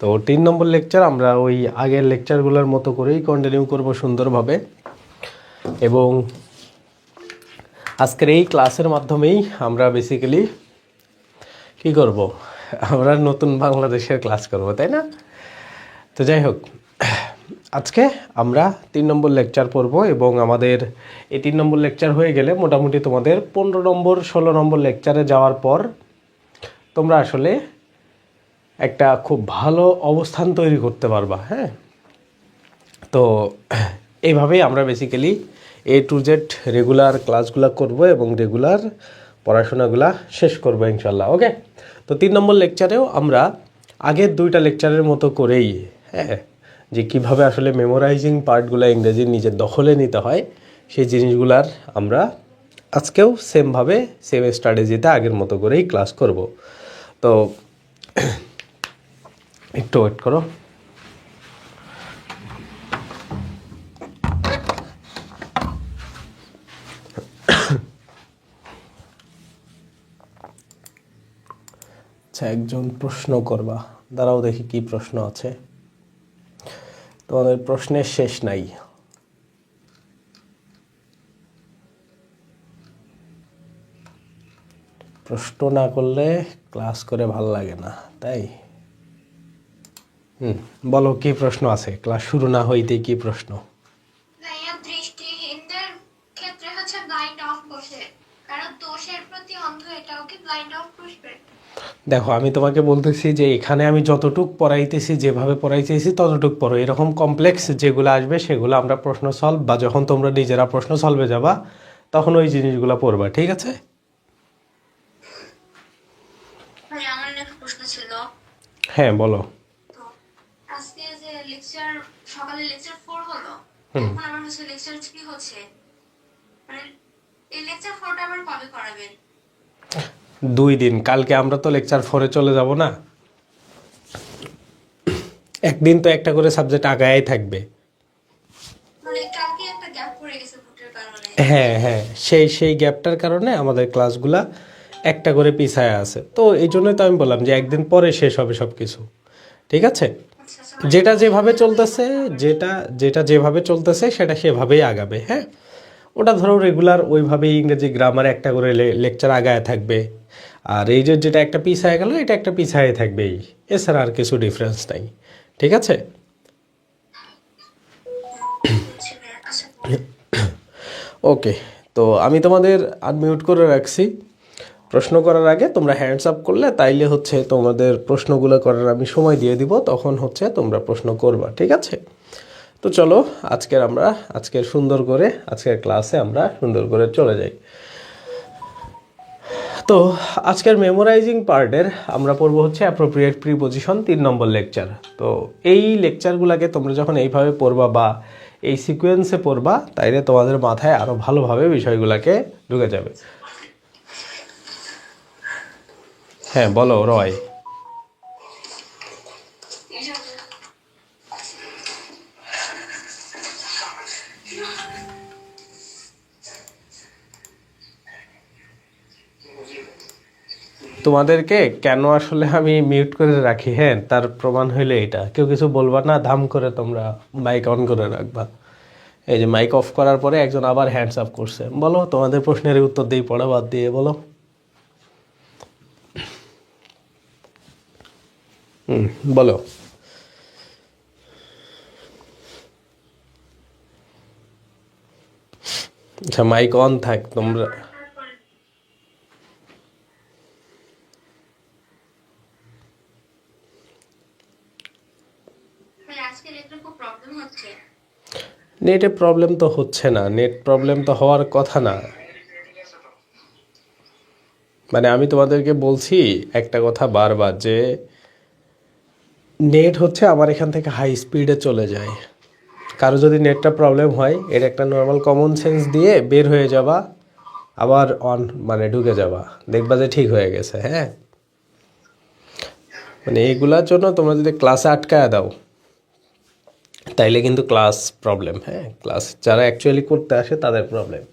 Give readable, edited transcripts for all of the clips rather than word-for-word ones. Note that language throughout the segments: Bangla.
তো 3 নম্বর লেকচার আমরা ওই আগের লেকচারগুলোর মতো করেই কন্টিনিউ করব সুন্দরভাবে, এবং আজকের এই ক্লাসের মাধ্যমেই আমরা বেসিক্যালি কী করব, আমরা নতুন বাংলাদেশের ক্লাস করব, তাই না? তো যাই হোক, আজকে আমরা 3 নম্বর লেকচার পড়ব, এবং আমাদের এই 3 নম্বর লেকচার হয়ে গেলে মোটামুটি তোমাদের 15 নম্বর 16 নম্বর লেকচারে যাওয়ার পর তোমরা আসলে একটা খুব ভালো অবস্থান তৈরি করতে পারবা। হ্যাঁ, তো এইভাবেই আমরা basically A to Z regular ক্লাসগুলো করব এবং রেগুলার পড়াশোনাগুলা শেষ করব ইনশাল্লাহ। ওকে, তো 3 নম্বর লেকচারেও আমরা আগের 2টা লেকচারের মতো করেই, হ্যাঁ, যে কিভাবে আসলে মেমোরাইজিং পার্টগুলো ইংরেজি নিজের দখলে নিতে হয় সেই জিনিসগুলার আমরা আজকেও সেমভাবে সেম স্ট্র্যাটেজিতে আগের মতো করেই ক্লাস করব। তো একটু ওয়েট করো। আচ্ছা, একজন প্রশ্ন করবা, দাঁড়াও দেখি কি প্রশ্ন আছে। তোমাদের প্রশ্নের শেষ নাই। প্রশ্ন না করলে ক্লাস করে ভাল লাগে না, তাই বলো কি প্রশ্ন আছে? ক্লাস শুরু না হইতে কি প্রশ্ন? দৃষ্টিহীনদের ক্ষেত্রে হচ্ছে ব্লাইন্ড অফ বসে, কারণ দোষের প্রতি অন্ধ, এটাও কি ব্লাইন্ড অফ বসবে? দেখো, আমি তোমাকে বলতেছি যে এখানে আমি যতটুক পড়াইতেছি, যেভাবে পড়াইতেছি ততটুক পড়ো। এরকম কমপ্লেক্স যেগুলো আসবে সেগুলো আমরা প্রশ্ন সলভ, বা যখন তোমরা নিজেরা প্রশ্ন সলভে যাবা তখন ওই জিনিসগুলো পড়বা, ঠিক আছে? আমার একটা প্রশ্ন ছিল। হ্যাঁ, বলো। তো আজকে যে লেকচার, সকালে লেকচার 4 হলো, এখন আবার হচ্ছে লেকচার 3 হচ্ছে, মানে এই লেকচার 4টা আবার কবে করাবেন? 2 দিন, কালকে আমরা তো লেকচার 4-এ চলে যাব না, একদিন তো একটা করে সাবজেক্ট আগায়াই থাকবে। মানে কালকে একটা গ্যাপ পড়ে গেছে ভোটের কারণে। হ্যাঁ হ্যাঁ, সেই গ্যাপটার কারণে আমাদের ক্লাসগুলা একটা করে পিছায় আছে। তো এই জন্যই তো আমি বললাম যে একদিন পরে শেষ হবে সব কিছু, ঠিক আছে? যেটা যেভাবে চলতেছে, যেটা যেভাবে চলতেছে সেটা সেভাবেই আগাবে। হ্যাঁ, ওটা ধরো রেগুলার ওইভাবেই ইংরেজি গ্রামারে একটা করে লেকচার আগায় থাকবে, আর এই যে যেটা একটা পিছায় গেল এটা একটা পিছায় থাকবেই, এছাড়া আর কিছু ডিফারেন্স নাই, ঠিক আছে? ওকে, তো আমি তোমাদের আনমিউট করে রাখছি। প্রশ্ন করার আগে তোমরা হ্যান্ডস আপ করলে তাইলে হচ্ছে তোমাদের প্রশ্নগুলো করার আমি সময় দিয়ে দিব, তখন হচ্ছে তোমরা প্রশ্ন করবা, ঠিক আছে? তো চলো, আজকের সুন্দর করে আজকের ক্লাসে আমরা সুন্দর করে চলে যাই। তো আজকের মেমোরাইজিং পার্টের আমরা পড়বো হচ্ছে অ্যাপ্রোপ্রিয়েট প্রিপোজিশন, 3 নম্বর লেকচার। তো এই লেকচারগুলোকে তোমরা যখন এইভাবে পড়বা বা এই সিকোয়েন্সে পড়বা, তাইলে তোমাদের মাথায় আরও ভালোভাবে বিষয়গুলোকে ঢুকে যাবে। হ্যাঁ, বলো রয়। তোমাদেরকে কেন আসলে আমি মিউট করে রাখি, হ্যাঁ, তার প্রমাণ হইলে এটা, কেউ কিছু বলবা না, ধাম করে তোমরা মাইক অন করে রাখবা। এই যে মাইক অফ করার পরে একজন আবার হ্যান্ডস আপ করছে, বলো তোমাদের প্রশ্নের উত্তর দিই পড়া বাদ দিয়ে, বলো। বলো। আচ্ছা, মাইক অন থাক তোমরা। নেটে প্রবলেম তো হচ্ছে না, নেট প্রবলেম তো হওয়ার কথা না। মানে আমি তোমাদেরকে বলছি একটা কথা বারবার, যে নেট হচ্ছে আমার এখান থেকে হাই স্পিডে চলে যায়। কারো যদি নেটটা প্রবলেম হয়, এর একটা নর্মাল কমন সেন্স দিয়ে বের হয়ে যাবা, আবার অন মানে ঢুকে যাবা, দেখবা যে ঠিক হয়ে গেছে। হ্যাঁ, মানে এইগুলার জন্য তোমরা যদি ক্লাসে আটকায় দাও তাইলে কিন্তু ক্লাস প্রবলেম। হ্যাঁ, ক্লাস যারা অ্যাকচুয়ালি করতে আসে তাদের প্রবলেম।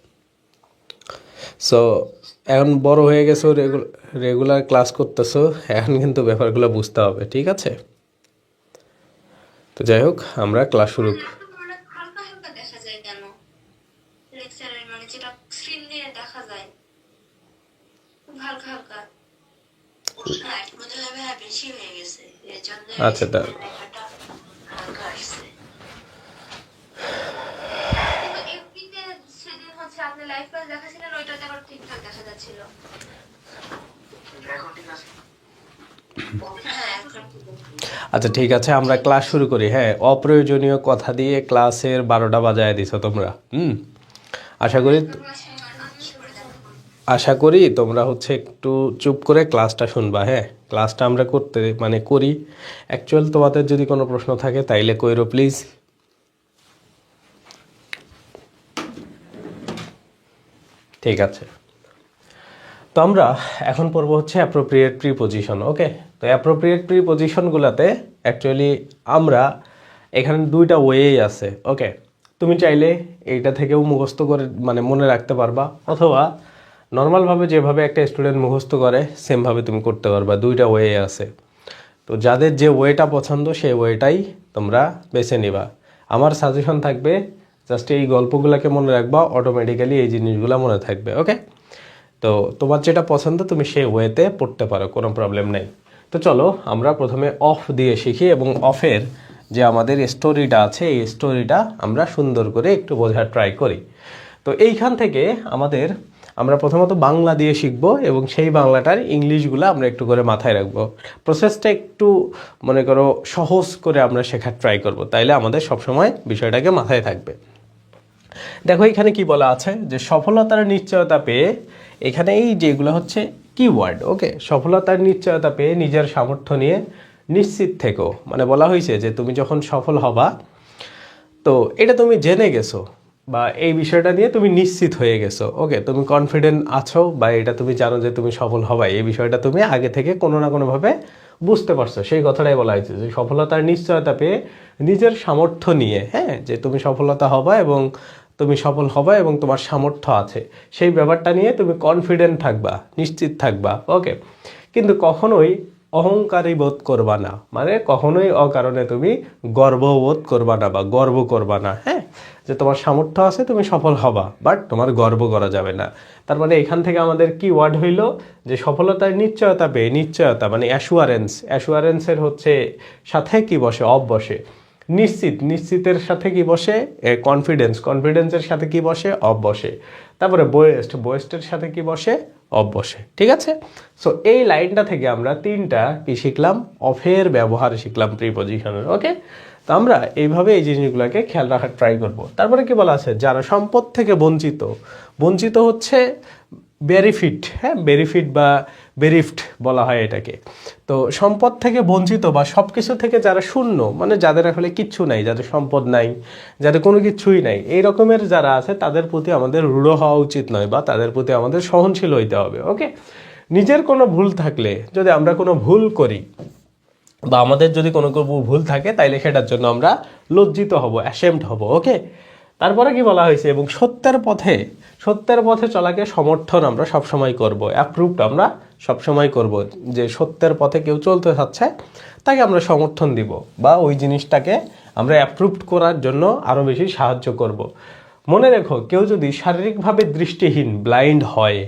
সো এখন বড় হয়ে গেছো, রেগুলার ক্লাস করতেছো, এখন কিন্তু ব্যাপারগুলো বুঝতে হবে, ঠিক আছে? তো যাই হোক আমরা ক্লাস শুরু ল্যাপটপে অনেক হালকা হালকা দেখা যায় কেন লেকচারের মানে যেটা স্ক্রিন দিয়ে দেখা যায় খুব হালকা হালকা লাইট মধ্যে হবে বেশি হয়ে গেছে এর জন্য আচ্ছা তা দেখাটা হালকা আসছে কিন্তু এফবিতে সেদিন হচ্ছে আপনি লাইভ ক্লাস দেখাছিলেন ওইটাতে আবার ঠিকঠাক দেখা যাচ্ছিল এখন ঠিক আছে হ্যাঁ এখন ঠিক আছে আচ্ছা ঠিক আছে আমরা ক্লাস শুরু করি। হ্যাঁ, অপ্রয়োজনীয় কথা দিয়ে ক্লাসের 12টা বাজায় দিছো তোমরা। আশা করি তোমরা হচ্ছে একটু চুপ করে ক্লাসটা শুনবা। হ্যাঁ, ক্লাসটা আমরা করতে মানে করি। অ্যাকচুয়াল তোমাদের যদি কোনো প্রশ্ন থাকে তাইলে কইরো প্লিজ। ঠিক আছে, তো আমরা এখন পড়ব হচ্ছে অ্যাপ্রোপ্রিয়েট প্রিপোজিশন। ওকে, তো অ্যাপ্রোপ্রিয়েট প্রিপোজিশনগুলোতে অ্যাকচুয়ালি আমরা এখানে দুইটা ওয়েই আছে। ওকে, তুমি চাইলে এইটা থেকেও মুখস্থ করে মানে মনে রাখতে পারবা, অথবা নর্মালভাবে যেভাবে একটা স্টুডেন্ট মুখস্থ করে সেমভাবে তুমি করতে পারবা। দুইটা ওয়ে আছে। তো যাদের যে ওয়েটা পছন্দ সেই ওয়েটাই তোমরা বেছে নিবা। আমার সাজেশন থাকবে জাস্ট এই গল্পগুলোকে মনে রাখবা, অটোমেটিক্যালি এই জিনিসগুলো মনে থাকবে। ওকে, তো তোমার যেটা পছন্দ তুমি সেই ওয়েতে পড়তে পারো, কোনো প্রবলেম নেই। তো চলো আমরা প্রথমে অফ দিয়ে শিখি এবং অফের যে আমাদের স্টোরিটা আছে এই স্টোরিটা আমরা সুন্দর করে একটু বোঝার ট্রাই করি। তো এইখান থেকে আমরা প্রথমত বাংলা দিয়ে শিখবো এবং সেই বাংলাটার ইংলিশগুলো আমরা একটু করে মাথায় রাখবো। প্রসেসটা একটু মনে করো সহজ করে আমরা শেখার ট্রাই করব, তাইলে আমাদের সবসময় বিষয়টাকে মাথায় থাকবে। দেখো এখানে কি বলা আছে যে সফলতার নিশ্চয়তা পেয়ে, এখানে এই যেগুলো হচ্ছে কিওয়ার্ড। ওকে, সফলতার নিশ্চয়তা পেয়ে নিজের সামর্থ্য নিয়ে নিশ্চিত থেকো, মানে বলা হয়েছে যে তুমি যখন সফল হবা তো এটা তুমি জেনে গেছো বা এই বিষয়টা নিয়ে তুমি নিশ্চিত হয়ে গেছো। ওকে, তুমি কনফিডেন্ট আছো বা এটা তুমি জানো যে তুমি সফল হবা, এই বিষয়টা তুমি আগে থেকে কোনো না কোনোভাবে বুঝতে পারছো, সেই কথাটাই বলা হয়েছে যে সফলতার নিশ্চয়তা পেয়ে নিজের সামর্থ্য নিয়ে, হ্যাঁ, যে তুমি সফলতা হবা এবং তুমি সফল হবা এবং তোমার সামর্থ্য আছে, সেই ব্যাপারটা নিয়ে তুমি কনফিডেন্ট থাকবা, নিশ্চিত থাকবা। ওকে, কিন্তু কখনোই অহংকারী বোধ করবা না, মানে কখনোই অকারণে তুমি গর্ববোধ করবা না বা গর্ব করবা না। হ্যাঁ, যে তোমার সামর্থ্য আছে তুমি সফল হবা, বাট তোমার গর্ব করা যাবে না। তার মানে এখান থেকে আমাদের কি ওয়ার্ড হইল যে সফলতার নিশ্চয়তা পেয়ে, নিশ্চয়তা মানে অ্যাসুয়ারেন্সের হচ্ছে সাথে কি বসে, অফ বসে। নিশ্চিতের সাথে কি বসে, কনফিডেন্সের সাথে কি বসে, অফ বসে। তারপরে বয়েস্টের সাথে কি বসে, অফ বসে। ঠিক আছে, সো এই লাইনটা থেকে আমরা তিনটা কি শিখলাম, অফের ব্যবহার শিখলাম প্রিপোজিশনের। ওকে, তো আমরা এইভাবে এই জিনিসগুলোকে খেয়াল রাখার ট্রাই করব। তারপরে কি বলা আছে, যারা সম্পদ থেকে বঞ্চিত হচ্ছে বেরিফিট। হ্যাঁ, বেরিফিট বা বেরিফট বলা হয় এটাকে। তো সম্পদ থেকে বঞ্চিত বা সব কিছু থেকে যারা শূন্য, মানে যাদের আসলে কিচ্ছু নাই, যাদের সম্পদ নাই, যাদের কোনো কিছুই নাই, এই রকমের যারা আছে তাদের প্রতি আমাদের রূঢ় হওয়া উচিত নয় বা তাদের প্রতি আমাদের সহনশীল হইতে হবে। ওকে, নিজের কোনো ভুল থাকলে, যদি আমরা কোনো ভুল করি বা আমাদের যদি কোনো ভুল থাকে তাইলে সেটার জন্য আমরা লজ্জিত হব, অ্যাশেমড হব। ওকে, তারপরে কি বলা হয়েছে, এবং সত্যের পথে চলাকে সমর্থন আমরা সবসময় করব, অ্যাপ্রুভড আমরা সবসময় করব। যে সত্যের পথে কেউ চলতে চাচ্ছে তাকে আমরা সমর্থন দিব বা ওই জিনিসটাকে আমরা অ্যাপ্রুভড করার জন্য আরও বেশি সাহায্য করব। মনে রেখো, কেউ যদি শারীরিকভাবে ব্লাইন্ড হয়,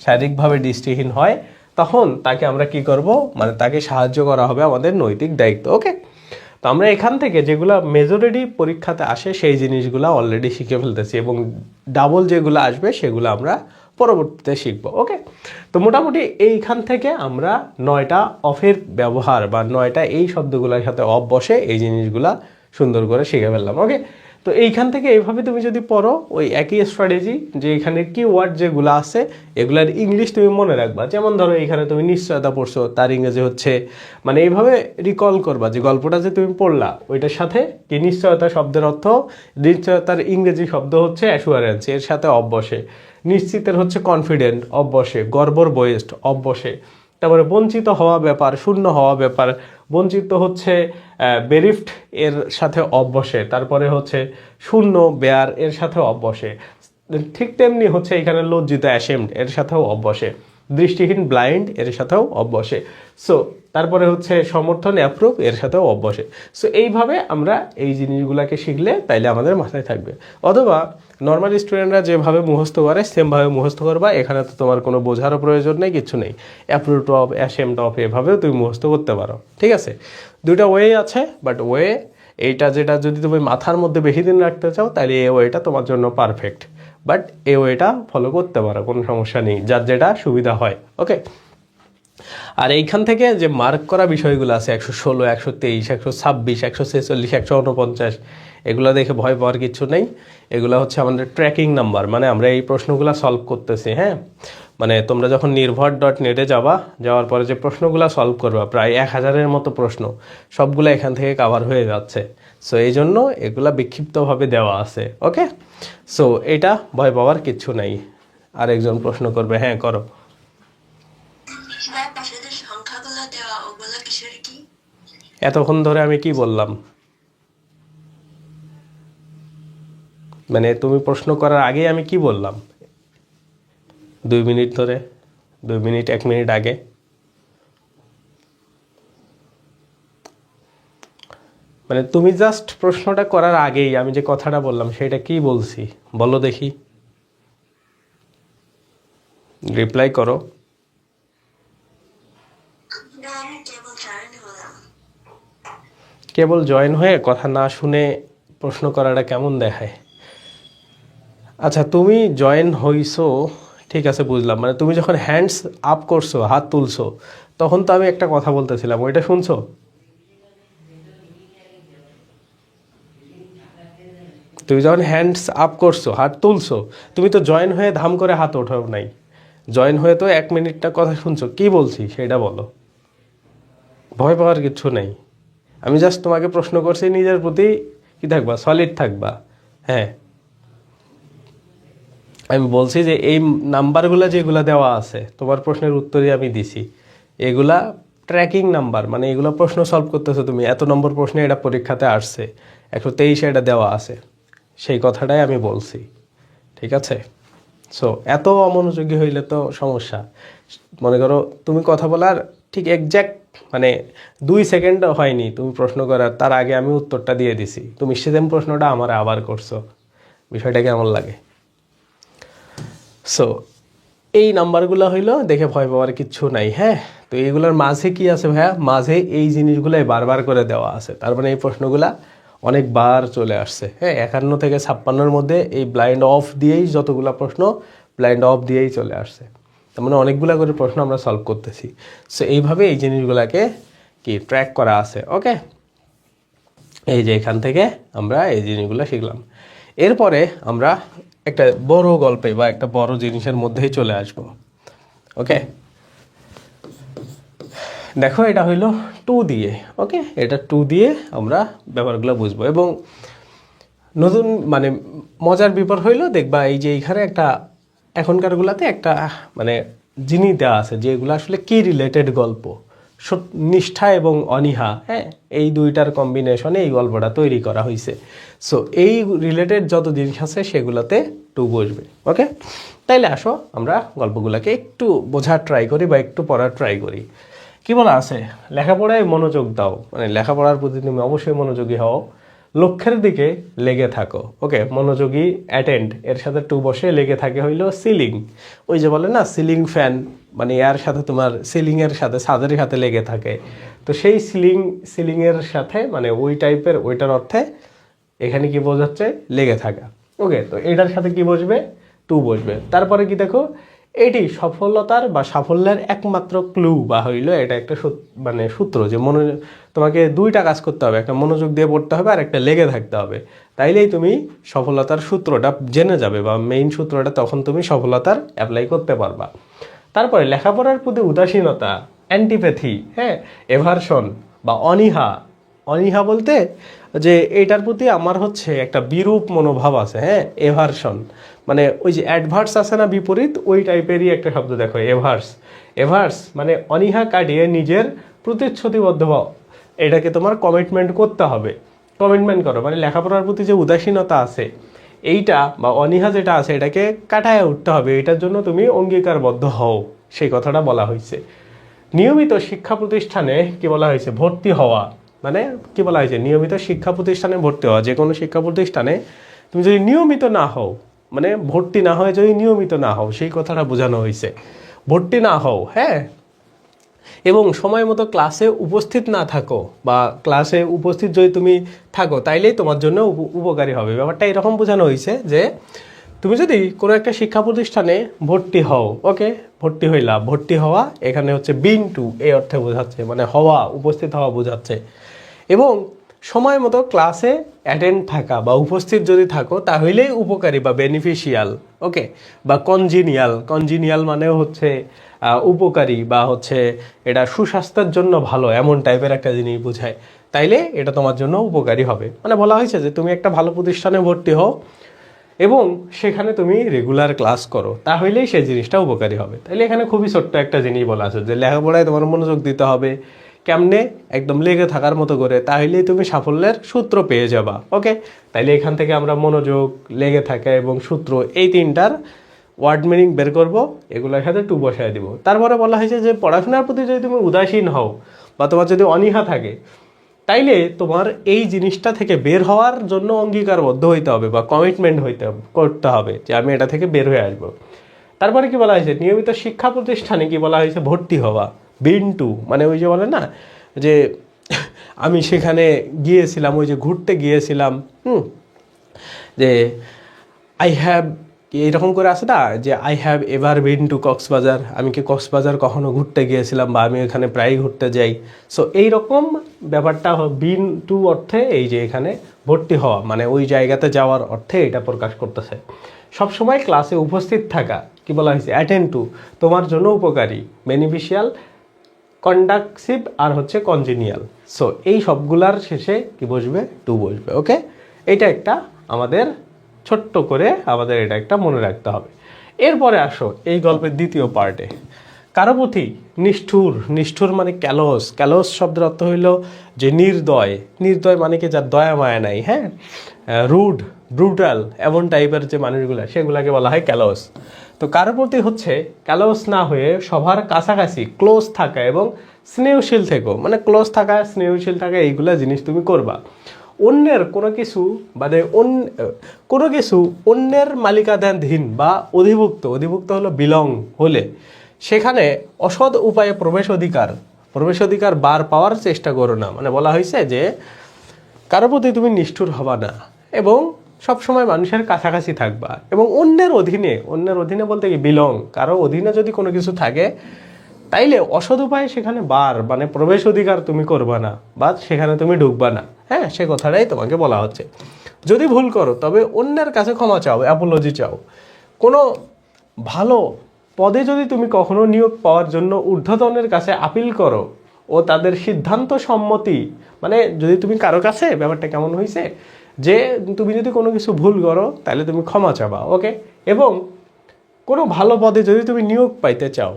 শারীরিকভাবে দৃষ্টিহীন হয়, তখন তাকে আমরা কি করব, মানে তাকে সাহায্য করা হবে আমাদের নৈতিক দায়িত্ব। ওকে, তো আমরা এখান থেকে যেগুলো মেজরিটি পরীক্ষাতে আসে সেই জিনিসগুলো অলরেডি শিখে ফেলতেছি এবং ডাবল যেগুলো আসবে সেগুলো আমরা পরবর্তীতে শিখবো। ওকে, তো মোটামুটি এইখান থেকে আমরা 9টা অফের ব্যবহার বা 9টা এই শব্দগুলোর সাথে অফ বসে এই জিনিসগুলা সুন্দর করে শিখে ফেললাম। ওকে, তো এইখান থেকে এইভাবে তুমি যদি পড়ো ওই একই স্ট্র্যাটেজি, যে এখানে কি ওয়ার্ড যেগুলো আছে এগুলার ইংলিশ তুমি মনে রাখবা। যেমন ধরো এখানে তুমি নিশ্চয়তা পড়ছো, তার ইংরেজি হচ্ছে, মানে এইভাবে রিকল করবা যে গল্পটা যে তুমি পড়লা ওইটার সাথে কি নিশ্চয়তা শব্দের অর্থ, নিশ্চয়তার ইংরেজি শব্দ হচ্ছে অ্যাসুয়ারেন্স, এর সাথে অফ বসে। নিশ্চিতের হচ্ছে কনফিডেন্ট, অফ বসে। গর্বর বয়েস্ট, অফ বসে। তারপরে বঞ্চিত হওয়া ব্যাপার, শূন্য হওয়া ব্যাপার, বঞ্চিত হচ্ছে বেরিফট এর সাথে অফ বসে। তারপরে হচ্ছে শূন্য, বেয়ার এর সাথেও অফ বসে। ঠিক তেমনি হচ্ছে এখানে লজ্জিত, অ্যাশেমড এর সাথেও অফ বসে। দৃষ্টিহীন ব্লাইন্ড এর সাথেও অফ বসে। সো তারপরে হচ্ছে সমর্থন অ্যাপ্রুভ এর সাথেও অফ বসে। সো এইভাবে আমরা এই জিনিসগুলোকে শিখলে তাইলে আমাদের মাথায় থাকবে। অথবা নর্মাল স্টুডেন্টরা যেভাবে মুখস্থ করে সেমভাবে মুখস্থ করবা, এখানে তো তোমার কোনো বোঝারও প্রয়োজন নেই, কিছু নেই। অ্যাপ্রুভ অফ, অ্যাসেম্ড অফ, এভাবেও তুমি মুখস্থ করতে পারো, ঠিক আছে। দুইটা ওয়ে আছে, বাট ওয়ে এইটা যেটা যদি তুমি মাথার মধ্যে বেশি দিন রাখতে চাও তাহলে এই ওয়েটা তোমার জন্য পারফেক্ট, বাট এই ওয়েটা ফলো করতে পারো, কোনো সমস্যা নেই, যার যেটা সুবিধা হয়। ওকে, আর এইখান থেকে যে মার্ক করা বিষয়গুলো আছে 116, 123, 126, 146, 149, এগুলো দেখে ভয় পাওয়ার কিছু নেই। এগুলো হচ্ছে আমাদের ট্র্যাকিং নাম্বার, মানে আমরা এই প্রশ্নগুলো সলভ করতেছি। হ্যাঁ, মানে তোমরা যখন নির্ভর.নেটে যাওয়ার পরে যে প্রশ্নগুলো সলভ করবা, প্রায় 1000-এর মতো প্রশ্ন, সবগুলো এখান থেকে কাভার হয়ে যাচ্ছে। সো এই জন্য এগুলা বিক্ষিপ্তভাবে দেওয়া আছে। ওকে, সো এটা ভয় পাওয়ার কিচ্ছু নাই। আরেকজন প্রশ্ন করবে, হ্যাঁ করো। ভাই পাশে যে সংখ্যাগুলো দেওয়া ওগুলো কিসের কি? এতক্ষণ ধরে আমি কি বললাম? মানে তুমি প্রশ্ন করার আগে আমি কি বললাম? 2 মিনিট ধরে, 2 মিনিট 1 মিনিট আগে। মানে তুমি জাস্ট প্রশ্নটা করার আগেই আমি যে কথাটা বললাম সেটা কি বলছি বলো দেখি, রিপ্লাই করো। না, আমি কেবল জয়েন হলাম। কেবল জয়েন হয়ে কথা না শুনে প্রশ্ন করাটা কেমন দেখায়? আচ্ছা, তুমি জয়েন হইছো ঠিক আছে, বুঝলাম। মানে তুমি যখন হ্যান্ডস আপ করছো, হাত তুলছো, তখন তো আমি একটা কথা বলতেছিলাম, ওইটা শুনছো? তুমি যখন হ্যান্ডস আপ করছো, হাত তুলছো, তুমি তো জয়েন হয়ে ধাম করে হাত ওঠাও নাই। জয়েন হয়ে তো 1 মিনিটটা কথা শুনছো, কি বলছি সেটা বলো। ভয় পাওয়ার কিছু নেই। আমি জাস্ট তোমাকে প্রশ্ন করছি, নিজের প্রতি কি থাকবা, সলিড থাকবা। হ্যাঁ, আমি বলছি যে এই নাম্বারগুলো যেগুলো দেওয়া আছে তোমার প্রশ্নের উত্তরই আমি দিছি, এগুলা ট্র্যাকিং নাম্বার, মানে এগুলো প্রশ্ন সলভ করতেছো তুমি, এত নম্বর প্রশ্নে এটা পরীক্ষাতে আসছে, 123-এ এটা দেওয়া আছে, সেই কথাটাই আমি বলছি, ঠিক আছে। সো এত অমনোযোগী হইলে তো সমস্যা। মনে করো তুমি কথা বলার ঠিক এক্স্যাক্ট মানে 2 সেকেন্ডও হয়নি তুমি প্রশ্ন করার, তার আগে আমি উত্তরটা দিয়ে দিছি, তুমি সেম প্রশ্নটা আমার আবার করছো, বিষয়টা কেমন লাগে? সো এই নাম্বারগুলো হইলো দেখে ভয় পাওয়ার কিচ্ছু নাই। হ্যাঁ, তো এইগুলোর মাঝে কি আছে ভাইয়া, মাঝে এই জিনিসগুলাই বারবার করে দেওয়া আছে, তার মানে এই প্রশ্নগুলা অনেকবার চলে আসছে। হ্যাঁ, 51 থেকে 56-এর মধ্যে এই ব্লাইন্ড অফ দিয়েই যতগুলো প্রশ্ন ব্লাইন্ড অফ দিয়েই চলে আসছে, তার মানে অনেকগুলা করে প্রশ্ন আমরা সলভ করতেছি। সো এইভাবে এই জিনিসগুলোকে কি ট্র্যাক করা আছে। ওকে, এই যে এখান থেকে আমরা এই জিনিসগুলো শিখলাম। এরপরে আমরা একটা বড় গল্পে বা একটা বড় জিনিসের মধ্যেই চলে আসব। ওকে, দেখো এটা হইলো 2 দিয়ে। ওকে, এটা 2 দিয়ে আমরা ব্যাপারগুলো বুঝবো। এবং নতুন মানে মজার ব্যাপার হইলো দেখবা এই যে এইখানে একটা এখনকারগুলাতে একটা মানে জিনিস দেওয়া আছে যেগুলো আসলে কি রিলেটেড গল্প, নিষ্ঠা এবং অনীহা। হ্যাঁ, এই দুইটার কম্বিনেশনে এই গল্পটা তৈরি করা হয়েছে। সো এই রিলেটেড যত জিনিস আছে সেগুলোতে 2 বসবে। ওকে, তাইলে আসো আমরা গল্পগুলোকে একটু বোঝার ট্রাই করি বা একটু পড়ার ট্রাই করি। কি বলা আছে, লেখাপড়ায় মনোযোগ দাও, মানে লেখাপড়ার প্রতি তুমি অবশ্যই মনোযোগী হও, লক্ষ্যের দিকে লেগে থাকো। ওকে, মনোযোগী অ্যাটেন্ড এর সাথে 2 বসে লেগে থাকে হইলো সিলিং। ওই যে বলে না সিলিং ফ্যান, মানে এর সাথে তোমার সিলিংয়ের সাথে ছাদের সাথে লেগে থাকে, তো সেই সিলিংয়ের সাথে মানে ওই টাইপের, ওইটার অর্থে এখানে কি বোঝাচ্ছে, লেগে থাকা। ওকে, তো এটার সাথে কি বসবে, 2 বসবে। তারপরে কি দেখো, এটি সফলতার বা সাফল্যের একমাত্র ক্লু বা হইলো এটা একটা মানে সূত্র, যে তোমাকে 2টা কাজ করতে হবে, একটা মনোযোগ দিয়ে পড়তে হবে আর একটা লেগে থাকতে হবে, তাইলেই তুমি সফলতার সূত্রটা জেনে যাবে বা মেইন সূত্রটা তখন তুমি সফলতার অ্যাপ্লাই করতে পারবা। তারপরে লেখাপড়ার প্রতি উদাসীনতা, অ্যান্টিপ্যাথি, হ্যাঁ, এভারশন বা অনীহা। অনীহা বলতে যে এটার প্রতি আমার হচ্ছে একটা বিরূপ মনোভাব আছে। হ্যাঁ, এভারশন মানে ওই যে অ্যাডভার্স আছে না, বিপরীত, ওই টাইপেরই একটা শব্দ দেখো, এভার্স মানে অনীহা কাটিয়ে নিজের প্রতিশ্রুতিবদ্ধ হও, এটাকে তোমার কমিটমেন্ট করতে হবে। কমিটমেন্ট করো মানে লেখাপড়ার প্রতি যে উদাসীনতা আছে এইটা বা অনীহা যেটা আছে এটাকে কাটায় উঠতে হবে, এটার জন্য তুমি অঙ্গীকারবদ্ধ হও সেই কথাটা বলা হয়েছে। নিয়মিত শিক্ষা প্রতিষ্ঠানে কি বলা হয়েছে, ভর্তি হওয়া, মানে কি বলা হয়েছে, নিয়মিত শিক্ষা প্রতিষ্ঠানে ভর্তি হওয়া। যে কোনো শিক্ষা প্রতিষ্ঠানে তুমি যদি নিয়মিত না হও, মানে ভর্তি না হয়ে যদি নিয়মিত না হও, সেই কথাটা বোঝানো হয়েছে। ভর্তি না হও, হ্যাঁ, এবং সময় মতো ক্লাসে উপস্থিত না থাকো, বা ক্লাসে উপস্থিত যদি তুমি থাকো তাইলেই তোমার জন্য উপকারী হবে। ব্যাপারটা এরকম বোঝানো হয়েছে যে তুমি যদি কোনো একটা শিক্ষা প্রতিষ্ঠানে ভর্তি হও, ওকে, ভর্তি হইলা, ভর্তি হওয়া এখানে হচ্ছে বিন টু এই অর্থে বোঝাচ্ছে, মানে হওয়া, উপস্থিত হওয়া বোঝাচ্ছে। এবং সময় মতো ক্লাসে অ্যাটেন্ড থাকা বা উপস্থিত যদি থাকো তাহলেই উপকারী বা বেনিফিশিয়াল, ওকে, বা কনজিনিয়াল মানেও হচ্ছে উপকারী, বা হচ্ছে এটা সুস্বাস্থ্যের জন্য ভালো, এমন টাইপের একটা জিনিস বোঝায়। তাইলে এটা তোমার জন্য উপকারী হবে। মানে বলা হয়েছে যে তুমি একটা ভালো প্রতিষ্ঠানে ভর্তি হও এবং সেখানে তুমি রেগুলার ক্লাস করো, তাহলেই সেই জিনিসটা উপকারী হবে। তাইলে এখানে খুবই ছোট্ট একটা জিনিস বলা আছে যে লেখাপড়ায় তোমার মনোযোগ দিতে হবে, কেমনে, একদম লেগে থাকার মতো করে, তাহলেই তুমি সাফল্যের সূত্র পেয়ে যাবা, ওকে। তাইলে এখান থেকে আমরা মনোযোগ, লেগে থাকা এবং সূত্র, এই তিনটার ওয়ার্ড মিনিং বের করব, এগুলোর সাথে টু বসায় দিব। তারপরে বলা হয়েছে যে পড়াশোনার প্রতি যদি তুমি উদাসীন হও বা তোমার যদি অনীহা থাকে, তাইলে তোমার এই জিনিসটা থেকে বের হওয়ার জন্য অঙ্গীকারবদ্ধ হইতে হবে বা কমিটমেন্ট করতে হবে যে আমি এটা থেকে বের হয়ে আসবো। তারপরে কি বলা হয়েছে, নিয়মিত শিক্ষা প্রতিষ্ঠানে কি বলা হয়েছে, ভর্তি হওয়া, বিন টু, মানে ওই যে বলে না যে আমি সেখানে গিয়েছিলাম, ওই যে ঘুরতে গিয়েছিলাম, যে আই হ্যাভ, এরকম করে আছে না যে I have ever been to Cox's Bazar, আমি কি কক্সবাজার কখনো ঘুরতে গিয়েছিলাম, বা আমি এখানে প্রায়ই ঘুরতে যাই। সো এইরকম ব্যাপারটা বিন টু অর্থে এই যে এখানে ভর্তি হওয়া, মানে ওই জায়গাতে যাওয়ার অর্থে এটা প্রকাশ করতেছে। সবসময় ক্লাসে উপস্থিত থাকা কি বলা হয়েছে, অ্যাটেন্ড টু, তোমার জন্য উপকারী, বেনিফিশিয়াল, কন্ডাক্টিভ আর হচ্ছে কনজিনিয়াল। সো এই সবগুলার শেষে কি বসবে, টু বসবে, ওকে। এটা একটা আমাদের ছোট্ট করে আমাদের এটা একটা মনে রাখতে হবে। এরপরে আসো এই গল্পের দ্বিতীয় পার্টে, কারো প্রতি নিষ্ঠুর। নিষ্ঠুর মানে ক্যালোস। ক্যালোস শব্দের অর্থ হইল যে নির্দয়। নির্দয় মানে কি যার দয়া মায়া নাই, হ্যাঁ, রুড, ব্রুটাল, এমন টাইপের যে মানুষগুলো, সেগুলাকে বলা হয় ক্যালোস। তো কারো প্রতি হচ্ছে ক্যালোস না হয়ে সবার কাছাকাছি ক্লোজ থাকা এবং স্নেহশীল থেকো, মানে ক্লোজ থাকা, স্নেহশীল থাকা, এইগুলা জিনিস তুমি করবা। অন্যের কোনো কিছু মানে কোনো কিছু অন্যের মালিকানাধীন বা অধিভুক্ত হলো বিলং হলে সেখানে অসৎ উপায়ে প্রবেশ অধিকার বার পাওয়ার চেষ্টা করো না। মানে বলা হয়েছে যে কারো প্রতি তুমি নিষ্ঠুর হবা না এবং সবসময় মানুষের কাছাকাছি থাকবা, এবং অন্যের অধীনে বলতে কি বিলং, কারো অধীনে যদি কোনো কিছু থাকে তাইলে অসৎ উপায়ে সেখানে মানে প্রবেশ অধিকার তুমি করবা না, বা সেখানে তুমি ঢুকবা না, হ্যাঁ, সে কথাটাই তোমাকে বলা হচ্ছে। যদি ভুল করো তবে অন্যের কাছে ক্ষমা চাও, অ্যাপোলজি চাও। কোনো ভালো পদে যদি তুমি কখনো নিয়োগ পাওয়ার জন্য ঊর্ধ্বতনের কাছে আপিল করো ও তাদের সিদ্ধান্ত সম্মতি, মানে যদি তুমি কারো কাছে, ব্যাপারটা কেমন হয়েছে যে তুমি যদি কোনো কিছু ভুল করো তাহলে তুমি ক্ষমা চাবা, ওকে। এবং কোনো ভালো পদে যদি তুমি নিয়োগ পাইতে চাও,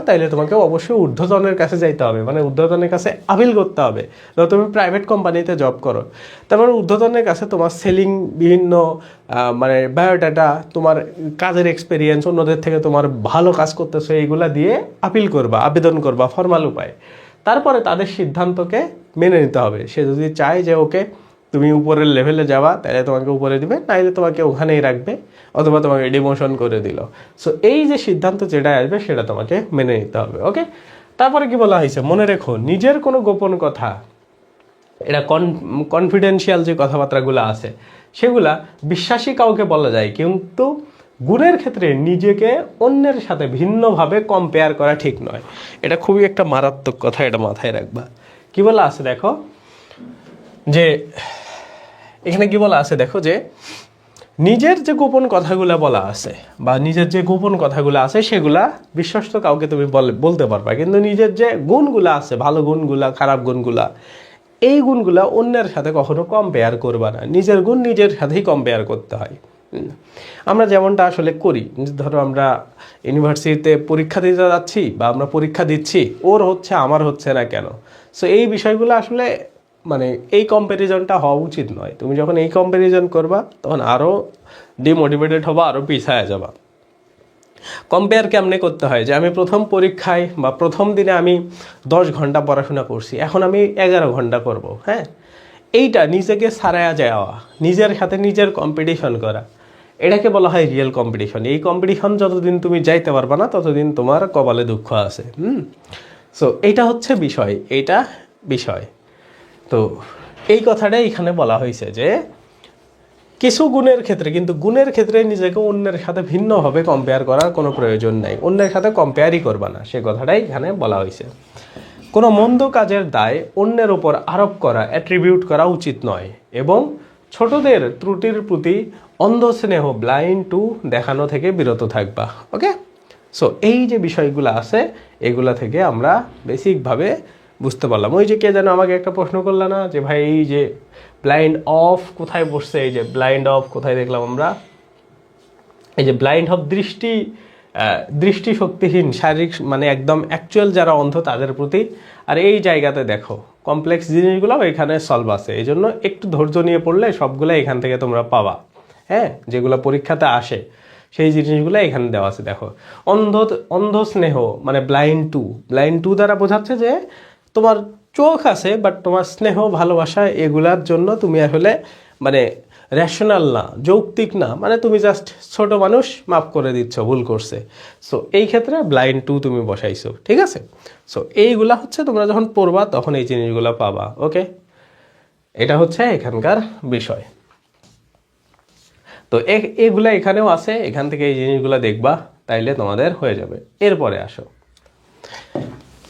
তাহলে তোমাকে অবশ্যই ঊর্ধ্বতনের কাছে যাইতে হবে, মানে ঊর্ধ্বতনের কাছে আপিল করতে হবে। ধরো তুমি প্রাইভেট কোম্পানিতে জব করো, তারপর ঊর্ধ্বতনের কাছে তোমার সেলিং, বিভিন্ন মানে বায়োডাটা, তোমার কাজের এক্সপিরিয়েন্স, অন্যদের থেকে তোমার ভালো কাজ করতেছো, এইগুলা দিয়ে আবেদন করবা ফর্মাল উপায়ে। তারপরে তাদের সিদ্ধান্তকে মেনে নিতে হবে। সে যদি চায় যে ওকে তুমি উপরের লেভেলে যাওয়া, তাহলে তোমাকে উপরে দিবে, নাইলে তোমাকে ওখানেই রাখবে, অথবা তোমাকে ডিমোশন করে দিল। সো এই যে সিদ্ধান্ত যেটা আসবে সেটা তোমাকে মেনে নিতে হবে, ওকে। তারপরে কি বলা হয়েছে, মনে রেখো নিজের কোনো গোপন কথা, এটা কনফিডেন্সিয়াল যে কথাবার্তাগুলো আছে সেগুলা বিশ্বাসী কাউকে বলা যায়, কিন্তু গুণের ক্ষেত্রে নিজেকে অন্যের সাথে ভিন্নভাবে কম্পেয়ার করা ঠিক নয়। এটা খুবই একটা মারাত্মক কথা, এটা মাথায় রাখবা। কি বলা আছে দেখো, যে এখানে কি বলা আছে দেখো, যে নিজের যে গোপন কথাগুলো বলা আছে বা নিজের যে গোপন কথাগুলো আছে সেগুলা বিশ্বস্ত কাউকে তুমি বলতে পারবা, কিন্তু নিজের যে গুণগুলা আছে, ভালো গুণগুলা, খারাপ গুণগুলা, এই গুণগুলা অন্যের সাথে কখনো কম্পেয়ার করবা না। নিজের গুণ নিজের সাথেই কম্পেয়ার করতে হয়। আমরা যেমনটা আসলে করি, ধরো আমরা ইউনিভার্সিটিতে পরীক্ষা দিতে যাচ্ছি বা আমরা পরীক্ষা দিচ্ছি, ওর হচ্ছে আমার হচ্ছে না কেন। সো এই বিষয়গুলো আসলে মানে এই কম্প্যারিজনটা হওয়া উচিত নয়। তুমি যখন এই কম্প্যারিজন করবা তখন আরও ডিমোটিভেটেড হবা, আরও পিছায়া যাবা। কম্পেয়ার কেমনে করতে হয়, যে আমি প্রথম পরীক্ষায় বা প্রথম দিনে আমি 10 ঘন্টা পড়াশোনা করছি, এখন আমি 11 ঘন্টা করব। হ্যাঁ, এইটা নিজেকে ছাড়ায়া যাওয়া, নিজের সাথে নিজের কম্পিটিশন করা, এটাকে বলা হয় রিয়েল কম্পিটিশন। এই কম্পিটিশন যতদিন তুমি যাইতে পারবা না ততদিন তোমার কপালে দুঃখ আছে। সো এইটা হচ্ছে বিষয়, এইটা বিষয়। তো এই কথাটাই এখানে বলা হয়েছে যে কিছু গুণের ক্ষেত্রে, কিন্তু গুণের ক্ষেত্রে নিজেকে অন্যের সাথে ভিন্নভাবে কম্পেয়ার করার কোনো প্রয়োজন নাই, অন্যের সাথে কম্পেয়ারই করবা না, সে কথাটাই এখানে বলা হয়েছে। কোনো মন্দ কাজের দায় অন্যের উপর আরোপ করা, অ্যাট্রিবিউট করা উচিত নয়, এবং ছোটদের ত্রুটির প্রতি অন্ধ স্নেহ, ব্লাইন্ড টু দেখানো থেকে বিরত থাকবা। ওকে, সো এই যে বিষয়গুলো আছে এগুলা থেকে আমরা বেসিকভাবে বুঝতে পারলাম। ওই যে কে যেন আমাকে একটা প্রশ্ন করলো না, যে ভাই এই যে ব্লাইন্ড অফ কোথায় বসছে, এই যে ব্লাইন্ড অফ কোথায় দেখলাম আমরা, এই যে ব্লাইন্ড অফ দৃষ্টিশক্তিহীন, শারীরিক মানে একদম অ্যাকচুয়াল যারা অন্ধ তাদের প্রতি। আর এই জায়গাতে দেখো কমপ্লেক্স জিনিসগুলো এখানে সলভ আছে, এই জন্য একটু ধৈর্য নিয়ে পড়লে সবগুলো এখান থেকে তোমরা পাবা। হ্যাঁ, যেগুলো পরীক্ষাতে আসে সেই জিনিসগুলো এখানে দেওয়া আছে। দেখো অন্ধ স্নেহ মানে ব্লাইন্ড টু দ্বারা বোঝাচ্ছে যে তোমার চোখ আছে বাট তোমার স্নেহ ভালোবাসা এগুলার জন্য তুমি আসলে মানে রেশনাল না, যৌক্তিক না, মানে তুমি জাস্ট ছোট মানুষ, মাফ করে দিচ্ছ, ভুল করছে। সো এই ক্ষেত্রে ব্লাইন্ড টু তুমি বসাইছো, ঠিক আছে। সো এইগুলা হচ্ছে তোমরা যখন পড়বা তখন এই জিনিসগুলো পাবা। ওকে, এটা হচ্ছে এখানকার বিষয়। তো এগুলা এখানেও আছে, এখান থেকে এই জিনিসগুলো দেখবা, তাইলে তোমাদের হয়ে যাবে। এরপরে আসো,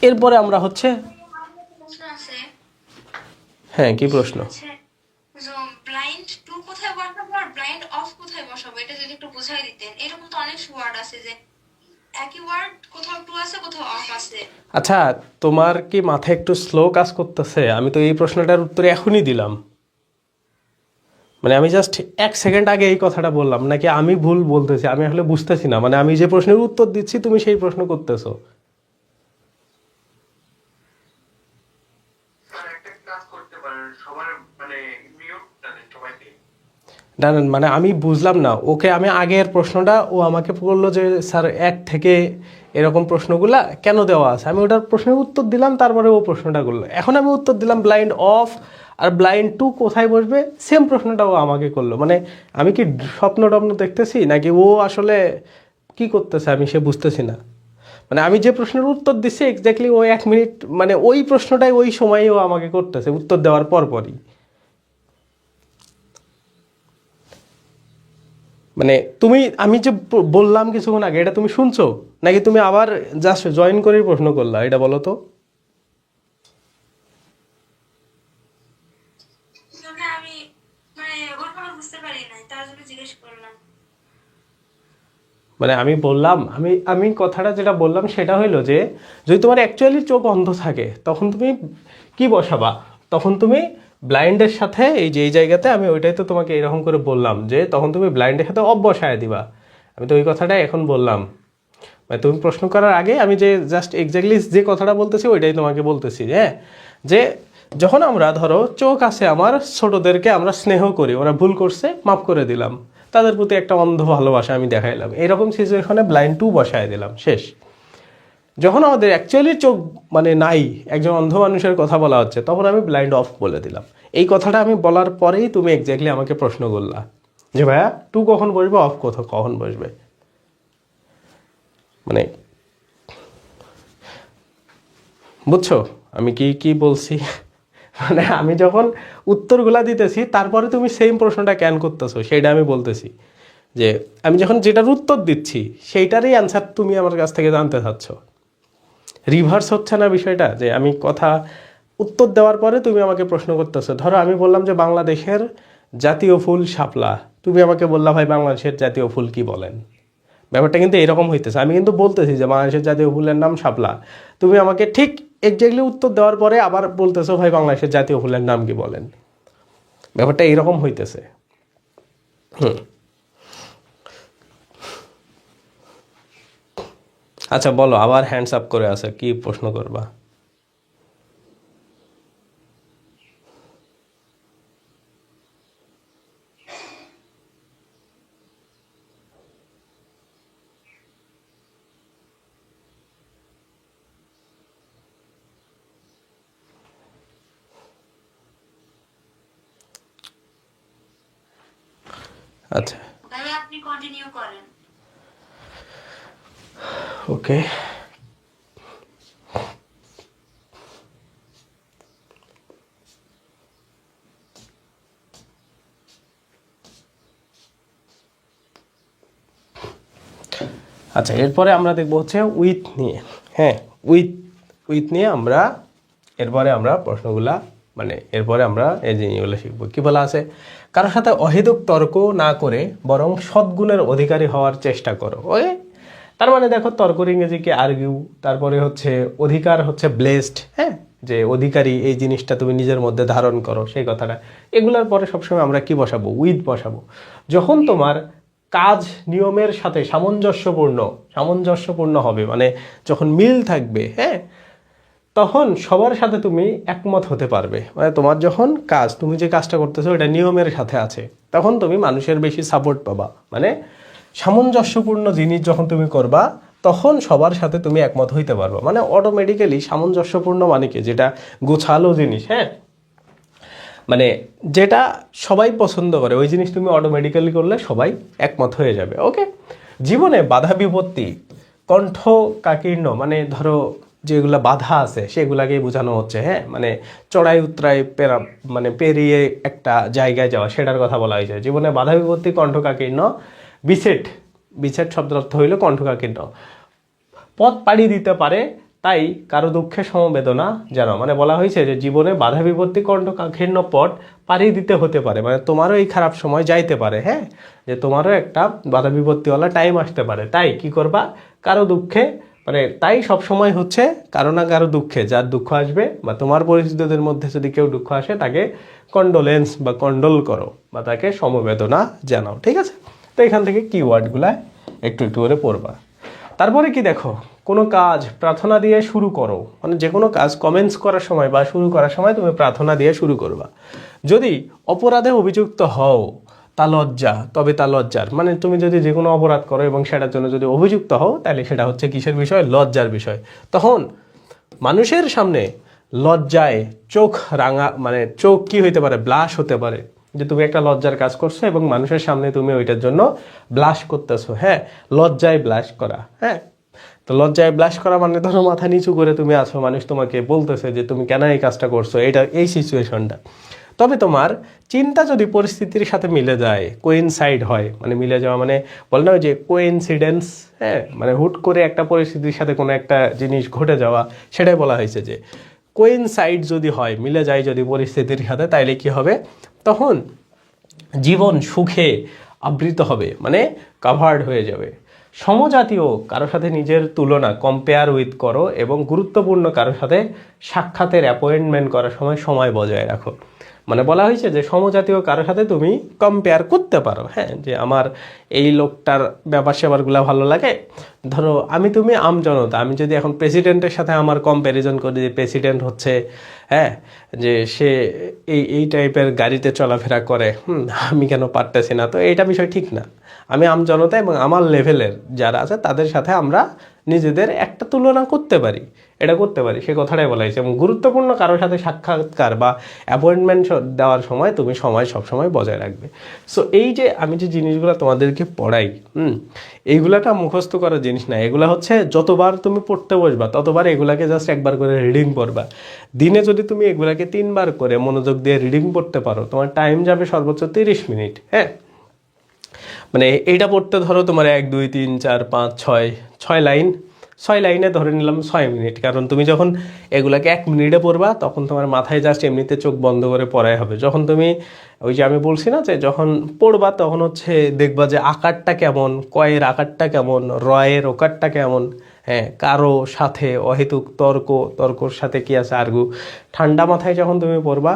এরপরে আমরা হচ্ছে, আমার একটা প্রশ্ন আছে। হ্যাঁ কি প্রশ্ন? হচ্ছে ব্লাইন্ড টু কোথায় বসাবো আর ব্লাইন্ড অফ কোথায় বসাবো, এটা যদি একটু বুঝাই দিতেন। এরকম তো অনেক ওয়ার্ড আছে যে একই ওয়ার্ড কোথাও টু আছে কোথাও অফ আছে। আচ্ছা, তোমার কি মাথায় একটু স্লো কাজ করতেছে? আমি তো এই প্রশ্নটার উত্তর এখনই দিলাম, মানে আমি জাস্ট 1 সেকেন্ড আগে এই কথাটা বললাম, নাকি আমি ভুল বলতেছি? আমি আসলে বুঝতেছি না, মানে আমি যে প্রশ্নের উত্তর দিচ্ছি তুমি সেই প্রশ্ন করতেছো। না না, মানে আমি বুঝলাম না ওকে। আমি আগের প্রশ্নটা ও আমাকে বললো যে স্যার 1 থেকে এরকম প্রশ্নগুলা কেন দেওয়া আছে, আমি ওটার প্রশ্নের উত্তর দিলাম, তারপরে ও প্রশ্নটা করলো। এখন আমি উত্তর দিলাম ব্লাইন্ড অফ আর ব্লাইন্ড টু কোথায় বসবে, সেম প্রশ্নটা ও আমাকে করলো। মানে আমি কি স্বপ্ন টপ্ন দেখতেছি, নাকি ও আসলে কি করতেছে আমি সে বুঝতেছি না। মানে আমি যে প্রশ্নের উত্তর দিচ্ছি এক্স্যাক্টলি ও 1 মিনিট, মানে ওই প্রশ্নটাই ওই সময়ই ও আমাকে করতেছে উত্তর দেওয়ার পরপরই। মানে তুমি, আমি যে বললাম কিছুক্ষণ আগে, এটা তুমি শুনছো, নাকি তুমি আবার জাস্ট জয়েন করেই প্রশ্ন করলা, এটা বলো তো। মানে আমি মানে ওইভাবে বুঝতে পারি নাই, তার জন্য জিজ্ঞেস করলাম। মানে আমি বললাম, আমি কথাটা যেটা বললাম সেটা হইলো যে যদি তোমার অ্যাকচুয়ালি চোখ অন্ধ থাকে তখন তুমি কি বসাবা, তখন তুমি ব্লাইন্ডের সাথে এই যে এই জায়গাতে আমি ওইটাই তো তোমাকে এরকম করে বললাম যে তখন তুমি ব্লাইন্ডের সাথে অফ বসায় দিবা। আমি তো ওই কথাটাই এখন বললাম, মানে তুমি প্রশ্ন করার আগে আমি যে জাস্ট এক্স্যাক্টলি যে কথাটা বলতেছি ওইটাই তোমাকে বলতেছি। হ্যাঁ, যে যখন আমরা ধরো চোখ আছে আমার, ছোটদেরকে আমরা স্নেহ করি, ওরা ভুল করছে মাফ করে দিলাম, তাদের প্রতি একটা অন্ধ ভালোবাসা আমি দেখাইলাম, এরকম সিচুয়েশনে ব্লাইন্ড টু বসায় দিলাম, শেষ। যখন আমাদের অ্যাকচুয়ালি চোখ মানে নাই, একজন অন্ধ মানুষের কথা বলা হচ্ছে, তখন আমি ব্লাইন্ড অফ বলে দিলাম। এই কথাটা আমি বলার পরেই তুমি এক্স্যাক্টলি আমাকে প্রশ্ন করলা যে ভাইয়া টু কখন বসবে, অফ কখন বসবে। মানে বুঝছো আমি কি কি বলছি? মানে আমি যখন উত্তরগুলা দিতেছি তারপরে তুমি সেম প্রশ্নটা কেন করতেছো সেটা আমি বলতেছি, যে আমি যখন যেটার উত্তর দিচ্ছি সেইটারই অ্যান্সার তুমি আমার কাছ থেকে জানতে চাচ্ছ। রিভার্স হচ্ছে না বিষয়টা, যে আমি কথা উত্তর দেওয়ার পরে তুমি আমাকে প্রশ্ন করতেছো। ধরো আমি বললাম যে বাংলাদেশের জাতীয় ফুল শাপলা, তুমি আমাকে বললা ভাই বাংলাদেশের জাতীয় ফুল কি বলেন। ব্যাপারটা কিন্তু এরকম হইতেছে, আমি কিন্তু বলতেছি যে বাংলাদেশের জাতীয় ফুলের নাম শাপলা, তুমি আমাকে ঠিক এক্স্যাক্টলি উত্তর দেওয়ার পরে আবার বলতেছো ভাই বাংলাদেশের জাতীয় ফুলের নাম কি বলেন। ব্যাপারটা এরকম হইতেছে। আচ্ছা বলো, আবার হ্যান্ডস আপ করে আছে, কি প্রশ্ন করবা? আচ্ছা ভাইয়া আপনি কন্টিনিউ করেন। ওকে। আচ্ছা, এরপরে আমরা দেখবো হচ্ছে উইথ নিয়ে। হ্যাঁ, উইথ নিয়ে আমরা এরপরে আমরা প্রশ্নগুলা মানে এরপরে আমরা এই জিনিসগুলো শিখবো। কি বলা আছে, কারোর সাথে অহেতুক তর্ক না করে বরং সদ্গুণের অধিকারী হওয়ার চেষ্টা করো। ওকে, তার মানে দেখো তর্কর ইংরেজিকে আর্গিউ, তারপরে হচ্ছে অধিকার হচ্ছে ব্লেসড। হ্যাঁ, যে অধিকারী এই জিনিসটা তুমি নিজের মধ্যে ধারণ করো সেই কথাটা। এগুলার পরে সবসময় আমরা কি বসাবো, উইথ বসাবো। যখন তোমার কাজ নিয়মের সাথে সামঞ্জস্যপূর্ণ হবে, মানে যখন মিল থাকবে, হ্যাঁ, তখন সবার সাথে তুমি একমত হতে পারবে। মানে তোমার যখন কাজ, তুমি যে কাজটা করতেছো এটা নিয়মের সাথে আছে, তখন তুমি মানুষের বেশি সাপোর্ট পাবা। মানে সামঞ্জস্যপূর্ণ জিনিস যখন তুমি করবা তখন সবার সাথে তুমি একমত হইতে পারবা। মানে অটোমেটিক্যালি সামঞ্জস্যপূর্ণ মানে কি, যেটা গোছালো জিনিস, হ্যাঁ, মানে যেটা সবাই পছন্দ করে ওই জিনিস তুমি অটোমেটিক্যালি করলে সবাই একমত হয়ে যাবে। ওকে, জীবনে বাধা বিপত্তি কণ্ঠকাকীর্ণ, মানে ধরো যেগুলা বাধা আছে সেগুলাকেই বোঝানো হচ্ছে। হ্যাঁ, মানে চড়াই উতরাই মানে পেরিয়ে একটা জায়গায় যাওয়া, সেটার কথা বলা হয়েছে। জীবনে বাধা বিপত্তি কণ্ঠকাকীর্ণ, বিছেট শব্দের অর্থ হইল কণ্ঠকাকীর্ণ। পথ পাড়ি দিতে পারে তাই কারো দুঃখে সমবেদনা জানো। মানে বলা হয়েছে যে জীবনে বাধা বিপত্তি কণ্ঠকাকীর্ণ পথ পাড়ি দিতে হতে পারে, মানে তোমারও এই খারাপ সময় যাইতে পারে। হ্যাঁ, যে তোমারও একটা বাধা বিপত্তিওয়ালা টাইম আসতে পারে, তাই কি করবা, কারো দুঃখে, মানে তাই সব সময় হচ্ছে কারো না কারো দুঃখে, যার দুঃখ আসবে বা তোমার পরিচিতদের মধ্যে যদি কেউ দুঃখ আসে তাকে কন্ডোলেন্স বা কন্ডোল করো বা তাকে সমবেদনা জানাও। ঠিক আছে, তো এখান থেকে কিওয়ার্ডগুলা একটু একটু করে পড়বা। তারপরে কি দেখো, কোনো কাজ প্রার্থনা দিয়ে শুরু করো। মানে যে কোনো কাজ কমেন্টস করার সময় বা শুরু করার সময় তুমি প্রার্থনা দিয়ে শুরু করবা। যদি অপরাধে অভিযুক্ত হও তা লজ্জা, তবে তা লজ্জার, মানে তুমি যদি যে কোনো অপরাধ করো এবং সেটার জন্য যদি অভিযুক্ত হও তাহলে সেটা হচ্ছে কিসের বিষয়, লজ্জার বিষয়। তখন মানুষের সামনে লজ্জায় চোখ রাঙা, মানে চোখ কি হইতে পারে, ব্লাশ হতে পারে, যে তুমি একটা লজ্জার কাজ করছো এবং মানুষের সামনে তুমি ওইটার জন্য ব্লাশ করতেছো। হ্যাঁ, লজ্জায় ব্লাশ করা। হ্যাঁ, তো লজ্জায় ব্লাশ করা মানে ধরো মাথা নিচু করে তুমি আছো, মানুষ তোমাকে বলতেছে যে তুমি কেন এই কাজটা করছো, এটা এই সিচুয়েশনটা। তবে তোমার চিন্তা যদি পরিস্থিতির সাথে মিলে যায়, কোইনসাইড হয়, মানে মিলে যাওয়া মানে বলে না যে কোইনসিডেন্স, হ্যাঁ, মানে হুট করে একটা পরিস্থিতির সাথে কোনো একটা জিনিস ঘটে যাওয়া, সেটাই বলা হয়েছে যে কোইনসাইড যদি হয়, মিলে যায় যদি পরিস্থিতির সাথে, তাইলে কি হবে, তখন জীবন সুখে আবৃত হবে, মানে কাভার্ড হয়ে যাবে। সমজাতীয় কারোর সাথে নিজের তুলনা, কম্পেয়ার উইথ করো, এবং গুরুত্বপূর্ণ কারোর সাথে সাক্ষাতের অ্যাপয়েন্টমেন্ট করার সময় বজায় রাখো। মানে বলা হয়েছে যে সমজাতীয় কারোর সাথে তুমি কম্পেয়ার করতে পারো। হ্যাঁ, যে আমার এই লোকটার ব্যাপার স্যাপারগুলো ভালো লাগে, ধরো তুমি আমজনতা, আমি যদি এখন প্রেসিডেন্টের সাথে আমার কম্প্যারিজন করি, যে প্রেসিডেন্ট হচ্ছে, হ্যাঁ, যে সে এই টাইপের গাড়িতে চলাফেরা করে, আমি কেন পারতেছি না, তো এটা বিষয় ঠিক না। আমি আমজনতা এবং আমার লেভেলের যারা আছে তাদের সাথে আমরা নিজেদের একটা তুলনা করতে পারি, এটা করতে পারি, সে কথাটাই বলা হয়েছে। এবং গুরুত্বপূর্ণ কারোর সাথে সাক্ষাৎকার বা অ্যাপয়েন্টমেন্ট দেওয়ার সময় তুমি সবসময় বজায় রাখবে। সো এই যে আমি যে জিনিসগুলো তোমাদেরকে পড়াই, এইগুলাটা মুখস্থ করার জিনিস না, এগুলা হচ্ছে যতবার তুমি পড়তে বসবা ততবার এগুলাকে জাস্ট একবার করে রিডিং পড়বা। দিনে যদি তুমি এগুলাকে 3 বার করে মনোযোগ দিয়ে রিডিং পড়তে পারো, তোমার টাইম যাবে সর্বোচ্চ 30 মিনিট। হ্যাঁ, মানে এইটা পড়তে ধরো তোমার 1 2 3 4 5 6 লাইন, 6 লাইনে ধরে নিলাম 6 মিনিট। কারণ তুমি যখন এগুলাকে 1 মিনিটে পড়বা তখন তোমার মাথায় জাস্ট এমনিতে চোখ বন্ধ করে পড়াই হবে। যখন তুমি ওই যে আমি বলছি না যে যখন পড়বা তখন হচ্ছে দেখবা যে আকারটা কেমন, কয়ের আকারটা কেমন, রয়ের ওকারটা কেমন, হ্যাঁ, কারো সাথে অহেতুক তর্কর সাথে কি আছে আর্গু। ঠান্ডা মাথায় যখন তুমি পড়বা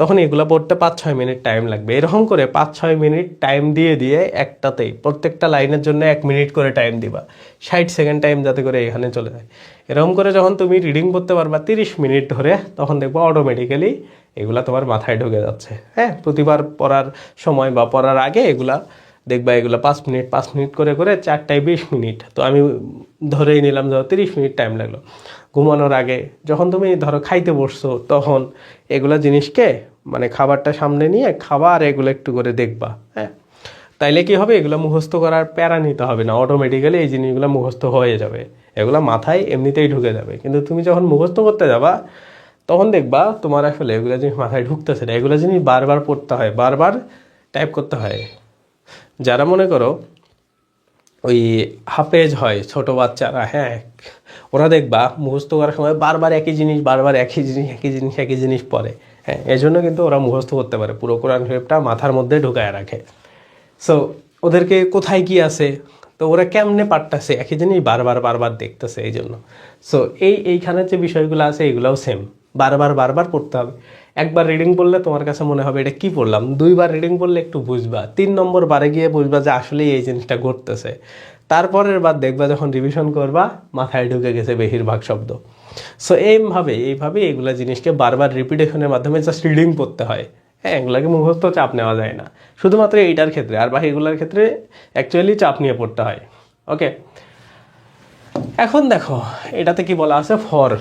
তখন এগুলো পড়তে 5-6 মিনিট টাইম লাগবে। এরকম করে 5-6 মিনিট টাইম দিয়ে একটাতেই প্রত্যেকটা লাইনের জন্য 1 মিনিট করে টাইম দিবা, 60 সেকেন্ড টাইম যাতে করে এখানে চলে যায়। এরকম করে যখন তুমি রিডিং করতে পারবা 30 মিনিট ধরে, তখন দেখবা অটোমেটিক্যালি এগুলা তোমার মাথায় ঢুকে যাচ্ছে। হ্যাঁ, প্রতিবার পড়ার সময় বা পড়ার আগে এগুলা দেখবা, এগুলো 5 মিনিট করে 4টায় 20 মিনিট। তো আমি ধরেই নিলাম ধরো 30 মিনিট টাইম লাগলো। ঘুমানোর আগে যখন তুমি ধরো খাইতে বসছো তখন এগুলা জিনিসকে, মানে খাবারটা সামনে নিয়ে খাবার এগুলো একটু করে দেখবা। হ্যাঁ, তাইলে কি হবে, এগুলো মুখস্থ করার প্যারা নিতে হবে না, অটোমেটিক্যালি এই জিনিসগুলো মুখস্থ হয়ে যাবে, এগুলো মাথায় এমনিতেই ঢুকে যাবে। কিন্তু তুমি যখন মুখস্থ করতে যাবা তখন দেখবা তোমার আসলে এগুলো জিনিস মাথায় ঢুকতেছে না, এগুলো জিনিস বারবার পড়তে হয়, বারবার টাইপ করতে হয়। যারা মনে করো ওই হাফেজ হয় ছোট বাচ্চারা, হ্যাঁ, ওরা দেখবা মুখস্থ করার সময় বারবার একই জিনিস, বারবার একই জিনিস পড়ে, হ্যাঁ, এই জন্য কিন্তু ওরা মুখস্থ করতে পারে, পুরো কোরআন শরীফটা মাথার মধ্যে ঢুকায় রাখে। সো ওদেরকে কোথায় কি আছে, তো ওরা কেমনে পারতেছে একই জিনিস বারবার দেখতেছে, এই জন্য। সো এইখানের যে বিষয়গুলো আছে এগুলোও সেম, বারবার পড়তে হবে। একবার রিডিং পড়লে তোমার কাছে মনে হবে এটা কি পড়লাম, 2বার রিডিং পড়লে একটু বুঝবা, 3 নম্বর বারে গিয়ে বুঝবা যে আসলে এই জিনিসটা ঘটতেছে। তারপরের বার দেখবা যখন রিভিশন করবা মাথায় ঢুকে গেছে বেশিরভাগ শব্দ। সো এইভাবে এগুলা জিনিসকে বারবার রিপিটেশনের মাধ্যমে জাস্ট রিডিং পড়তে হয়, হ্যাঁ, এগুলাকে মুখস্থ চাপ নেওয়া যায় না, শুধুমাত্র এইটার ক্ষেত্রে, আর বাকিগুলোর ক্ষেত্রে অ্যাকচুয়ালি চাপ নিয়ে পড়তে হয়। ওকে, এখন দেখো এটাতে কি বলা আছে,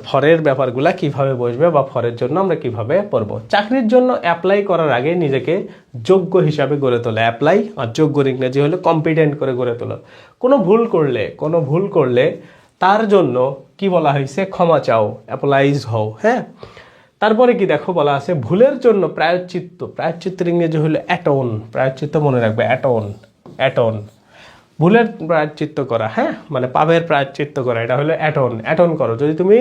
ফরের ব্যাপারগুলা কিভাবে বসবে বা ফরের জন্য আমরা কিভাবে পড়বো। চাকরির জন্য অ্যাপ্লাই করার আগে নিজেকে যোগ্য হিসাবে গড়ে তোলা, অ্যাপ্লাই আর যোগ্যর ইংরেজি হলো কম্পিটেন্ট করে গড়ে তোলা। কোনো ভুল করলে তার জন্য কি বলা হয়েছে, ক্ষমা চাও, অ্যাপোলাইজ হও, হ্যাঁ। তারপরে কি দেখো বলা আছে, ভুলের জন্য প্রায়শ্চিত্তের ইংরেজি হলো অ্যাটন, প্রায়শ্চিত্ত মনে রাখবে, অ্যাটন, ভুলের প্রায়শ্চিত্ত করা, হ্যাঁ, মানে পাপের প্রায়শ্চিত্ত করা, এটা হলো অ্যাটন করো। যদি তুমি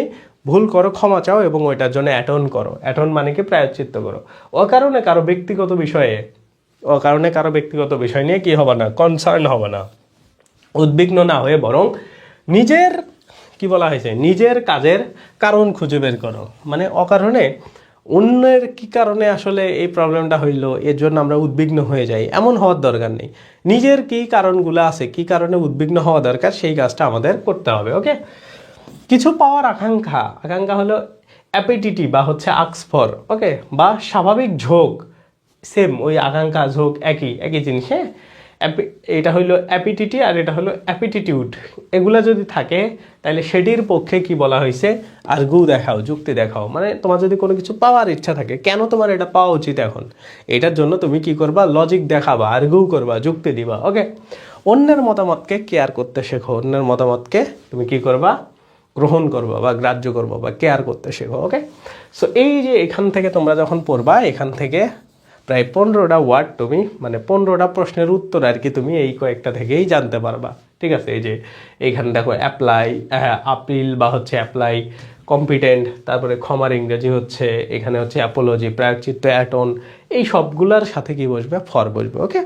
ভুল করো ক্ষমা চাও এবং ওইটার জন্য অ্যাটন করো, অ্যাটন মানে কি প্রায়শ্চিত্ত করো। অকারণে কারো ব্যক্তিগত বিষয় নিয়ে কি হবে না, কনসার্ন হবে না, উদ্বিগ্ন না হয়ে বরং নিজের কি বলা হয়েছে, নিজের কাজের কারণ খুঁজে বের করো। মানে অকারণে অন্যের কি কারণে আসলে এই প্রবলেমটা হইলো এর জন্য আমরা উদ্বিগ্ন হয়ে যাই, এমন হওয়ার দরকার নেই। নিজের কি কারণগুলো আছে, কি কারণে উদ্বিগ্ন হওয়া দরকার, সেই কাজটা আমাদের করতে হবে। ওকে, কিছু পাওয়ার আকাঙ্ক্ষা হলো অ্যাপিটিটি বা হচ্ছে আক্স ফর, ওকে, বা স্বাভাবিক ঝোঁক, সেম ওই আকাঙ্ক্ষা ঝোঁক একই জিনিস, হ্যাঁ। এটা হইলো অ্যাপিটিটি আর এটা হলো অ্যাপিটিটিউড, এগুলা যদি থাকে তাহলে সেটির পক্ষে কি বলা হয়েছে, আর্গু দেখাও, যুক্তি দেখাও। মানে তোমার যদি কোনো কিছু পাওয়ার ইচ্ছা থাকে, কেন তোমার এটা পাওয়া উচিত এখন, এটার জন্য তুমি কি করবা, লজিক দেখাবা, আর্গু করবা, যুক্তি দিবা। ওকে, অন্যের মতামতকে কেয়ার করতে শেখো, অন্যের মতামতকে তুমি কি করবা, গ্রহণ করবা বা গ্রাহ্য করবা বা কেয়ার করতে শেখো। ওকে, সো এই যে এখান থেকে তোমরা যখন পড়বা, এখান থেকে প্রায় 15টা ওয়ার্ড তুমি, মানে 15টা প্রশ্নের উত্তর আর কি তুমি এই কয়েকটা থেকেই জানতে পারবা। ঠিক আছে, এই যে এইখানে দেখো অ্যাপ্লাই, আপিল বা হচ্ছে অ্যাপ্লাই, কম্পিটেন্ট, তারপরে ক্ষমার ইংরেজি হচ্ছে, এখানে হচ্ছে অ্যাপোলজি, প্রায়শ্চিত্ত, অ্যাটন, এই সবগুলার সাথে কি বসবে, ফর বসবে। ওকে,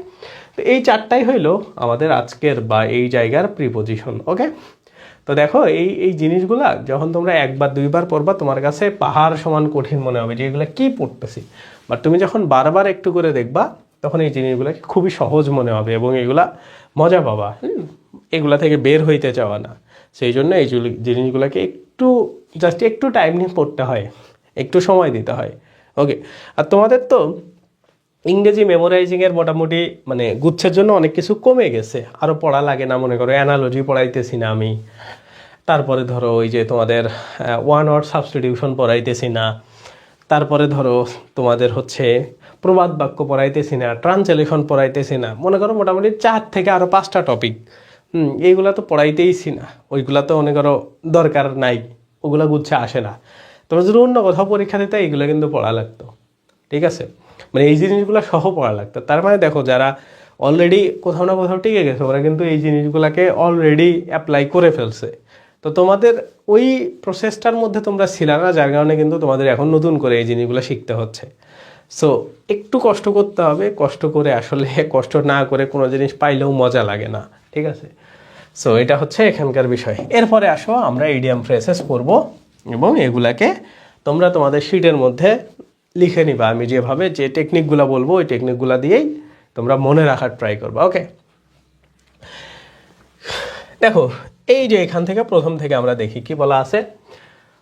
তো এই 4টাই হইলো আমাদের আজকের বা এই জায়গার প্রিপোজিশন। ওকে, তো দেখো এই জিনিসগুলা যখন তোমরা 1-2বার পড়বা তোমার কাছে পাহাড় সমান কঠিন মনে হবে যে এগুলো কি পড়তেছি, বাট তুমি যখন বারবার একটু করে দেখবা তখন এই জিনিসগুলোকে খুবই সহজ মনে হবে এবং এগুলা মজা পাবা, এগুলা থেকে বের হইতে চাওয়া না। সেই জন্য এই জিনিসগুলোকে জাস্ট একটু টাইম নিয়ে পড়তে হয়, একটু সময় দিতে হয়। ওকে, আর তোমাদের তো ইংরেজি মেমোরাইজিংয়ের মোটামুটি মানে গুচ্ছের জন্য অনেক কিছু কমে গেছে, আরও পড়া লাগে না। মনে করো অ্যানালজি পড়াইতেছি না আমি, তারপরে ধরো ওই যে তোমাদের ওয়ান ওয়ার্ড সাবস্টিটিউশন পড়াইতেছি না, তারপরে ধরো তোমাদের হচ্ছে প্রবাদ বাক্য পড়াইতেছি না, ট্রান্সলেশন পড়াইতেছি না। মনে করো মোটামুটি 4 থেকে আরও 5টা টপিক, এইগুলা তো পড়াইতেইছি না, ওইগুলা তো মনে করো দরকার নাই, ওগুলা গুচ্ছে আসে না। তোমরা যদি অন্য কোথাও পরীক্ষা দিতে এগুলো কিন্তু পড়া লাগতো। ঠিক আছে, মানে এই জিনিসগুলো সহ পড়া লাগতো। তার মানে দেখো যারা অলরেডি কোথাও না কোথাও টিকে গেছে ওরা কিন্তু এই জিনিসগুলোকে অলরেডি অ্যাপ্লাই করে ফেলছে। তো তোমাদের ওই প্রসেসটার মধ্যে তোমরা ছিলে না, যার কারণে কিন্তু তোমাদের এখন নতুন করে এই জিনিসগুলো শিখতে হচ্ছে। সো একটু কষ্ট করতে হবে, কষ্ট করে আসলে কষ্ট না করে কোনো জিনিস পাইলেও মজা লাগে না। ঠিক আছে, সো এটা হচ্ছে এখানকার বিষয়। এরপরে আসো আমরা ইডিয়াম ফ্রেসেস পড়ব এবং এগুলাকে তোমরা তোমাদের শিটের মধ্যে লিখে নিবা। আমি যেভাবে যে টেকনিকগুলো বলবো ওই টেকনিকগুলো দিয়েই তোমরা মনে রাখার ট্রাই করবা। ওকে, দেখো এই যে এখান থেকে প্রথম থেকে আমরা দেখি কি বলা আছে,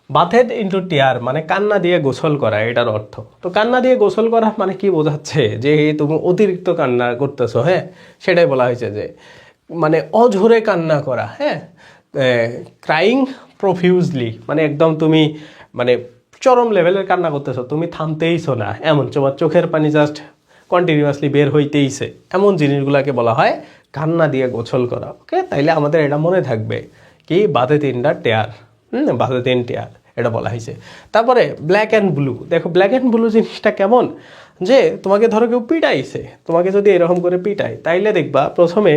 বাথেড ইন্টু টিয়ার মানে কান্না দিয়ে গোসল করা, এটার অর্থ। তো কান্না দিয়ে গোসল করা মানে কি বোঝাচ্ছে, যে তুমি অতিরিক্ত কান্না করতেছো, হ্যাঁ, সেটাই বলা হয়েছে যে মানে অঝরে কান্না করা, হ্যাঁ, ক্রাইং প্রফিউজলি মানে একদম তুমি মানে চরম লেভেলের কান্না করতেছো, তুমি থামতেইছো না, এমন তোমার চোখের পানি জাস্ট কন্টিনিউয়াসলি বের হইতেইছে, এমন জিনিসগুলোকে বলা হয় কান্না দিয়ে গোসল করা। ওকে, তাইলে আমাদের এটা মনে থাকবে কি বাতে 3টা টেয়ার, বাতে 3 টেয়ার এটা বলা হয়েছে। তারপরে ব্ল্যাক অ্যান্ড ব্লু, দেখো ব্ল্যাক অ্যান্ড ব্লু জিনিসটা কেমন, যে তোমাকে ধরো কেউ পিটাইছে, তোমাকে যদি এরকম করে পিটায় তাইলে দেখবা প্রথমে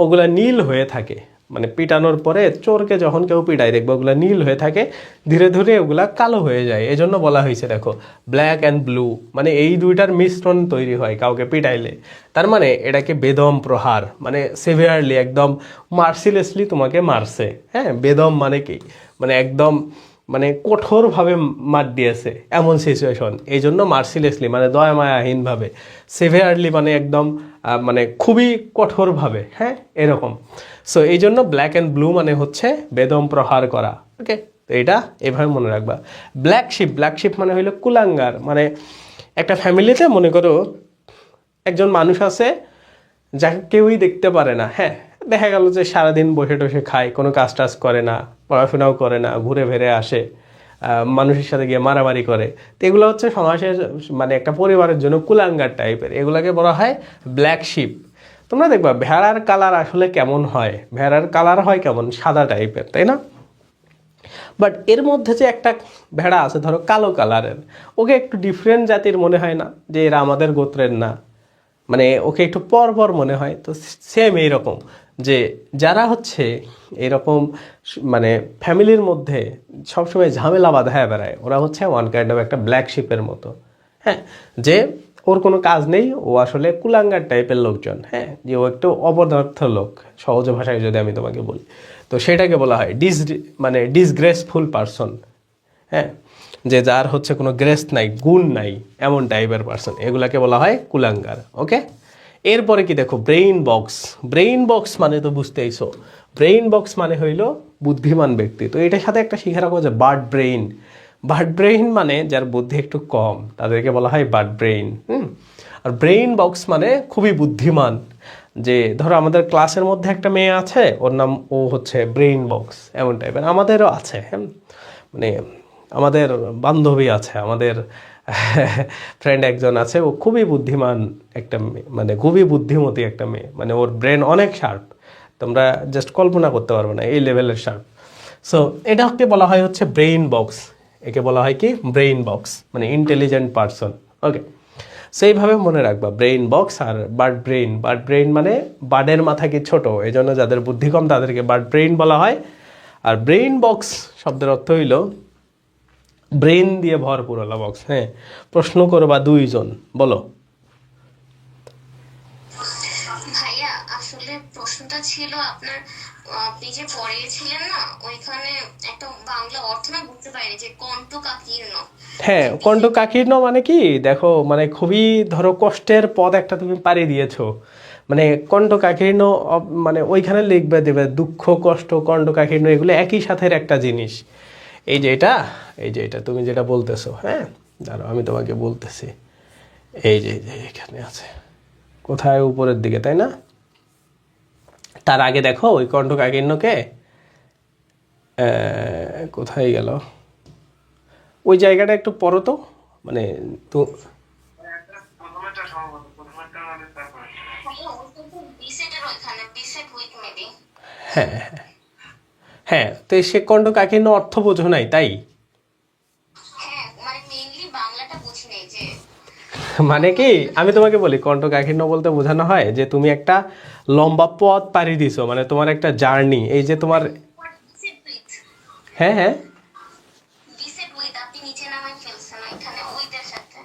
ওগুলা নীল হয়ে থাকে, মানে পিটানোর পরে চোরকে যখন কেউ পিটায় দেখবা ওগুলা নীল হয়ে থাকে, ধীরে ধীরে ওগুলা কালো হয়ে যায়। এই জন্য বলা হয়েছে দেখো ব্ল্যাক অ্যান্ড ব্লু, মানে এই দুইটার মিশ্রণ তৈরি হয় কাউকে পিটাইলে। তার মানে এটাকে বেদম প্রহার, মানে সিভিয়ারলি একদম মার্সিলেসলি তোমাকে মারছে। হ্যাঁ, বেদম মানে কি, মানে একদম মানে কঠোরভাবে মার দিয়েছে এমন সিচুয়েশন। এই জন্য মার্সিলেসলি মানে দয়া মায়াহীনভাবে, সিভিয়ারলি মানে একদম মানে খুবই কঠোরভাবে, হ্যাঁ এরকম। সো এই জন্য ব্ল্যাক অ্যান্ড ব্লু মানে হচ্ছে বেদম প্রহার করা। ওকে, তো এটা এভাবে মনে রাখবা। ব্ল্যাক শিপ মানে হইলো কুলাঙ্গার, মানে একটা ফ্যামিলিতে মনে করো একজন মানুষ আছে যাকে কেউই দেখতে পারে না। হ্যাঁ, দেখা গেল যে সারাদিন বসে টসে খায়, কোনো কাজ টাজ করে না, পড়াশোনাও করে না, ঘুরে ফিরে আসে, মানুষের সাথে গিয়ে মারামারি করে। তো এগুলো হচ্ছে সমাজের মানে একটা পরিবারের জন্য কুলাঙ্গার টাইপের, এগুলোকে বলা হয় ব্ল্যাক শিপ। তোমরা দেখবা ভেড়ার কালার আসলে কেমন হয়, ভেড়ার কালার হয় কেমন সাদা টাইপের, তাই না? বাট এর মধ্যে যে একটা ভেড়া আছে ধরো কালো কালারের, ওকে একটু ডিফারেন্ট জাতির মনে হয় না, যে এরা আমাদের গোত্রের না, মানে ওকে একটু পর মনে হয়। তো সেম এইরকম, যে যারা হচ্ছে এরকম মানে ফ্যামিলির মধ্যে সবসময় ঝামেলা বাঁধায় বেড়ায়, ওরা হচ্ছে ওয়ান কাইন্ড অফ একটা ব্ল্যাক শিপের মতো। হ্যাঁ, যে ওর কোনো কাজ নেই, ও আসলে কুলাঙ্গার টাইপের লোকজন। হ্যাঁ, যে ও একটু অপদার্থ লোক, সহজ ভাষায় যদি আমি তোমাকে বলি, তো সেটাকে বলা হয় মানে ডিসগ্রেসফুল পারসন। হ্যাঁ, যে যার হচ্ছে কোনো গ্রেস নাই, গুণ নাই, এমন টাইপের পারসন, এগুলাকে বলা হয় কুলাঙ্গার। ওকে, এরপরে কি দেখো ব্রেইন বক্স মানে তো বুঝতেইছো, ব্রেইন বক্স মানে হইল বুদ্ধিমান ব্যক্তি। তো এটার সাথে একটা শিখে রাখো যে বার্ড ব্রেইন মানে যার বুদ্ধি একটু কম, তাদেরকে বলা হয় bird brain. Her brain box মানে খুবই বুদ্ধিমান, যে ধরো আমাদের ক্লাসের মধ্যে একটা মেয়ে আছে, ওর নাম ও হচ্ছে ব্রেইন বক্স, এমন টাইপের। আমাদেরও আছে, হ্যাঁ, মানে আমাদের বান্ধবী আছে, আমাদের ফ্রেন্ড একজন আছে, ও খুবই বুদ্ধিমান একটা মেয়ে, মানে খুবই বুদ্ধিমতী একটা মেয়ে, মানে ওর ব্রেন অনেক শার্প, তোমরা জাস্ট কল্পনা করতে পারবে না এই লেভেলের শার্প। সো এটাকে বলা হয় হচ্ছে ব্রেইন বক্স, একে বলা হয় কি ব্রেইন বক্স, মানে ইন্টেলিজেন্ট পারসন। ওকে, সেইভাবে মনে রাখবা ব্রেইন বক্স আর বার্ড ব্রেইন মানে বার্ডের মাথা কি ছোট, এই জন্য যাদের বুদ্ধি কম তাদেরকে বার্ড ব্রেইন বলা হয়। আর ব্রেইন বক্স শব্দের অর্থ হইল ব্রেইন দিয়ে ভরপুর হলো বক্স। হ্যাঁ, প্রশ্ন করবা 2 জন, বলো। ভাইয়া আসলে প্রশ্নটা ছিল আপনার, আপনি যে পড়িয়েছিলেন না ওইখানে একটা বাংলা অর্থ না বুঝতে পারিনি, যে কণ্ঠকাকীর্ণ। হ্যাঁ, কণ্ঠকাকীর্ণ মানে কি দেখো, মানে খুবই ধরো কষ্টের পদ একটা তুমি পাড়ি দিয়েছো, মানে কণ্ঠকাকীর্ণ মানে ওইখানে লিখবে দেবে দুঃখ কষ্ট কণ্ঠকাকীর্ণ, এগুলো একই সাথের একটা জিনিস। এই যে এটা তুমি যেটা বলতেছো, হ্যাঁ দাঁড়াও আমি তোমাকে বলতেছি, এই যে এখানে আছে কোথায়, উপরের দিকে, তাই না? তার আগে দেখো ওই কণ্ঠকাকীর্ণকে কোথায় গেল, ওই জায়গাটা একটু পড়ো তো, মানে তো ভাইয়া ওইটা তো বিসেটের ওইখানে, বিসেট উইক মেবি। হ্যাঁ হ্যাঁ, তো সে কণ্ঠকাকীর্ণ অর্থ বোঝো নাই তাই? হ্যাঁ মানে মেইনলি বাংলাটা বুঝি নেই যে। মানে কি আমি তোমাকে বলি, কণ্ঠকাকীর্ণ বলতে বোঝানো হয় যে তুমি একটা লম্বা পথ পাড়ি দিছো, মানে তোমার একটা জার্নি, এই যে তোমার। বিসেট উইথ, হ্যাঁ বিসেট উইথ আপনি নিচে নামাই ফেলছেন ওইখানে উইথের সাথে।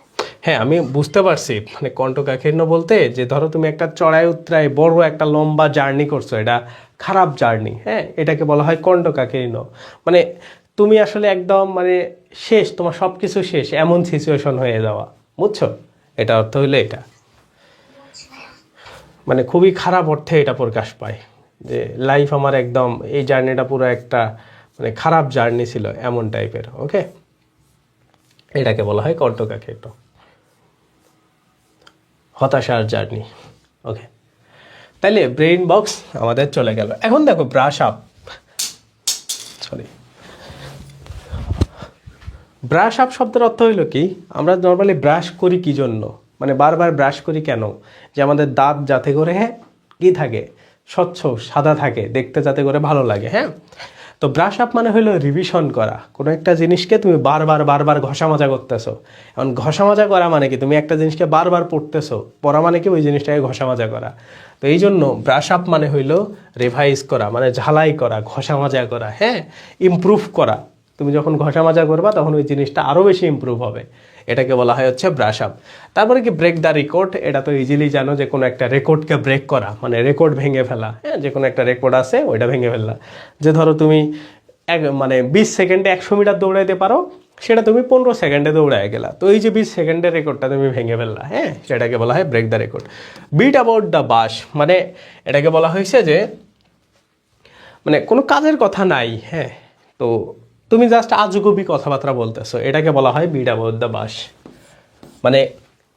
হ্যাঁ, আমি বুঝতে পারছি, মানে কণ্ঠকাকীর্ণ বলতে যে ধরো তুমি একটা চড়াই উতরাই বড় একটা লম্বা জার্নি করছো, এটা খারাপ জার্নি, হ্যাঁ এটাকে বলা হয় কণ্ঠকাকীর্ণ। মানে তুমি আসলে একদম মানে শেষ, তোমার সব কিছু শেষ এমন সিচুয়েশন হয়ে যাওয়া, বুঝছো? এটা অর্থ হইলে এটা মানে খুবই খারাপ অর্থে এটা প্রকাশ পায়, যে লাইফ আমার একদম এই জার্নিটা পুরো একটা মানে খারাপ জার্নি ছিল এমন টাইপের। ওকে, এটাকে বলা হয় কণ্ঠকাকীর্ণ, হতাশার জার্নি। ওকে, তাইলে ব্রেইন বক্স আমাদের চলে গেল। এখন দেখো ব্রাশ আপ শব্দের অর্থ হইল কি, আমরা নর্মালি ব্রাশ করি কি জন্য, মানে বারবার ব্রাশ করি কেন? যে আমাদের দাঁত যাতে করে কি থাকে, স্বচ্ছ সাদা থাকে, দেখতে যাতে করে ভালো লাগে। হ্যাঁ, তো ব্রাশ আপ মানে হলো রিভিশন করা। কোনো একটা জিনিসকে তুমি বারবার বারবার ঘষা মাজা করতেছো। এখন ঘষা মাজা করা মানে কি, তুমি একটা জিনিসকে বারবার পড়তেছো, পড়া মানে কি ওই জিনিসটাকে ঘষা মাজা করা। তো এই জন্য ব্রাশ আপ মানে হইলো রিভাইজ করা, মানে ঝালাই করা, ঘষা মাজা করা, হ্যাঁ, ইমপ্রুভ করা। তুমি যখন ঘষা মাজা করবা তখন ওই জিনিসটা আরও বেশি ইমপ্রুভ হবে। এটাকে বলা হয় হচ্ছে ব্রাশ আপ। তারপরে কি ব্রেক দ্য রেকর্ড, এটা তো ইজিলি জানো যে কোনো একটা রেকর্ডকে ব্রেক করা মানে রেকর্ড ভেঙে ফেলা। হ্যাঁ, যে কোনো একটা রেকর্ড আছে ওইটা ভেঙে ফেললা। যে ধরো তুমি মানে 20 সেকেন্ডে 100 মিটার দৌড়াইতে পারো, সেটা তুমি 15 সেকেন্ডে দৌড়ায় গেলা, তো এই যে 20 সেকেন্ডের রেকর্ডটা তুমি ভেঙে ফেললা। হ্যাঁ, সেটাকে বলা হয় break the record. Beat about the bush, মানে এটাকে বলা হয়েছে যে মানে কোনো কাজের কথা নাই, হ্যাঁ, তো তুমি জাস্ট আজগুবি কথাবার্তা বলতেছো, এটাকে বলা হয় বিট অ্যাবাউট দ্য বাস। মানে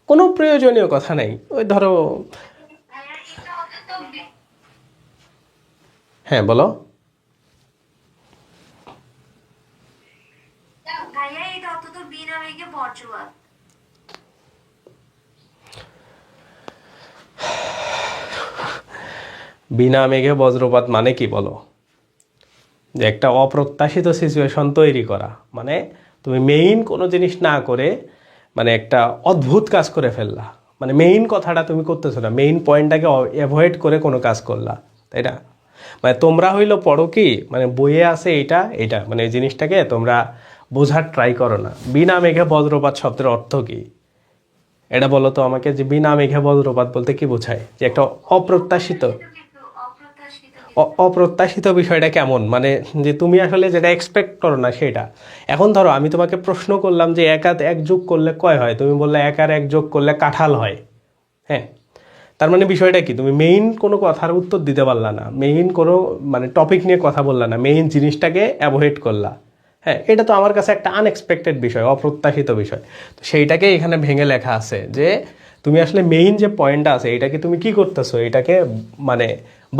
কোনো প্রয়োজনীয় কথা নেই। ওই ধরো, ভাইয়া এটা হতে তো হ্যাঁ বলো। ভাইয়া এটা অত তো বিনা মেঘে বর্জ্যবাদ। বিনা মেঘে বজ্রপাত মানে কি বলো? যে একটা অপ্রত্যাশিত সিচুয়েশন তৈরি করা, মানে তুমি মেইন কোনো জিনিস না করে মানে একটা অদ্ভুত কাজ করে ফেললা। মানে মেইন কথাটা তুমি করতেছো না, মেইন পয়েন্টটাকে অ্যাভয়েড করে কোনো কাজ করলা, তাই না? মানে তোমরা হইলো পড়ো কি, মানে বইয়ে আছে এটা এটা, মানে এই জিনিসটাকে তোমরা বোঝার ট্রাই করো না। বিনা মেঘে বজ্রপাত শব্দের অর্থ কি এটা বলো তো আমাকে, যে বিনা মেঘে বজ্রপাত বলতে কি বোঝায়? যে একটা অপ্রত্যাশিত, অপ্রত্যাশিত বিষয়টা কেমন, মানে যে তুমি আসলে যেটা এক্সপেক্ট করো না সেটা। এখন ধরো আমি তোমাকে প্রশ্ন করলাম যে 1 আর 1 যোগ করলে কয় হয়, তুমি বললে 1 আর 1 যোগ করলে কাঁঠাল হয়। হ্যাঁ, তার মানে বিষয়টা কি, তুমি মেইন কোনো কথার উত্তর দিতে পারলা না, মেইন কোনো মানে টপিক নিয়ে কথা বললা না, মেইন জিনিসটাকে অ্যাভয়েড করলা। হ্যাঁ, এটা তো আমার কাছে একটা আনএক্সপেক্টেড বিষয়, অপ্রত্যাশিত বিষয়। তো সেইটাকে এখানে ভেঙে লেখা আছে যে তুমি আসলে মেইন যে পয়েন্টটা আছে এটাকে তুমি কি করতেছো, এটাকে মানে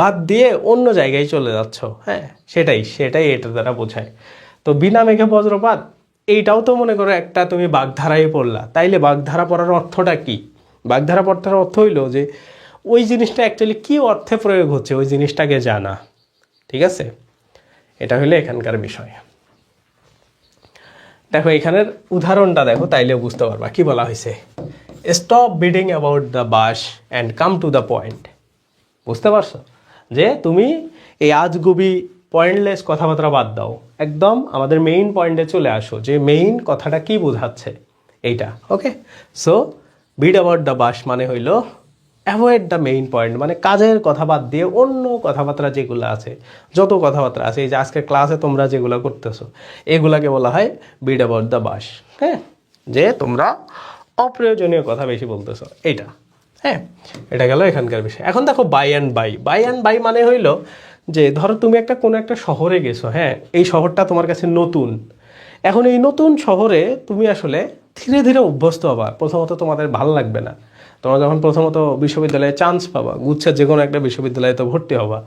বাদ দিয়ে অন্য জায়গায় চলে যাচ্ছ। হ্যাঁ, সেটাই সেটাই এটা দ্বারা বোঝায়। তো বিনা মেঘে বজ্রপাত, এইটাও তো মনে করো একটা তুমি বাগধারায় পড়লা, তাইলে বাগধারা পড়ার অর্থটা কি? বাগধারা পড়ার অর্থ হইলো যে ওই জিনিসটা অ্যাকচুয়ালি কী অর্থে প্রয়োগ হচ্ছে ওই জিনিসটাকে জানা। ঠিক আছে, এটা হলো এখানকার বিষয়। দেখো এখানের উদাহরণটা দেখো, তাইলে বুঝতে পারবা কি বলা হয়েছে। Stop beating about the bush and come to the point. বুঝতে পারছো যে তুমি এই আজগুবি পয়েন্টলেস কথাবার্তা বাদ দাও, একদম আমাদের মেইন পয়েন্টে চলে আসো, যে মেইন কথাটা কি বোঝাচ্ছে এইটা। Okay, so beat about the bush মানে হইল অ্যাভয়েড দ্য মেইন পয়েন্ট, মানে কাজের কথা বাদ দিয়ে অন্য কথাবার্তা যেগুলো আছে, যত কথাবার্তা আছে, এই যে আজকে ক্লাসে তোমরা যেগুলো করতেছো এগুলাকে বলা হয় বিড অ্যাবাউট দ্য বাস। হ্যাঁ, যে তোমরা অপ্রয়োজনীয় কথা বেশি বলতেছো এইটা। হ্যাঁ, এটা গেল এখানকার বিষয়। এখন দেখো by and by. By and by মানে হইলো যে ধরো তুমি একটা কোনো একটা শহরে গেছো, হ্যাঁ, এই শহরটা তোমার কাছে নতুন। এখন এই নতুন শহরে তুমি আসলে ধীরে ধীরে অভ্যস্ত হবা। প্রথমত তোমাদের ভালো লাগবে না, তোমরা যখন প্রথমত বিশ্ববিদ্যালয়ে চান্স পাবা, গুচ্ছের যে কোনো একটা বিশ্ববিদ্যালয়ে তো ভর্তি হবা,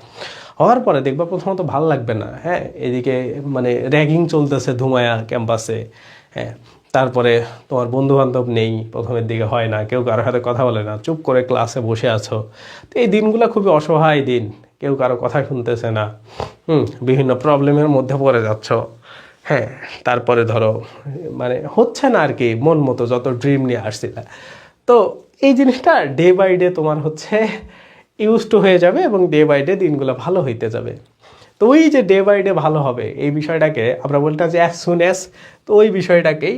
হওয়ার পরে দেখবা প্রথমত ভালো লাগবে না। হ্যাঁ, এদিকে মানে র্যাগিং চলতেছে ধুমায়া ক্যাম্পাসে। হ্যাঁ, তারপরে তোমার বন্ধু বান্ধব নেই, প্রথমের দিকে হয় না, কেউ কারোর সাথে কথা বলে না, চুপ করে ক্লাসে বসে আছো। তো এই দিনগুলো খুবই অসহায় দিন, কেউ কারো কথা শুনতেছে না, বিভিন্ন প্রবলেমের মধ্যে পড়ে যাচ্ছ। হ্যাঁ, তারপরে ধরো মানে হচ্ছে না আর কি মন মতো যত ড্রিম নিয়ে আসছিলা। তো এই জিনিসটা ডে বাই ডে তোমার হচ্ছে ইউজ টু হয়ে যাবে এবং ডে বাই ডে দিনগুলো ভালো হইতে যাবে। তো ওই যে ডে বাই ডে ভালো হবে এই বিষয়টাকে আমরা বলতাম যে অ্যাজ সুন অ্যাজ, তো ওই বিষয়টাকেই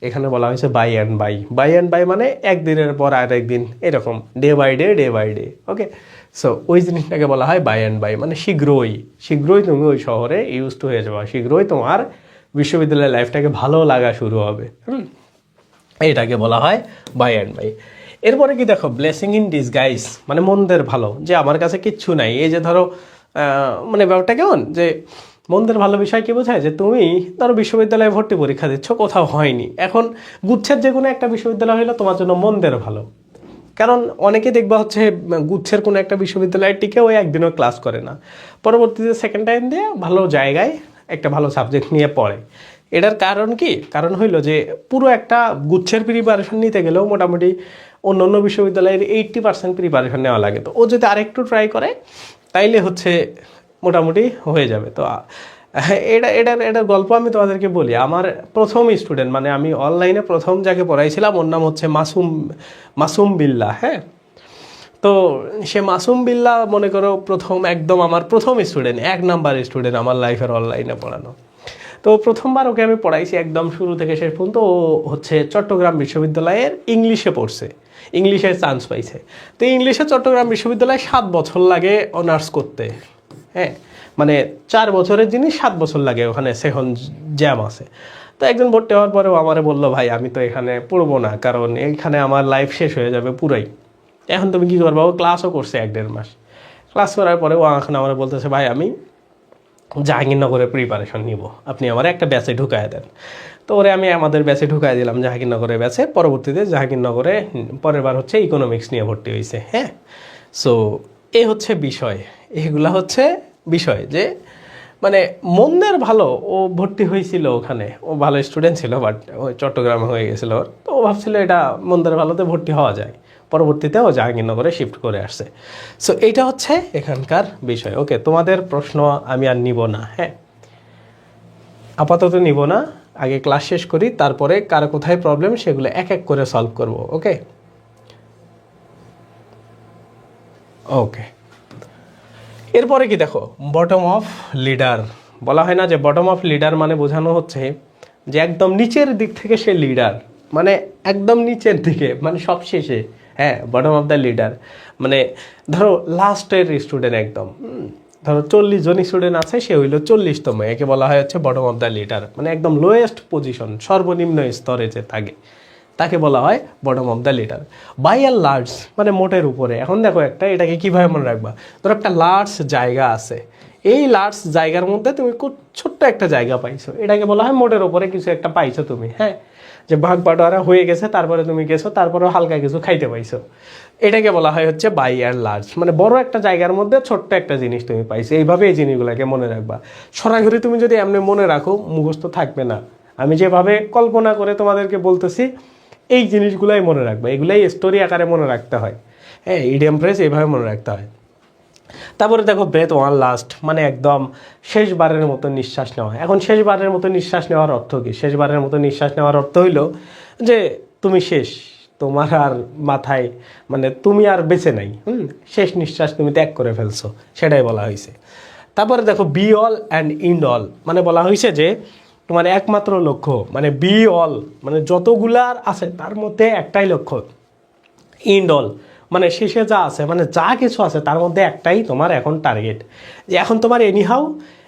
এখানে বলা হয়েছে by and by. By and by মানে একদিনের পর আর একদিন, এরকম day by day day by day. Okay, so ওই জিনিসটাকে বলা হয় বাই অ্যান্ড বাই, মানে শীঘ্রই শীঘ্রই তুমি ওই শহরে ইউজ টু হয়ে যাবে, শীঘ্রই তোমার বিশ্ববিদ্যালয়ের লাইফটাকে ভালো লাগা শুরু হবে। এটাকে বলা হয় বাই অ্যান্ড বাই। এরপরে কি দেখো ব্লেসিং ইন ডিসগাইজ, মানে মন্দের ভালো, যে আমার কাছে কিচ্ছু নাই। এই যে ধরো মানে ব্যাপারটা কেমন, যে মন্দের ভালো বিষয় কি বোঝায়, যে তুমি ধরো বিশ্ববিদ্যালয়ে ভর্তি পরীক্ষা দিচ্ছ, কোথাও হয়নি, এখন গুচ্ছের যে কোনো একটা বিশ্ববিদ্যালয় হলো তোমার জন্য মন্দের ভালো। কারণ অনেকে দেখবা হচ্ছে গুচ্ছের কোনো একটা বিশ্ববিদ্যালয়ের টিকে ওই একদিনও ক্লাস করে না, পরবর্তীতে সেকেন্ড টাইম দিয়ে ভালো জায়গায় একটা ভালো সাবজেক্ট নিয়ে পড়ে, এটার কারণ কি? কারণ হইলো যে পুরো একটা গুচ্ছের প্রিপারেশন নিতে গেলেও মোটামুটি অন্য অন্য বিশ্ববিদ্যালয়ের 80% প্রিপারেশন নেওয়া লাগে। তো ও যদি আরেকটু ট্রাই করে তাইলে হচ্ছে মোটামুটি হয়ে যাবে। তো এটার গল্প আমি তোমাদেরকে বলি। আমার প্রথম স্টুডেন্ট, মানে আমি অনলাইনে প্রথম যাকে পড়াইছিলাম ওর নাম হচ্ছে মাসুম বিল্লাহ। হ্যাঁ, তো সে মাসুম বিল্লাহ মনে করো একদম আমার প্রথম স্টুডেন্ট, 1 নাম্বার স্টুডেন্ট আমার লাইফের অনলাইনে পড়ানো। তো প্রথমবার ওকে আমি পড়াইছি একদম শুরু থেকে শেষ পর্যন্ত। ও হচ্ছে চট্টগ্রাম বিশ্ববিদ্যালয়ের ইংলিশে পড়ছে, ইংলিশে চান্স পাইছে। তো ইংলিশে চট্টগ্রাম বিশ্ববিদ্যালয়ে 7 বছর লাগে অনার্স করতে। হ্যাঁ, মানে 4 বছরের জিনিস 7 বছর লাগে, ওখানে সেকেন্ড জ্যাম আছে। তো একজন ভর্তি হওয়ার পরেও আমারে বললো, ভাই আমি তো এখানে পড়বো না, কারণ এইখানে আমার লাইফ শেষ হয়ে যাবে পুরাই। এখন তুমি কী করবো? ও ক্লাসও করছে 1-1.5 মাস। ক্লাস করার পরে ও এখন আমার বলতেছে, ভাই আমি জাহাঙ্গীরনগরে প্রিপারেশন নিব, আপনি আমার একটা ব্যাচে ঢুকায় দেন। তো ওরে আমি আমাদের ব্যাচে ঢুকাই দিলাম, জাহাঙ্গীরনগরের ব্যাচে। পরবর্তীতে জাহাঙ্গীরনগরে পরের বার হচ্ছে ইকোনমিক্স নিয়ে ভর্তি হয়েছে। হ্যাঁ, সো এ হচ্ছে বিষয়, এগুলা হচ্ছে বিষয় যে মানে মন্দের ভালো ও ভর্তি হয়েছিল ওখানে, ও ভালো স্টুডেন্ট ছিল, বাট ওই চট্টগ্রামে হয়ে গেছিলো। তো ও ভাবছিল এটা মন্দের ভালোতে ভর্তি হওয়া যায়, পরবর্তীতে ও জাহাঙ্গীরনগরে শিফট করে আসছে। সো এইটা হচ্ছে এখানকার বিষয়। ওকে, তোমাদের প্রশ্ন আমি আর নিব না। হ্যাঁ, আপাতত নিব না, আগে ক্লাস শেষ করি, তারপরে কার কোথায় প্রবলেম সেগুলো এক এক করে সলভ করব। ওকে ওকে এরপরে কি দেখো, বটম অফ লিডার। বলা হয় না যে বটম অফ লিডার মানে বোঝানো হচ্ছে যে একদম নিচের দিক থেকে সে লিডার, মানে একদম নিচের দিকে, মানে সব শেষে। হ্যাঁ, বটম অফ দ্য লিডার মানে ধরো লাস্টের স্টুডেন্ট একদম, ধরো 40 জন স্টুডেন্ট আছে, সে হইলো 40তম, একে বলা হয় হচ্ছে বটম অফ দ্য লিডার। মানে একদম লোয়েস্ট পজিশন, সর্বনিম্ন স্তরে যে থাকে তাকে বলা হয় bottom of the leader. By আর লার্জ মানে মোটের উপরে। এখন দেখো এটাকে কীভাবে মনে রাখবা? ধরো একটা লার্জ জায়গা আছে, এই লার্জ জায়গার মধ্যে তুমি খুব ছোট্ট একটা জায়গা পাইছো, এটাকে বলা হয় মোটের উপরে কিছু একটা পাইছো তুমি। হ্যাঁ, যে ভাগ বাটোয়ারা হয়ে গেছে, তারপরে তুমি গেছো, তারপরেও হালকা কিছু খাইতে পাইছো, এটাকে বলা হয় হচ্ছে বাই আর লার্জ। মানে বড় একটা জায়গার মধ্যে ছোট্ট একটা জিনিস তুমি পাইছো। এইভাবে এই জিনিসগুলোকে মনে রাখবা। সরাসরি তুমি যদি এমনি মনে রাখো, মুখস্থ থাকবে না। আমি যেভাবে কল্পনা করে তোমাদেরকে বলতেছি, এই জিনিসগুলাই মনে রাখবে, এগুলাই স্টোরি আকারে মনে রাখতে হয়। হ্যাঁ, ইডিয়াম ফ্রেজ এইভাবে মনে রাখতে হয়। তারপরে দেখো ব্রেথ ওয়ান লাস্ট, মানে একদম শেষবারের মতো নিঃশ্বাস নেওয়া। এখন শেষবারের মতো নিঃশ্বাস নেওয়ার অর্থ কী? শেষবারের মতো নিঃশ্বাস নেওয়ার অর্থ হইল যে তুমি শেষ, তোমার আর মাথায় মানে তুমি আর বেঁচে নাই, শেষ নিঃশ্বাস তুমি ত্যাগ করে ফেলছো, সেটাই বলা হয়েছে। তারপরে দেখো be all and end all, মানে বলা হয়েছে যে তোমার একমাত্র লক্ষ্য, মানে বি অল মানে যতগুলার আছে তার মধ্যে একটাই লক্ষ্য, ইন্ড অল মানে শেষে যা আছে, মানে যা কিছু আছে তার মধ্যে একটাই তোমার এখন টার্গেট, যে এখন তোমার anyhow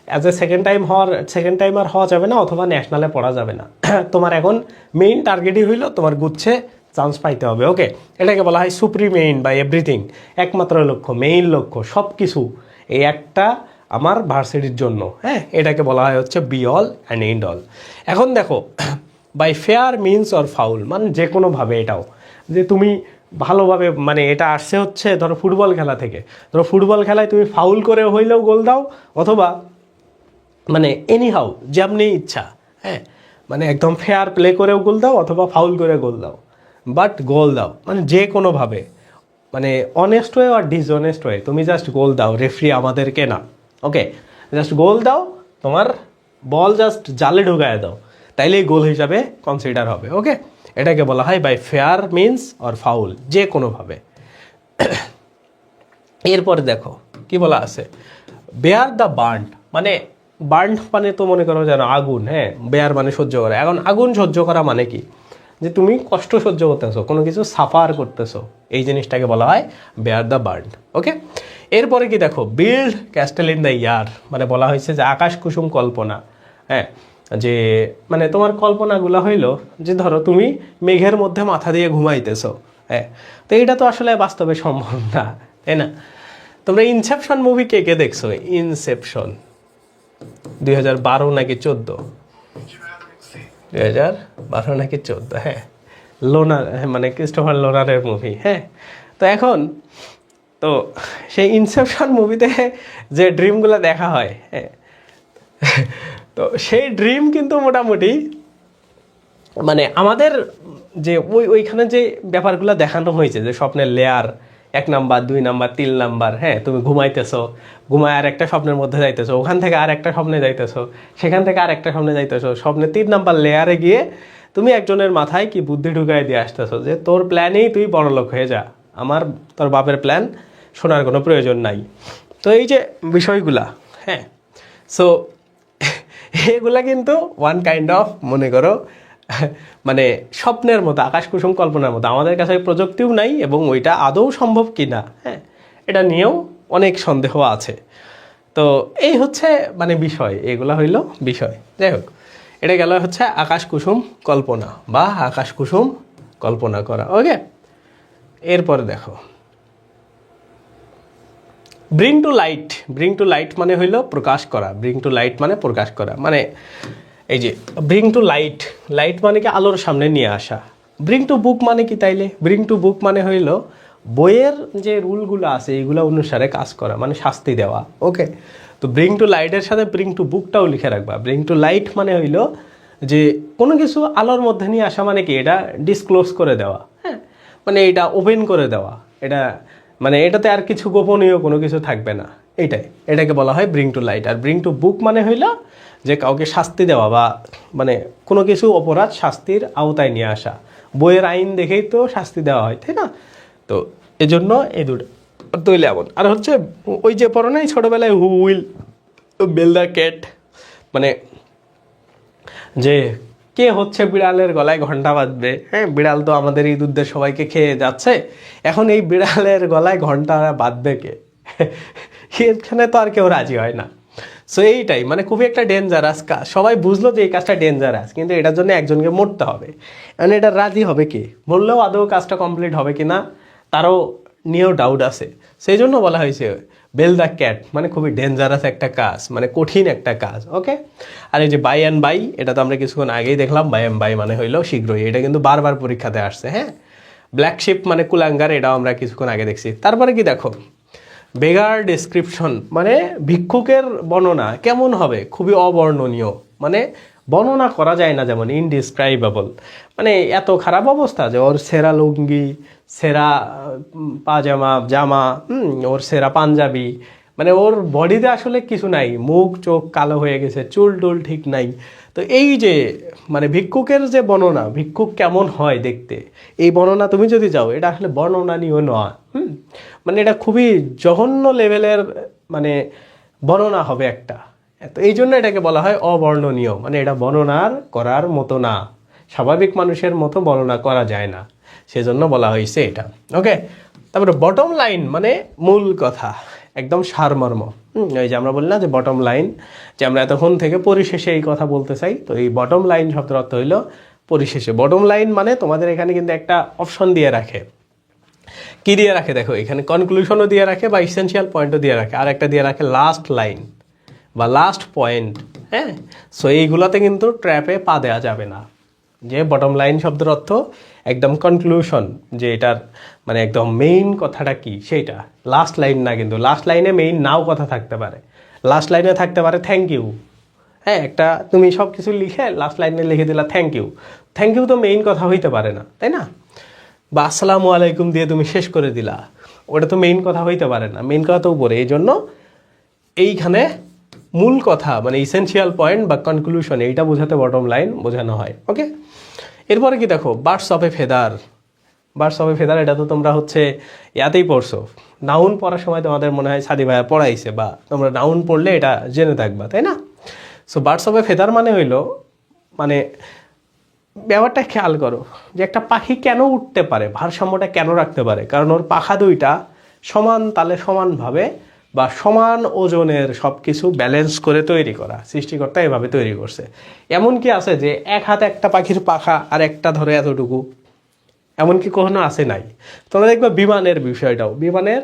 as a second timer হওয়া যাবে না, অথবা ন্যাশনালে পড়া যাবে না। তোমার এখন মেইন টার্গেটই হইল তোমার গুচ্ছে চান্স পাইতে হবে। ওকে, এটাকে বলা হয় সুপ্রিম এইম বা এভরিথিং, একমাত্র লক্ষ্য, মেইন লক্ষ্য, সব কিছু এই একটা আমার ভার্সিটির জন্য। হ্যাঁ, এটাকে বলা হয় হচ্ছে be all and end all. এখন দেখো by fair means or foul, মানে যে কোনোভাবে, এটাও যে তুমি ভালোভাবে, মানে এটা আসছে হচ্ছে ধরো ফুটবল খেলা থেকে। ধরো ফুটবল খেলায় তুমি ফাউল করে হইলেও গোল দাও, অথবা মানে এনিহাউ যেমনি ইচ্ছা, হ্যাঁ, মানে একদম ফেয়ার প্লে করেও গোল দাও, অথবা ফাউল করে গোল দাও, বাট গোল দাও, মানে যে কোনোভাবে, মানে অনেস্ট ওয়ে আর ডিসঅনেস্ট ওয়ে, তুমি জাস্ট গোল দাও, রেফারি আমাদেরকে না। ওকে, জাস্ট গোল দাও, তোমার বল জাস্ট জালে ঢুকায় দাও, তাইলেই গোল হিসাবে কনসিডার হবে। ওকে, এটাকে বলা হয় by fair means or foul, যে কোনোভাবে। এরপরে দেখো কি বলা আছে, বেয়ার দ্য বার্ন, মানে বার্ন মানে তো মনে করো যেন আগুন। হ্যাঁ, বেয়ার মানে সহ্য করা। এখন আগুন সহ্য করা মানে কি? যে তুমি কষ্ট সহ্য করতেছো, কোনো কিছু সাফার করতেছো, এই জিনিসটাকে বলা হয় বেয়ার দ্য বার্ন। ওকে, এরপরে কি দেখো, build castle in the year, মানে বলা হয়েছে যে আকাশ কুসুম কল্পনা। হ্যাঁ, যে মানে তোমার কল্পনাগুলো হইল যে ধরো তুমি মেঘের মধ্যে মাথা দিয়ে ঘুমাইতেছো। হ্যাঁ, তো এটা তো আসলে বাস্তবে সম্ভব না, তাই না? তোমরা ইনসেপশন মুভি কে কে দেখছো? ইনসেপশন 2012 নাকি 14, 2012 নাকি 14, হ্যাঁ, লোনার, মানে ক্রিস্টোফার লোনারের মুভি। হ্যাঁ, তো এখন তো সেই ইনসেপশন মুভিতে যে ড্রিমগুলো দেখা হয়, হ্যাঁ, তো সেই ড্রিম কিন্তু মোটামুটি মানে আমাদের যে ওইখানে যে ব্যাপারগুলো দেখানো হয়েছে, যে স্বপ্নের লেয়ার 1 নাম্বার 2 নাম্বার 3 নাম্বার, হ্যাঁ, তুমি ঘুমাইতেছো, ঘুমায় আর একটা স্বপ্নের মধ্যে যাইতেছো, ওখান থেকে আর একটা স্বপ্নে যাইতেছো, সেখান থেকে আর একটা স্বপ্নে যাইতেছো, স্বপ্নের 3 নাম্বার লেয়ারে গিয়ে তুমি একজনের মাথায় কি বুদ্ধি ঢুকাই দিয়ে আসতেছো যে তোর প্ল্যানেই তুই বড়লোক হয়ে যা, আমার তোর বাপের প্ল্যান শোনার কোনো প্রয়োজন নাই। তো এই যে বিষয়গুলা, হ্যাঁ, সো এগুলা কিন্তু ওয়ান কাইন্ড অফ মনে করো মানে স্বপ্নের মতো, আকাশ কুসুম কল্পনার মতো। আমাদের কাছে প্রযুক্তিও নাই এবং ওইটা আদৌ সম্ভব কি না, হ্যাঁ, এটা নিয়েও অনেক সন্দেহ আছে। তো এই হচ্ছে মানে বিষয়, এগুলা হইল বিষয়। যাই হোক, এটা গেল হচ্ছে আকাশ কুসুম কল্পনা বা আকাশ কুসুম কল্পনা করা। ওকে, এরপরে দেখো bring to light. Bring to light মানে হইল প্রকাশ করা। ব্রিং টু লাইট মানে প্রকাশ করা, মানে এই যে ব্রিং টু লাইট, লাইট মানে কি আলোর সামনে নিয়ে আসা। ব্রিং টু বুক মানে কি তাইলে? ব্রিং টু বুক মানে হইল বইয়ের যে রুলগুলো আছে এইগুলো অনুসারে কাজ করা, মানে শাস্তি দেওয়া। ওকে, তো ব্রিং টু লাইটের সাথে ব্রিং টু বুকটাও লিখে রাখবা। ব্রিং টু লাইট মানে হইল যে কোনো কিছু আলোর মধ্যে নিয়ে আসা, মানে কি এটা ডিসক্লোজ করে দেওয়া, হ্যাঁ, মানে এটা ওপেন করে দেওয়া, এটা মানে এটাতে আর কিছু গোপনীয় কোনো কিছু থাকবে না, এইটাই, এটাকে বলা হয় ব্রিং টু লাইট। আর ব্রিং টু বুক মানে হইল যে কাউকে শাস্তি দেওয়া বা মানে কোনো কিছু অপরাধ শাস্তির আওতায় নিয়ে আসা। বইয়ের আইন দেখেই তো শাস্তি দেওয়া হয়, তাই না? তো এজন্য এই দুটো তৈলে এমন। আর হচ্ছে ওই যে পড়ো নাই ছোটোবেলায়, who will bill the cat, মানে যে কে হচ্ছে বিড়ালের গলায় ঘন্টা বাঁধবে। হ্যাঁ, বিড়াল তো আমাদের এই দুধের সবাইকে খেয়ে যাচ্ছে, এখন এই বিড়ালের গলায় ঘন্টা বাঁধবে কে? এখানে তো আর কেউ রাজি হয় না। সো এইটাই মানে খুবই একটা ডেঞ্জারাস কাজ। সবাই বুঝলো যে এই কাজটা ডেঞ্জারাস, কিন্তু এটার জন্য একজনকে মরতে হবে। মানে এটা রাজি হবে কে? বললেও আদৌ কাজটা কমপ্লিট হবে কি না তারও নিয়েও ডাউট আছে। সেই জন্য বলা হয়েছে বেল দ্য ক্যাট, মানে খুবই ডেঞ্জারাস একটা কাজ, মানে কঠিন একটা কাজ। ওকে, আর এই যে বাই অ্যান্ড বাই, এটা তো আমরা কিছুক্ষণ আগেই দেখলাম। বাই অ্যান্ড বাই মানে হইলো শীঘ্রই, এটা কিন্তু বারবার পরীক্ষাতে আসছে। হ্যাঁ, ব্ল্যাক শিপ মানে কুলাঙ্গার, এটাও আমরা কিছুক্ষণ আগে দেখছি। তারপরে কি দেখো, বেগার ডেসক্রিপশন, মানে ভিক্ষুকের বর্ণনা কেমন হবে? খুবই অবর্ণনীয়, মানে বর্ণনা করা যায় না, যেমন ইনডিসক্রাইবেবল, মানে এত খারাপ অবস্থা যে ওর সেরা লুঙ্গি, সেরা পাজামা জামা, ওর সেরা পাঞ্জাবি, মানে ওর বডিতে আসলে কিছু নাই, মুখ চোখ কালো হয়ে গেছে, চুল টুল ঠিক নাই। তো এই যে মানে ভিক্ষুকের যে বর্ণনা, ভিক্ষুক কেমন হয় দেখতে, এই বর্ণনা তুমি যদি যাও, এটা আসলে বর্ণনানীয় নয়। মানে এটা খুবই জঘন্য লেভেলের মানে বর্ণনা হবে একটা। তো এই জন্য এটাকে বলা হয় অবর্ণনীয়, মানে এটা বর্ণনার করার মতো না, স্বাভাবিক মানুষের মতো বর্ণনা করা যায় না, সেজন্য বলা হয়েছে এটা। ওকে, তারপরে বটম লাইন মানে মূল কথা, একদম সারমর্ম। ওই যে আমরা বলি না যে বটম লাইন, যে আমরা এতক্ষণ থেকে পরিশেষে এই কথা বলতে চাই, তো এই বটম লাইন শব্দের অর্থ হইল পরিশেষে। বটম লাইন মানে তোমাদের এখানে কিন্তু একটা অপশন দিয়ে রাখে। কি দিয়ে রাখে দেখো, এখানে কনক্লুশনও দিয়ে রাখে বা ইসেনশিয়াল পয়েন্টও দিয়ে রাখে, আর একটা দিয়ে রাখে লাস্ট লাইন বা লাস্ট পয়েন্ট। হ্যাঁ, সো এইগুলোতে কিন্তু ট্র্যাপে পা দেওয়া যাবে না। যে বটম লাইন শব্দের অর্থ একদম কনক্লুশন, যে এটার মানে একদম মেইন কথাটা কি সেইটা। লাস্ট লাইন না, কিন্তু লাস্ট লাইনে মেইন নাও কথা থাকতে পারে। লাস্ট লাইনে থাকতে পারে থ্যাংক ইউ। হ্যাঁ, একটা তুমি সব কিছু লিখে লাস্ট লাইনে লিখে দিলা থ্যাংক ইউ। থ্যাংক ইউ তো মেইন কথা হইতে পারে না, তাই না? বা আসসালামু আলাইকুম দিয়ে তুমি শেষ করে দিলা, ওটা তো মেইন কথা হইতে পারে না, মেইন কথা তো উপরে। এই জন্য এইখানে মূল কথা মানে ইসেনশিয়াল পয়েন্ট বা কনক্লুশন, এইটা বোঝাতে বটম লাইন বোঝানো হয়। ওকে, এরপরে কি দেখো, birds of A feather. Birds of A feather, এটা তো তোমরা হচ্ছে ইয়াতেই পড়ছো, নাউন পড়ার সময় তোমাদের মনে হয় সাদি ভাইয়া পড়াইছে, বা তোমরা নাউন পড়লে এটা জেনে থাকবা, তাই না? So birds of A feather মানে হইলো, মানে ব্যাপারটা খেয়াল করো যে একটা পাখি কেন উঠতে পারে, ভারসাম্যটা কেন রাখতে পারে, কারণ ওর পাখা দুইটা সমান তালে সমানভাবে বা সমান ওজনের সব কিছু ব্যালেন্স করে তৈরি করা, সৃষ্টিকর্তা এভাবে তৈরি করছে। এমন কি আছে যে এক হাতে একটা পাখির পাখা আর একটা ধরে এতটুকু? এমন কি কখনো আছে? নাই। তোমরা দেখবে বিমানের বিষয়টাও, বিমানের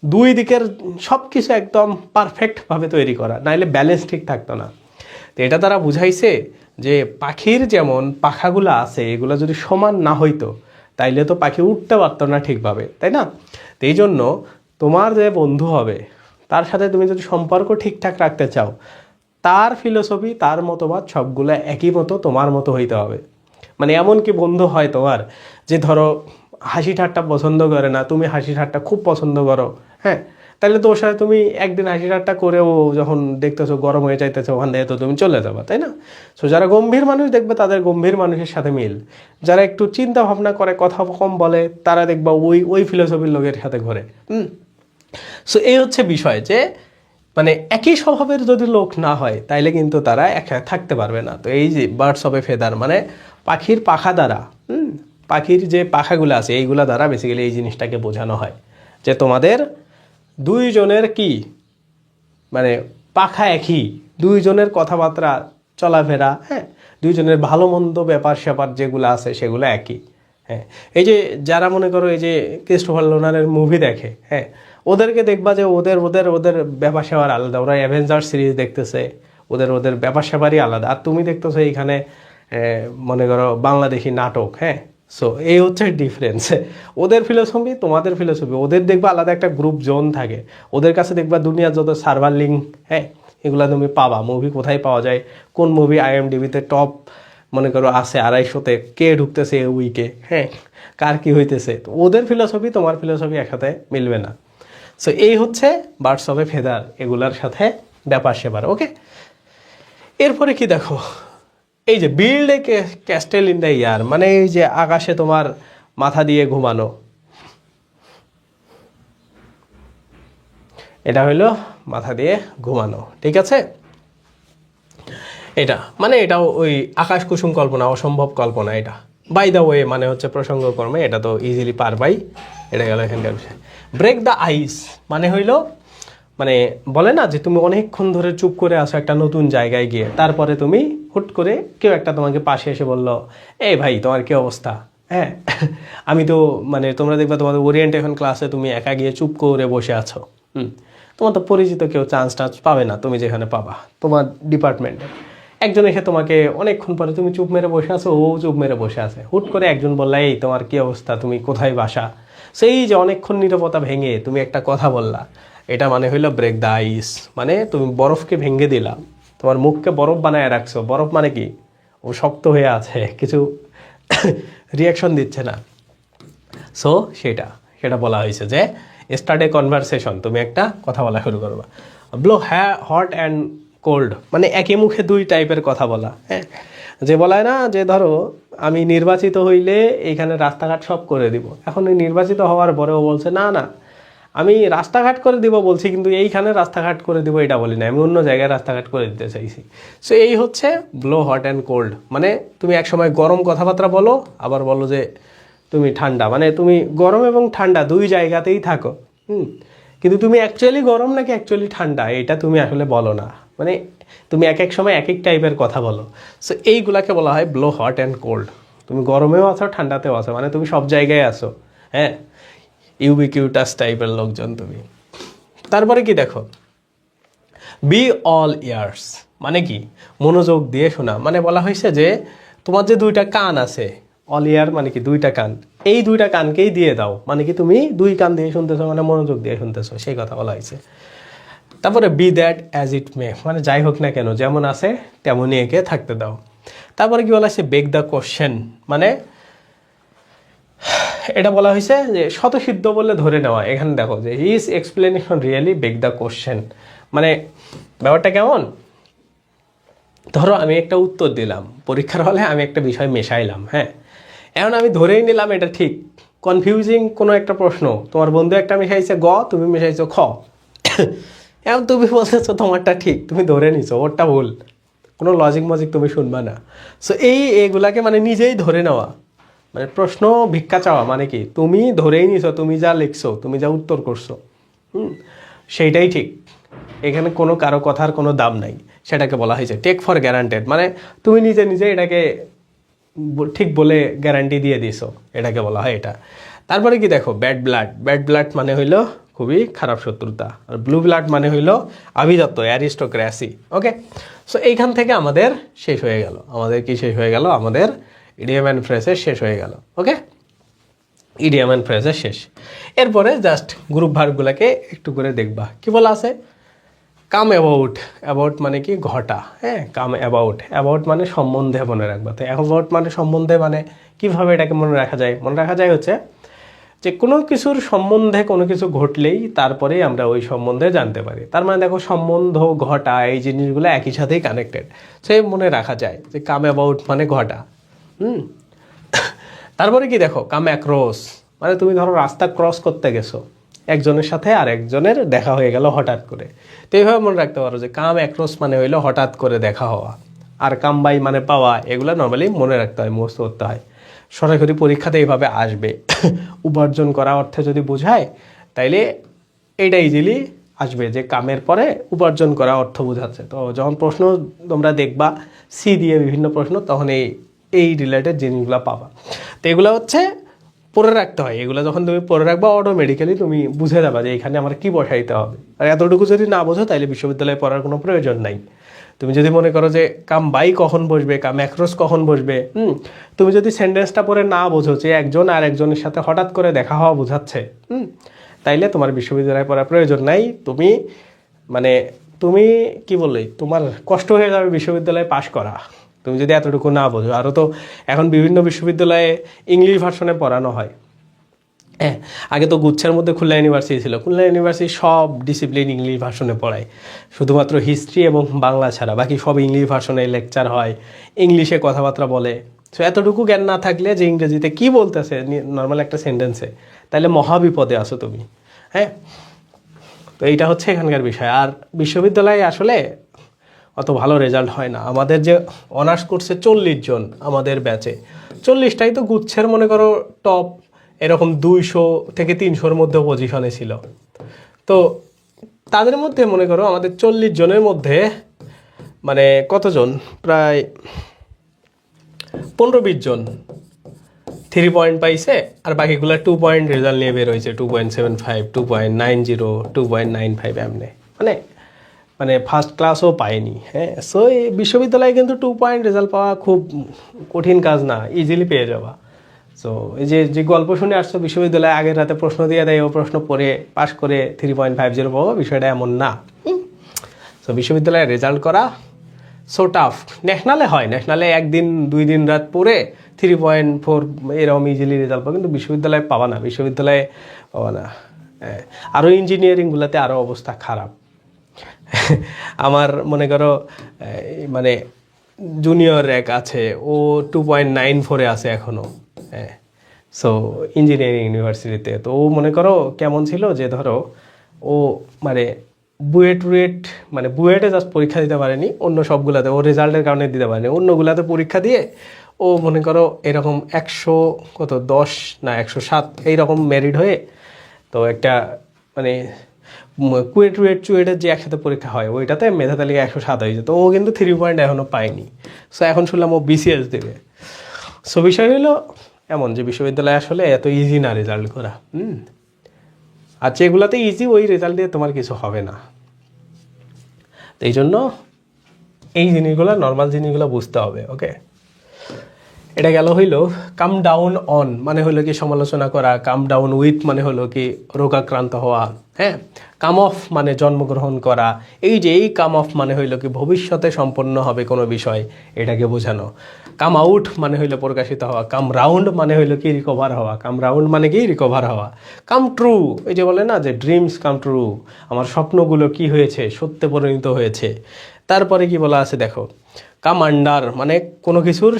দুই দিকের সব কিছু একদম পারফেক্টভাবে তৈরি করা, নাইলে ব্যালেন্স ঠিক থাকতো না। তো এটা তারা বুঝাইছে যে পাখির যেমন পাখাগুলো আছে, এগুলো যদি সমান না হইতো তাইলে তো পাখি উঠতে পারতো না ঠিকভাবে, তাই না? তো এই জন্য তোমার যে বন্ধু হবে তার সাথে তুমি যদি সম্পর্ক ঠিকঠাক রাখতে চাও, তার ফিলোসফি তার মতবাদ সবগুলো একই মতো তোমার মতো হইতে হবে। মানে এমন কি বন্ধু হয় তোমার যে ধরো হাসি ঠাট্টা পছন্দ করে না, তুমি হাসি ঠাট্টা খুব পছন্দ করো, হ্যাঁ, তাহলে তো ওর সাথে তুমি একদিন হাসি ঠাট্টা করেও যখন দেখতেছো গরম হয়ে যাইতেছে ওখান থেকে তো তুমি চলে যাবা, তাই না? সো যারা গম্ভীর মানুষ দেখবে তাদের গম্ভীর মানুষের সাথে মিল, যারা একটু চিন্তা ভাবনা করে কথা কম বলে তারা দেখবা ওই ওই ফিলোসফির লোকের সাথে ঘোরে। সো এই হচ্ছে বিষয় যে মানে একই স্বভাবের যদি লোক না হয় তাইলে কিন্তু তারা একসাথে থাকতে পারবে না। তো এই যে বার্ডস অফ এ ফেদার মানে পাখির পাখা দ্বারা, পাখির যে পাখাগুলো আছে এইগুলা দ্বারা বেসিক্যালি এই জিনিসটাকে বোঝানো হয় যে তোমাদের দুইজনের কি মানে পাখা একই, দুইজনের কথাবার্তা চলাফেরা, হ্যাঁ, দুইজনের ভালো মন্দ ব্যাপার স্যাপার যেগুলো আছে সেগুলো একই। হ্যাঁ, এই যে যারা মনে করো এই যে ক্রিস্টোফার নোলানের মুভি দেখে, হ্যাঁ, ওদেরকে দেখবা যে ওদের ওদের ওদের ব্যাপার স্যাপার আলাদা, ওরা অ্যাভেঞ্জার সিরিজ দেখতেছে, ওদের ওদের ব্যাপার স্যাপারই আলাদা, আর তুমি দেখতেছো এইখানে মনে করো বাংলাদেশি নাটক। হ্যাঁ, সো এই হচ্ছে ডিফারেন্স, ওদের ফিলোসফি তোমাদের ফিলোসফি, ওদের দেখবা আলাদা একটা গ্রুপ জোন থাকে, ওদের কাছে দেখবা দুনিয়ার যত সার্ভার লিঙ্ক, হ্যাঁ, এগুলো তুমি পাবা, মুভি কোথায় পাওয়া যায়, কোন মুভি IMDb-তে টপ মনে করো আছে 250-তে, কে ঢুকতেছে এই উইকে, হ্যাঁ, কার কি হইতেছে, তো ওদের ফিলোসফি তোমার ফিলোসফি একসাথে মিলবে না। সো এই হচ্ছে বার্ডস অফ এ ফেদার, এগুলার সাথে ব্যাপার সেবার। ওকে, এরপরে কি দেখো, এই যে build a castle in the year মানে এই যে আকাশে তোমার মাথা দিয়ে ঘুমানো, এটা হইলো মাথা দিয়ে ঘুমানো, ঠিক আছে? এটা মানে এটাও ওই আকাশ কুসুম কল্পনা, অসম্ভব কল্পনা। এটা বাই দ্য ওয়ে মানে হচ্ছে প্রসঙ্গক্রমে, এটা তো ইজিলি পারবাই, এটা গেল এখানকার বিষয়। ব্রেক দ্য আইস মানে হইলো মানে বলে না যে তুমি অনেকক্ষণ ধরে চুপ করে আসো একটা নতুন জায়গায় গিয়ে, তারপরে তুমি হুট করে কেউ একটা তোমাকে পাশে এসে বললো, এই ভাই তোমার কি অবস্থা, হ্যাঁ, আমি তো মানে তোমরা দেখবা তোমাদের ওরিয়েন্টেশন ক্লাসে তুমি একা গিয়ে চুপ করে বসে আছো, তোমার তো পরিচিত কেউ চান্স পাবে না, তুমি যেখানে পাবা তোমার ডিপার্টমেন্টে একজন এসে তোমাকে অনেকক্ষণ পরে তুমি চুপ মেরে বসে আছো, ও চুপ মেরে বসে আছে, হুট করে একজন বললা, এই তোমার কি অবস্থা, তুমি কোথায় বাসা, সেই যে অনেকক্ষণ নীরবতা ভেঙে তুমি একটা কথা বললা, এটা মানে হইলো ব্রেক দ্য আইস, মানে তুমি বরফকে ভেঙে দিলা, তোমার মুখকে বরফ বানায় রাখছো। বরফ মানে কি, ও শক্ত হয়ে আছে, কিছু রিয়াকশন দিচ্ছে না। সো সেটা বলা হয়েছে যে স্টার্ট এ কনভারসেশন, তুমি একটা কথা বলা শুরু করবা। ব্লো হট অ্যান্ড কোল্ড মানে একই মুখে দুই টাইপের কথা বলা। হ্যাঁ, যে বলায় না যে ধরো আমি নির্বাচিত হইলে এইখানে রাস্তাঘাট সব করে দিব, এখন এই নির্বাচিত হওয়ার পরেও বলছে না না আমি রাস্তাঘাট করে দিব বলছি, কিন্তু এইখানে রাস্তাঘাট করে দিব এটা বলি না, আমি অন্য জায়গায় রাস্তাঘাট করে দিতে চাইছি। সো এই হচ্ছে ব্লো হট অ্যান্ড কোল্ড, মানে তুমি একসময় গরম কথাবার্তা বলো, আবার বলো যে তুমি ঠান্ডা, মানে তুমি গরম এবং ঠান্ডা দুই জায়গাতেই থাকো, কিন্তু তুমি অ্যাকচুয়ালি গরম নাকি অ্যাকচুয়ালি ঠান্ডা এটা তুমি আসলে বলো না, মানে তুমি এক এক সময় এক এক টাইপের কথা বলো। সো এইগুলাকে বলা হয় ব্লো হট অ্যান্ড কোল্ড, তুমি গরমেও আছো ঠান্ডাতেও আছো, মানে তুমি সব জায়গায় আছো, হ্যাঁ, ইউবিকিউটাস টাইপের লোকজন তুমি। তারপরে কি দেখো, বি অল ইয়ার্স মানে কি মনোযোগ দিয়ে শোনা, মানে বলা হয়েছে যে তোমার যে দুইটা কান আছে, অল ইয়ার মানে কি দুইটা কান, এই দুইটা কানকেই দিয়ে দাও, মানে কি তুমি দুই কান দিয়ে শুনতেছো, মানে মনোযোগ দিয়ে শুনতেছো, সেই কথা বলা হয়েছে। তারপরে বি দ্যাট অ্যাজ ইট মে মানে যাই হোক না কেন যেমন আছে তেমনই একে থাকতে দাও। তারপরে কি বলা হয়েছে, বেগ দ্য কোশ্চেন মানে এটা বলা হয়েছে যে স্বতঃসিদ্ধ বলে ধরে নেওয়া। এখানে দেখো যে his explanation really beg the question, মানে ব্যাপারটা কেমন, ধরো আমি একটা উত্তর দিলাম পরীক্ষার হলে, আমি একটা বিষয় মেশাইলাম, হ্যাঁ, এখন আমি ধরেই নিলাম এটা ঠিক, কনফিউজিং কোনো একটা প্রশ্ন, তোমার বন্ধু একটা মেশাইছে গ, তুমি মেশাইছো খ, এখন তুমি বলতেছো তোমারটা ঠিক, তুমি ধরে নিছো ওরটা ভুল, কোনো লজিক মজিক তুমি শুনবা না। সো এইগুলাকে মানে নিজেই ধরে নেওয়া, মানে প্রশ্ন ভিক্ষা চাওয়া, মানে কি তুমি ধরেই নিছো, তুমি যা লিখছো, তুমি যা উত্তর করছো, সেইটাই ঠিক, এখানে কোনো কারো কথার কোনো দাম নাই, সেটাকে বলা হয়েছে টেক ফর গ্যারান্টেড, মানে তুমি নিজে নিজে এটাকে ঠিক বলে গ্যারান্টি দিয়ে দিছো, এটাকে বলা হয় এটা। তারপরে কি দেখো, ব্যাড ব্লাড মানে হইলো খুবই খারাপ শত্রুতা, আর ব্লু ব্লাড মানে হইলো আভিজাত্য, অ্যারিস্টোক্রেসি। ওকে, সো এইখান থেকে আমাদের শেষ হয়ে গেল, আমাদের কি শেষ হয়ে গেল, আমাদের ইডিয়াম অ্যান্ড ফ্রেজের শেষ হয়ে গেল। ওকে, ইডিয়াম অ্যান্ড ফ্রেজের শেষ। এরপরে জাস্ট গ্রুপ ভার্বগুলোকে একটু করে দেখবা, কি বলা আছে, কাম অ্যাবাউট, অ্যাবাউট মানে কি ঘটা, হ্যাঁ, কাম অ্যাবাউট, অ্যাবাউট মানে সম্বন্ধে মনে রাখবা। তো অ্যাবাউট মানে সম্বন্ধে, মানে কীভাবে এটাকে মনে রাখা যায়? মনে রাখা যায় হচ্ছে যে কোনো কিছুর সম্বন্ধে কোনো কিছু ঘটলেই তারপরেই আমরা ওই সম্বন্ধে জানতে পারি। তার মানে দেখো সম্বন্ধ, ঘটা, এই জিনিসগুলো একই সাথেই কানেক্টেড। সে মনে রাখা যায় যে কাম অ্যাবাউট মানে ঘটা। তারপরে কি দেখো, কাম অ্যাক্রস মানে তুমি ধরো রাস্তা ক্রস করতে গেছো, একজনের সাথে আর একজনের দেখা হয়ে গেল হঠাৎ করে। তো এইভাবে মনে রাখতে পারো যে কাম অ্যাক্রস মানে হইলো হঠাৎ করে দেখা হওয়া, আর কাম বাই মানে পাওয়া। এগুলো নর্মালি মনে রাখতে হয়, মুখস্থ করতে হয়। সরাসরি পরীক্ষাতে এইভাবে আসবে। উপার্জন করা অর্থে যদি বোঝায় তাইলে এইটা ইজিলি আসবে যে কামের পরে উপার্জন করা অর্থ বোঝাচ্ছে। তো যখন প্রশ্ন তোমরা দেখবা সি দিয়ে বিভিন্ন প্রশ্ন, তখন এই রিলেটেড জিনিসগুলো পাবা। তো এগুলো হচ্ছে পড়ে রাখতে হয়। এগুলো যখন তুমি পড়ে রাখবা অটোমেটিক্যালি তুমি বুঝে যাবা যে এখানে আমার কী বসাইতে হবে। আর এতটুকু যদি না বোঝো তাহলে বিশ্ববিদ্যালয়ে পড়ার কোনো প্রয়োজন নাই। তুমি যদি মনে করো যে কাম বাই কখন বসবে, কাম অ্যাক্রস কখন বসবে, তুমি যদি সেন্টেন্সটা পড়ে না বোঝো যে একজন আর একজনের সাথে হঠাৎ করে দেখা হওয়া বোঝাচ্ছে, তাইলে তোমার বিশ্ববিদ্যালয়ে পড়ার প্রয়োজন নাই। তুমি কি বললে, তোমার কষ্ট হয়ে যাবে বিশ্ববিদ্যালয়ে পাশ করা, তুমি যদি এতটুকু না বোঝো। আরও তো এখন বিভিন্ন বিশ্ববিদ্যালয়ে ইংলিশ ভার্সনে পড়ানো হয়। হ্যাঁ, আগে তো গুচ্ছের মধ্যে খুলনা ইউনিভার্সিটি ছিল। খুলনা ইউনিভার্সিটি সব ডিসিপ্লিন ইংলিশ ভার্সনে পড়ায়, শুধুমাত্র হিস্ট্রি এবং বাংলা ছাড়া বাকি সব ইংলিশ ভার্সনে লেকচার হয়, ইংলিশে কথাবার্তা বলে। সো এতটুকু জ্ঞান না থাকলে যে ইংরেজিতে কী বলতেছে নর্মাল একটা সেন্টেন্সে, তাহলে মহাবিপদে আছো তুমি। হ্যাঁ, তো এইটা হচ্ছে এখানকার বিষয়। আর বিশ্ববিদ্যালয়ে আসলে অত ভালো রেজাল্ট হয় না। আমাদের যে অনার্স করছে 40 জন আমাদের ব্যাচে, 40টাই তো গুচ্ছের মনে করো টপ, এরকম 200 থেকে 300-র মধ্যে পজিশনে ছিল। তো তাদের মধ্যে মনে করো আমাদের 40 জনের মধ্যে মানে কতজন, প্রায় 15-20 জন 3 পয়েন্ট পাইছে, আর বাকিগুলো 2 পয়েন্ট রেজাল্ট নিয়ে বের হয়েছে, 2.75, 2.90, 2.95 এমনি, মানে ফার্স্ট ক্লাসও পায়নি। হ্যাঁ, সো এই বিশ্ববিদ্যালয়ে কিন্তু 2 পয়েন্ট রেজাল্ট পাওয়া খুব কঠিন কাজ না, ইজিলি পেয়ে যাওয়া। সো এই যে গল্প শুনে আসছো বিশ্ববিদ্যালয়ে আগের রাতে প্রশ্ন দিয়ে দেয়, ও প্রশ্ন পড়ে পাশ করে 3.50 পাবো, বিষয়টা এমন না। সো বিশ্ববিদ্যালয়ে রেজাল্ট করা সো টাফ। ন্যাশনালে হয়, ন্যাশনালে 1 দিন 2 দিন রাত পড়ে 3.4 এরকম ইজিলি রেজাল্ট পাবো, কিন্তু বিশ্ববিদ্যালয়ে পাবা না, বিশ্ববিদ্যালয়ে পাবা না। আরও ইঞ্জিনিয়ারিংগুলোতে আরও অবস্থা খারাপ। আমার মনে করো মানে জুনিয়র এক আছে, ও 2.94 আছে এখনও। হ্যাঁ, সো ইঞ্জিনিয়ারিং ইউনিভার্সিটিতে। তো ও মনে করো কেমন ছিল যে ধরো ও মানে বুয়েটে জাস্ট পরীক্ষা দিতে পারেনি, অন্য সবগুলাতে ও রেজাল্টের কারণে দিতে পারেনি, অন্যগুলাতে পরীক্ষা দিয়ে ও মনে করো এরকম 110 না 107 এইরকম মেরিট হয়ে, তো একটা মানে চুয়েটের যে একসাথে পরীক্ষা হয় ওইটাতে মেধা তালিকা 107 হয়েছে। তো ও কিন্তু 3 পয়েন্ট এখনও পায়নি। সো এখন শুনলাম ও বিসিএস দেবে। সো বিষয় হলো এমন যে বিশ্ববিদ্যালয়ে আসলে এত ইজি না রেজাল্ট করা। আর যেগুলোতে ইজি ওই রেজাল্ট দিয়ে তোমার কিছু হবে না। তো এই জন্য এই জিনিসগুলো, নর্মাল জিনিসগুলো বুঝতে হবে। ওকে, এটা গেল হইল কাম ডাউন অন মানে হলো কি সমালোচনা করা, কাম ডাউন উইথ মানে হলো কি রোগাক্রান্ত হওয়া। হ্যাঁ, কাম অফ মানে জন্মগ্রহণ করা। এই কাম অফ মানে হইলো কি ভবিষ্যতে সম্পন্ন হবে কোনো বিষয়, এটাকে বোঝানো। কাম আউট মানে হইলো প্রকাশিত হওয়া। কাম রাউন্ড মানে হইলো কি রিকভার হওয়া। কাম রাউন্ড মানে কি রিকভার হওয়া। কাম ট্রু, এই যে বলে না যে ড্রিমস কাম ট্রু, আমার স্বপ্নগুলো কি হয়েছে, সত্যে পরিণত হয়েছে। তারপরে কি বলা আছে দেখো, কাম আন্ডার মানে কোনো কিছুর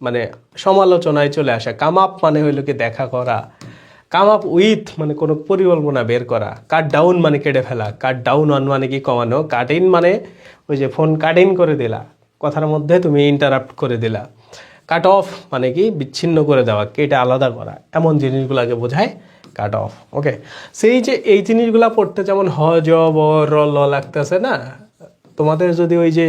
মানে সমালোচনায় চলে আসা। কাম আপ মানে হইলো কি দেখা করা। কাম আপ উইথ মানে কোনো পরিকল্পনা বের করা। কাট ডাউন মানে কেটে ফেলা। কাট ডাউন অন মানে কি কমানো। কাট ইন মানে ওই যে ফোন কাট ইন করে দিলা, কথার মধ্যে তুমি ইন্টারাপ্ট করে দিলা। কাট অফ মানে কি বিচ্ছিন্ন করে দেওয়া, কেটে আলাদা করা, এমন জিনিসগুলোকে বোঝায় কাট অফ। ওকে, সেই যে এই জিনিসগুলো পড়তে যেমন হ জ ব র ল লাগতেছে না, তোমাদের যদি ওই যে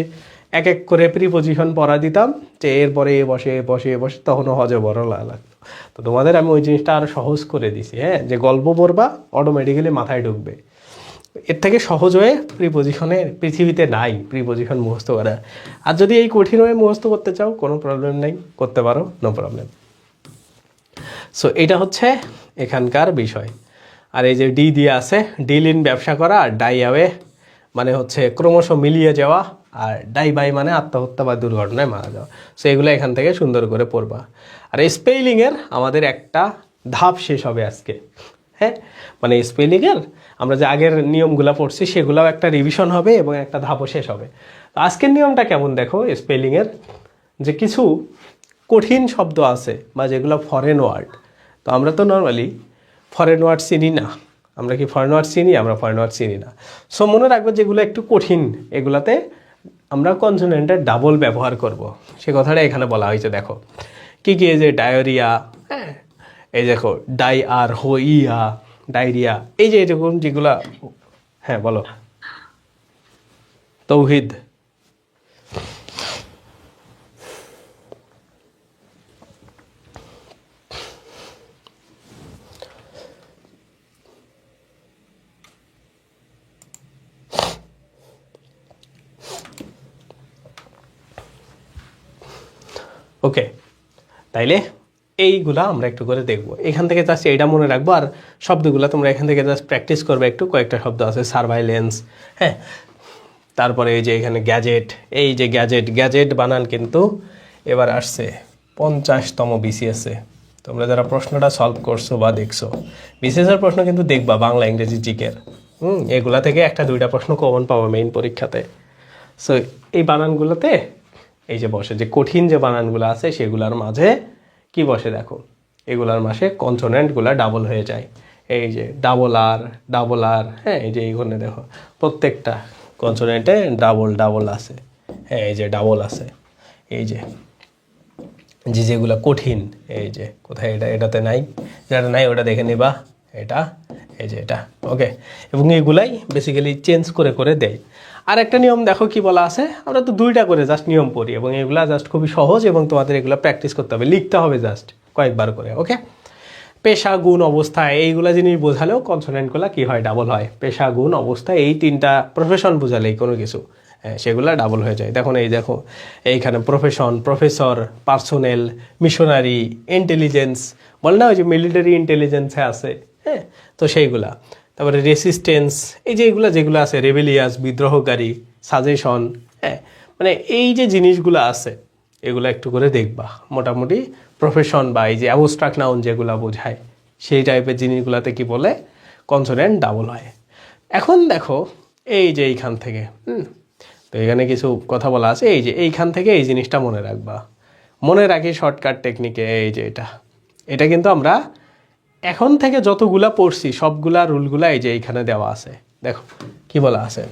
এক এক করে প্রিপোজিশন পড়া দিতাম যে এরপরে এ বসে বসে বসে, তখনও হজে বড় লাগতো। তো তোমাদের আমি ওই জিনিসটা আরও সহজ করে দিছি। হ্যাঁ, যে গল্প পড়বা অটোমেটিক্যালি মাথায় ঢুকবে। এর থেকে সহজ হয়ে প্রিপোজিশনে পৃথিবীতে নাই, প্রিপোজিশন মুখস্থ করা। আর যদি এই কঠিন হয়ে মুখস্থ করতে চাও কোনো প্রবলেম নেই, করতে পারো, নো প্রবলেম। সো এটা হচ্ছে এখানকার বিষয়। আর এই যে ডি দিয়ে আছে, ডিল ইন ব্যবসা করা, ডাই অ্যাওয়ে মানে হচ্ছে ক্রমশ মিলিয়ে যাওয়া, আর ডাই বাই মানে আত্মহত্যা বা দুর্ঘটনায় মারা যাওয়া। সো এগুলো এখান থেকে সুন্দর করে পড়বা। আর স্পেলিংয়ের আমাদের একটা ধাপ শেষ হবে আজকে, হ্যাঁ, মানে স্পেলিংয়ের আমরা যে আগের নিয়মগুলো পড়ছি সেগুলোও একটা রিভিশন হবে এবং একটা ধাপও শেষ হবে। তো আজকের নিয়মটা কেমন দেখো, স্পেলিংয়ের যে কিছু কঠিন শব্দ আছে বা যেগুলো ফরেন ওয়ার্ড, তো আমরা তো নর্মালি ফরেন ওয়ার্ড চিনি না। আমরা কি ফরেন ওয়ার্ড চিনি? আমরা ফরেন ওয়ার্ড চিনি না। সো মনে রাখবো যেগুলো একটু কঠিন এগুলাতে আমরা কনসোনেন্টের ডাবল ব্যবহার করব, সে কথাটা এখানে বলা হয়েছে। দেখো কি কি, এই যে ডায়রিয়া, হ্যাঁ, এই দেখো ডাই আর হইয়া, ডায়রিয়া, এই যে এরকম যেগুলা, হ্যাঁ বলো। তৌহিদ, ওকে, তাইলে এইগুলা আমরা একটু করে দেখবো। এখান থেকে জাস্ট এইটা মনে রাখবো, আর শব্দগুলো তোমরা এখান থেকে জাস্ট প্র্যাকটিস করবে একটু। কয়েকটা শব্দ আছে, সার্ভাইলেন্স, হ্যাঁ, তারপরে এই যে এখানে গ্যাজেট, এই যে গ্যাজেট, গ্যাজেট বানান কিন্তু এবার আসছে 50তম বিসিএসে। তোমরা যারা প্রশ্নটা সলভ করছো বা দেখছো, বিসিএসের প্রশ্ন কিন্তু দেখবা, বাংলা ইংরেজি জিকের, এগুলা থেকে একটা দুইটা প্রশ্ন কমন পাবো মেইন পরীক্ষাতে। সো এই বানানগুলোতে এই যে বসে, যে কঠিন যে বানানগুলো আছে সেগুলোর মাঝে কি বসে দেখো, এগুলার মাঝে কনসোনেন্টগুলো ডাবল হয়ে যায়। এই যে ডাবল আর, হ্যাঁ, এই যে এইখানে দেখো প্রত্যেকটা কনসোনেন্টে ডাবল ডাবল আছে, হ্যাঁ, এই যে ডাবল আছে। এই যে যেগুলো কঠিন, এই যে কোথায়, এটাতে নাই, যেটা নাই ওটা দেখে নিবা, এটা, এই যে এটা, ওকে। এবং এইগুলাই বেসিক্যালি চেঞ্জ করে করে দেয়। আর একটা নিয়ম দেখো কি বলা আছে, আমরা তো দুইটা করে জাস্ট নিয়ম পড়ি এবং এগুলা জাস্ট খুবই সহজ এবং তোমাদের এগুলো প্র্যাকটিস করতে হবে, লিখতে হবে জাস্ট কয়েকবার করে, ওকে। পেশা, গুণ, অবস্থা, এইগুলা জিনিস বোঝালেও কনসোনেন্টগুলো কি হয়, ডাবল হয়। পেশা, গুণ, অবস্থা, এই তিনটা প্রফেশন বোঝালেই কোনো কিছু, হ্যাঁ, সেগুলো ডাবল হয়ে যায়। দেখুন এই দেখো এইখানে profession, professor, personnel, missionary, intelligence, বলে না ওই যে মিলিটারি ইন্টেলিজেন্সে আছে, হ্যাঁ, তো সেইগুলা। তারপরে রেসিস্টেন্স, এই যে এগুলো যেগুলো আছে, রেবেলিয়াস, বিদ্রোহকারী, সাজেশন, হ্যাঁ, মানে এই যে জিনিসগুলো আছে এগুলো একটু করে দেখবা। মোটামুটি প্রফেশন বা এই যে অ্যাবস্ট্রাক্ট নাউন যেগুলো বোঝায় সেই টাইপের জিনিসগুলোতে কি বলে, কনসোনেন্ট ডাবল হয়। এখন দেখো এই যে এইখান থেকে, তো এখানে কিছু কথা বলা আছে, এই যে এইখান থেকে এই জিনিসটা মনে রাখবা। মনে রাখি শর্টকাট টেকনিকে, এই যে এটা কিন্তু আমরা এখন থেকে যতগুলা পড়ছি সবগুলা রুলগুলা এই যে এইখানে দেওয়া আছে। দেখো কি বলা আছে,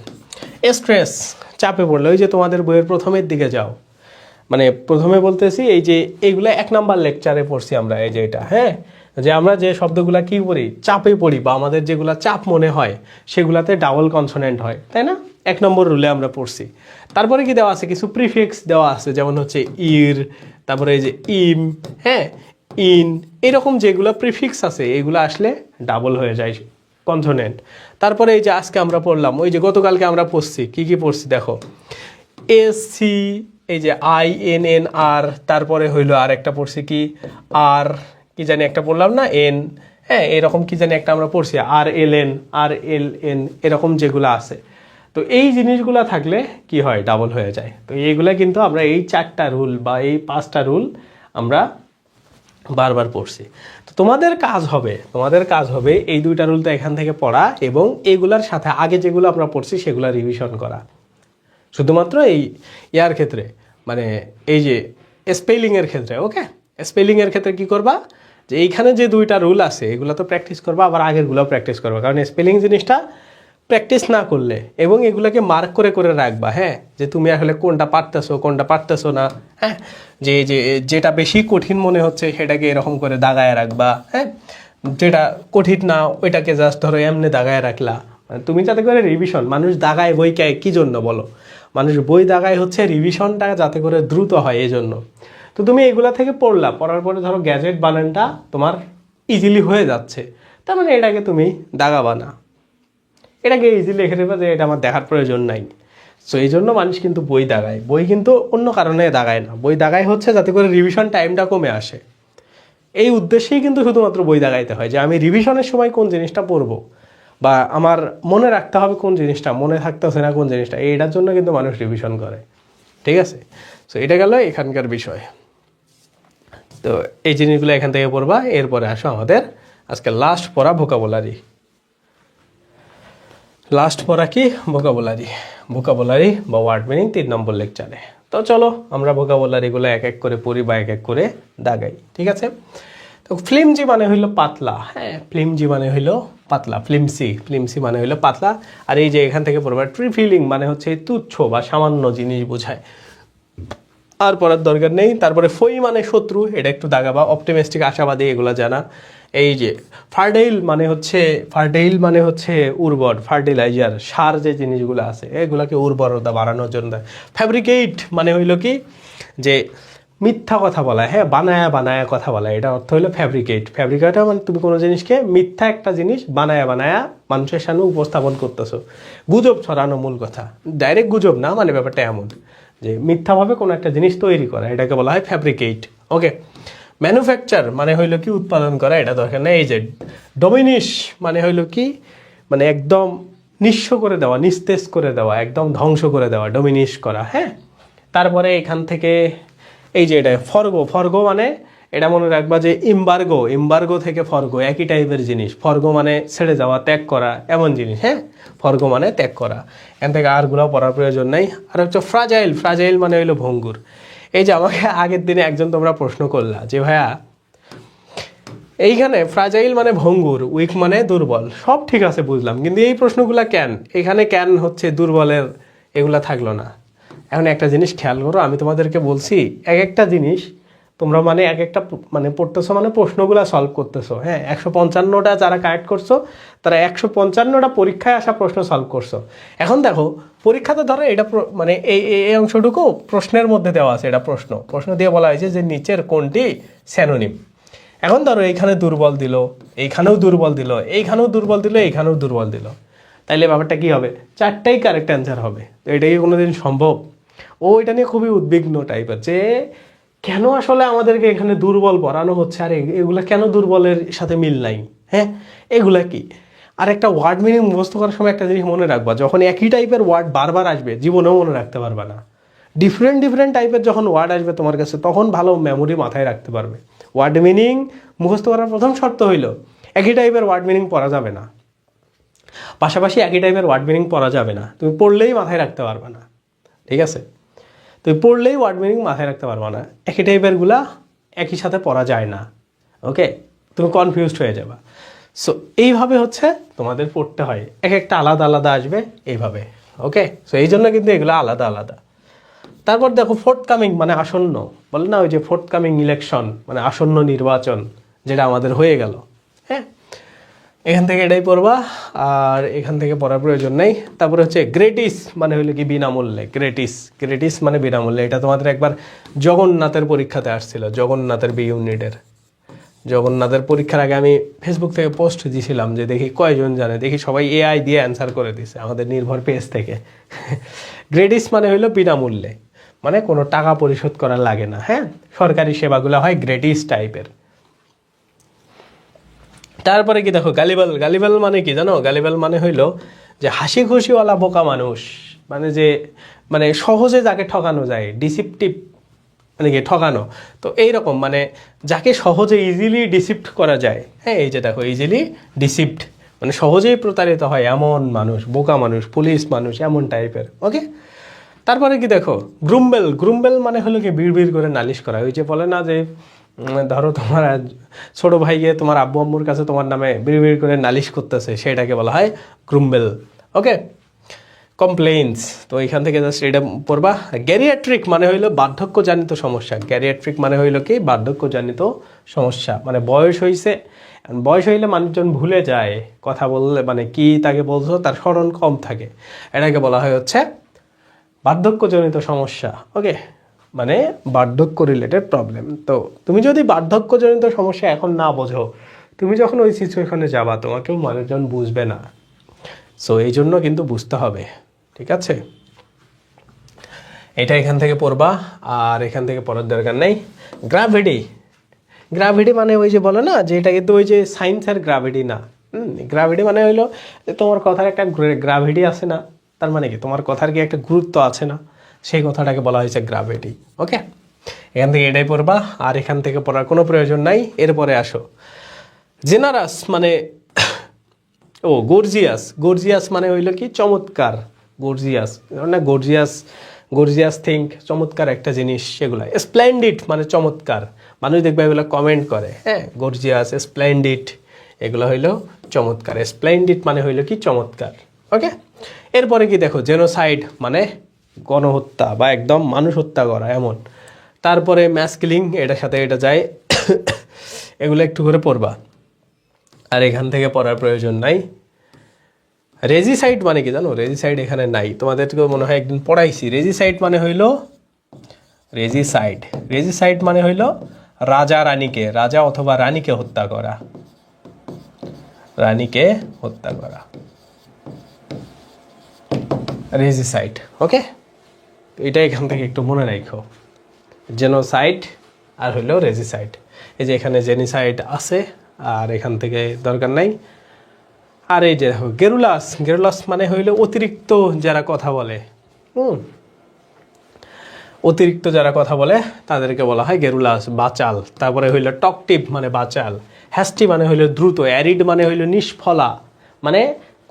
স্ট্রেস, চাপে পড়লে, ওই যে তোমাদের বইয়ের প্রথমের দিকে যাও, মানে প্রথমে বলতেছি এই যে এইগুলা 1 নাম্বার লেকচারে পড়ছি আমরা, এই যে এটা, হ্যাঁ, যে আমরা যে শব্দগুলা কি পড়ি, চাপে পড়ি বা আমাদের যেগুলা চাপ মনে হয় সেগুলাতে ডাবল কনসোনেন্ট হয়, তাই না? 1 নম্বর রুলে আমরা পড়ছি। তারপরে কি দেওয়া আছে, কিছু প্রিফিক্স দেওয়া আছে, যেমন হচ্ছে ইর, তারপরে এই যে ইম, হ্যাঁ, ইন, এরকম যেগুলো প্রিফিক্স আছে এগুলো আসলে ডাবল হয়ে যায় কনসোনেন্ট। তারপরে এই যে আজকে আমরা পড়লাম, ওই যে গতকালকে আমরা পড়ছি, কি পড়ছি দেখো, এস সি, এই যে আই এন এন আর, তারপরে হইলো আর একটা পড়ছি কি, আর কি জানি একটা পড়লাম না, এন, হ্যাঁ, এরকম কি জানি একটা আমরা পড়ছি, আর এল এন, এরকম যেগুলো আছে। তো এই জিনিসগুলো থাকলে কি হয়, ডাবল হয়ে যায়। তো এইগুলা কিন্তু আমরা এই 4টা রুল বা এই 5টা রুল আমরা বারবার পড়ছি। তো তোমাদের কাজ হবে এই 2টা রুল তো এখান থেকে পড়া এবং এগুলার সাথে আগে যেগুলো আমরা পড়ছি সেগুলো রিভিশন করা। শুধুমাত্র এই ইয়ার ক্ষেত্রে, মানে এই যে স্পেলিংয়ের ক্ষেত্রে, ওকে। স্পেলিংয়ের ক্ষেত্রে কি করবা, যে এইখানে যে 2টা রুল আছে এগুলো তো প্র্যাকটিস করবা, আবার আগেরগুলো প্র্যাকটিস করবা, কারণ স্পেলিং জিনিসটা প্র্যাকটিস না করলে, এবং এগুলোকে মার্ক করে করে রাখবা, হ্যাঁ, যে তুমি আসলে কোনটা পারতেছো না, হ্যাঁ, যেটা বেশি কঠিন মনে হচ্ছে সেটাকে এরকম করে দাগায় রাখবা, হ্যাঁ, যেটা কঠিন না ওইটাকে জাস্ট ধরো এমনি দাগায় রাখলা। মানে তুমি যাতে করে রিভিশন, মানুষ দাগায় বই কি জন্য বলো, মানুষ বই দাগায় হচ্ছে রিভিশনটা যাতে করে দ্রুত হয় এই জন্য। তো তুমি এগুলা থেকে পড়ার পরে ধরো গ্যাজেট বানানটা তোমার ইজিলি হয়ে যাচ্ছে, তার মানে এটাকে তুমি দাগাবা না, এটাকে ইজিলি লিখে দেবে যে এটা আমার দেখার প্রয়োজন নাই। সো এই জন্য মানুষ কিন্তু বই দাগায়, বই কিন্তু অন্য কারণে দাগায় না, বই দাগায় হচ্ছে যাতে করে রিভিশন টাইমটা কমে আসে। এই উদ্দেশ্যেই কিন্তু শুধুমাত্র বই দাগাইতে হয়, যে আমি রিভিশনের সময় কোন জিনিসটা পড়বো, বা আমার মনে রাখতে হবে কোন জিনিসটা, মনে থাকতেছে না কোন জিনিসটা, এইটার জন্য কিন্তু মানুষ রিভিশন করে। ঠিক আছে, সো এটা গেল এখানকার বিষয়। তো এই জিনিসগুলো এখান থেকে পড়বা। এরপরে আসো আমাদের আজকে লাস্ট পড়া ভোকাবুলারি। লাস্ট পড়া কি? ভোকাবুলারি। ভোকাবুলারি বা ওয়ার্ড মিনিং 3 নম্বর লেকচারে। তো চলো আমরা ভোকাবুলারিগুলো এক এক করে পড়ি বা এক এক করে দাগাই। ঠিক আছে, তো ফ্লিমজি মানে হইলো পাতলা। হ্যাঁ, ফ্লিমজি মানে হইলো পাতলা। ফ্লিমসি মানে হইলো পাতলা। আর এই যে এখান থেকে পড়বা ট্রিফিলিং মানে হচ্ছে তুচ্ছ বা সামান্য জিনিস বোঝায়, আর পড়ার দরকার নেই। তারপরে ফই মানে শত্রু, এটা একটু দাগাবা। অপটিমিস্টিক আশাবাদী, এগুলো জানা। এই যে ফার্টাইল মানে হচ্ছে উর্বর, ফার্টিলাইজার, সার যে জিনিসগুলো আছে এগুলোকে উর্বরতা বাড়ানোর জন্য দেয়। ফ্যাব্রিকেট মানে হইলো কি, যে মিথ্যা কথা বলা, হ্যাঁ, বানায়া কথা বলা, এটা অর্থ হইলো ফ্যাব্রিকেট। মানে তুমি কোনো জিনিসকে মিথ্যা একটা জিনিস বানায়া মানুষের সামনে উপস্থাপন করতেছো। গুজব ছড়ানো মূল কথা, ডাইরেক্ট গুজব না, মানে ব্যাপারটা এমন যে মিথ্যাভাবে কোনো একটা জিনিস তৈরি করা, এটাকে বলা হয় ফ্যাব্রিকেট। ওকে, ম্যানুফ্যাকচার মানে হইলো কি উৎপাদন করা, এটা দরকার নেই। এই যে ডমিনিশ মানে হইলো কি, মানে একদম নিঃস্ব করে দেওয়া, নিস্তেজ করে দেওয়া, একদম ধ্বংস করে দেওয়া, ডমিনিশ করা। হ্যাঁ, তারপরে এখান থেকে এই যে এটা ফর্গো মানে এটা মনে রাখবা যে এমবার্গো থেকে ফর্গো একই টাইপের জিনিস। ফর্গো মানে ছেড়ে যাওয়া, ত্যাগ করা, এমন জিনিস। হ্যাঁ, ফর্গো মানে ত্যাগ করা। এখান থেকে আরগুলো পড়ার প্রয়োজন নেই। আর হচ্ছে ফ্রাজাইল মানে হইলো ভঙ্গুর। এই যে আমাকে আগের দিনে একজন তোমরা প্রশ্ন করলা যে ভাইয়া এইখানে ফ্রাজাইল মানে ভঙ্গুর, উইক মানে দুর্বল, সব ঠিক আছে বুঝলাম, কিন্তু এই প্রশ্নগুলা এখানে কেন হচ্ছে দুর্বলের এগুলা থাকলো না? এখন একটা জিনিস খেয়াল করো, আমি তোমাদেরকে বলছি এক একটা জিনিস তোমরা মানে এক একটা মানে পড়তেছো, মানে প্রশ্নগুলো সলভ করতেছো। হ্যাঁ, 155টা যারা কারেক্ট করছো তারা 155টা পরীক্ষায় আসা প্রশ্ন সলভ করছো। এখন দেখো পরীক্ষাতে ধরো এটা মানে এই অংশটুকু প্রশ্নের মধ্যে দেওয়া আছে, এটা প্রশ্ন দিয়ে বলা হয়েছে যে নিচের কোনটি স্যানোনিম। এখন ধরো এইখানে দুর্বল দিল, এইখানেও দুর্বল দিল, এইখানেও দুর্বল দিল, এইখানেও দুর্বল দিল, তাইলে ব্যাপারটা কি হবে? 4টাই কারেক্ট অ্যান্সার হবে। তো এটা কি কোনোদিন সম্ভব? ও এটা নিয়ে খুবই উদ্বিগ্ন টাইপের, যে কেন আসলে আমাদেরকে এখানে দুর্বল পড়ানো হচ্ছে, আর এগুলা কেন দুর্বলের সাথে মিল নাই? হ্যাঁ, এগুলা কি? আর একটা ওয়ার্ড মিনিং মুখস্থ করার সময় একটা জিনিস মনে রাখবা, যখন একই টাইপের ওয়ার্ড বারবার আসবে জীবনেও মনে রাখতে পারবে না। ডিফারেন্ট টাইপের যখন ওয়ার্ড আসবে তোমার কাছে, তখন ভালো মেমোরি মাথায় রাখতে পারবে। ওয়ার্ড মিনিং মুখস্থ করার প্রথম শর্ত হইল একই টাইপের ওয়ার্ড মিনিং পড়া যাবে না, পাশাপাশি একই টাইপের ওয়ার্ড মিনিং পড়া যাবে না। তুমি পড়লেই মাথায় রাখতে পারবে না। ঠিক আছে, তুমি পড়লেই ওয়ার্ড মিনিং মাথায় রাখতে পারবে না। একই টাইপেরগুলা একই সাথে পড়া যায় না। ওকে, তুমি কনফিউজড হয়ে যাবা। সো এইভাবে হচ্ছে তোমাদের পড়তে হয়, এক একটা আলাদা আলাদা আসবে এইভাবে। ওকে, সো এই জন্য কিন্তু এগুলো আলাদা আলাদা। তারপর দেখো ফোর্থকামিং মানে আসন্ন, বলে না ওই যে ফোর্থকামিং ইলেকশন মানে আসন্ন নির্বাচন, যেটা আমাদের হয়ে গেল। হ্যাঁ, এখান থেকে এটাই পড়বা, আর এখান থেকে পড়ার প্রয়োজন নেই। তারপরে হচ্ছে গ্রেটিস মানে হইলো কি বিনামূল্যে। গ্রেটিস মানে বিনামূল্যে। এটা তোমাদের একবার জগন্নাথের পরীক্ষাতে আসছিল, জগন্নাথের বি ইউনিটের। জগন্নাথের পরীক্ষার আগে আমি ফেসবুক থেকে পোস্ট দিয়েছিলাম যে দেখি কয়জন জানে, দেখি সবাই এআই দিয়ে অ্যান্সার করে দিছে আমাদের নির্ভর পেজ থেকে। গ্রেটিস মানে হইলো বিনামূল্যে, মানে কোনো টাকা পরিশোধ করা লাগে না। হ্যাঁ, সরকারি সেবাগুলো হয় গ্রেটিস টাইপের। তারপরে কি দেখো গালিবাল মানে কি জানো? গালিবাল মানে হইলো যে হাসি খুশিওয়ালা বোকা মানুষ, মানে যে মানে সহজে যাকে ঠকানো যায়, ডিসিপটিভ মানে কি ঠকানো। তো এইরকম মানে যাকে সহজে ইজিলি ডিসিপ্ট করা যায়। হ্যাঁ, এই যে দেখো ইজিলি ডিসিপ্ট মানে সহজেই প্রতারিত হয় এমন মানুষ, বোকা মানুষ, পুলিশ মানুষ, এমন টাইপের। ওকে, তারপরে কি দেখো গ্রুম্বেল মানে হলো কি বিড় করে নালিশ করা। ওই যে বলে না যে ধরো তোমার ছোট ভাই গিয়ে তোমার আব্বু আম্মুর কাছে তোমার নামে বিড় করে নালিশ করতেছে, সেটাকে বলা হয় গ্রুম্বেল। ওকে, কমপ্লেইন্স, তো এখান থেকে জাস্ট এটা পড়বা। গ্যারিয়াট্রিক মানে হইলো বার্ধক্যজনিত সমস্যা। গ্যারিয়াট্রিক মানে হইলো কি বার্ধক্যজনিত সমস্যা, মানে বয়স হইলে মানুষজন ভুলে যায়, কথা বললে মানে কি তাকে বলছো তার স্মরণ কম থাকে, এটাকে বলা হয় হচ্ছে বার্ধক্যজনিত সমস্যা। ওকে, মানে বার্ধক্য রিলেটেড প্রবলেম। তো তুমি যদি বার্ধক্যজনিত সমস্যা এখন না বোঝো, তুমি যখন ওই সিচুয়েশনে যাবা তোমাকেও মানুষজন বুঝবে না। সো এই জন্য কিন্তু বুঝতে হবে। ঠিক আছে, এটা এখান থেকে পড়বা, আর এখান থেকে পড়ার দরকার নেই। গ্র্যাভিটি মানে ওই যে বলো না যে এটা কিন্তু ওই যে সায়েন্সের গ্র্যাভিটি না, গ্র্যাভিটি মানে হইলো যে তোমার কথার একটা গ্র্যাভিটি আছে না, তার মানে কি তোমার কথার কি একটা গুরুত্ব আছে না, সেই কথাটাকে বলা হয়েছে গ্র্যাভিটি। ওকে, এখান থেকে এটাই পড়বা, আর এখান থেকে পড়ার কোনো প্রয়োজন নাই। এরপরে আসো জেনারাস মানে ও গর্জিয়াস। গর্জিয়াস মানে হইলো কি চমৎকার, গর্জিয়াস না, গর্জিয়াস গর্জিয়াস থিঙ্ক, চমৎকার একটা জিনিস সেগুলো। স্প্লেন্ডিড মানে চমৎকার, মানুষ দেখবে এগুলো কমেন্ট করে, হ্যাঁ গর্জিয়াস স্প্লেন্ডিড এগুলো হইলো চমৎকার। স্প্লেন্ডিড মানে হইলো কি চমৎকার। ওকে, এরপরে কি দেখো জেনোসাইড মানে গণহত্যা বা একদম মানুষ হত্যা করা এমন। তারপরে ম্যাস কিলিং, এটার সাথে এটা যায়, এগুলো একটু করে পড়বা, আর এখান থেকে পড়ার প্রয়োজন নাই। রেজিসাইড মানে কি জানো? রেজিসাইড এখানে নাই, তোমাদেরকে মনে হয় একদিন পড়াইছি। রেজিসাইড মানে হইল রেজিসাইড, রেজিসাইড মানে হইল রাজা রানীকে, রাজা অথবা রানীকে হত্যা করা, রানীকে হত্যা করা, রেজিসাইড। ওকে, এটা এখান থেকে একটু মনে রাখো, জেনোসাইড আর হইল রেজিসাইড। এই যে এখানে জেনিসাইড আছে, আর এখান থেকে দরকার নাই। আর এই যে দেখো গেরুলাস, গেরুলাস মানে হইলো অতিরিক্ত যারা কথা বলে, অতিরিক্ত যারা কথা বলে তাদেরকে বলা হয় গেরুলাস, বাচাল। তারপরে হইলো টকটিভ মানে বাচাল, হ্যাস্টি মানে হইলো দ্রুত, অ্যারিড মানে হইলো নিষ্ফলা, মানে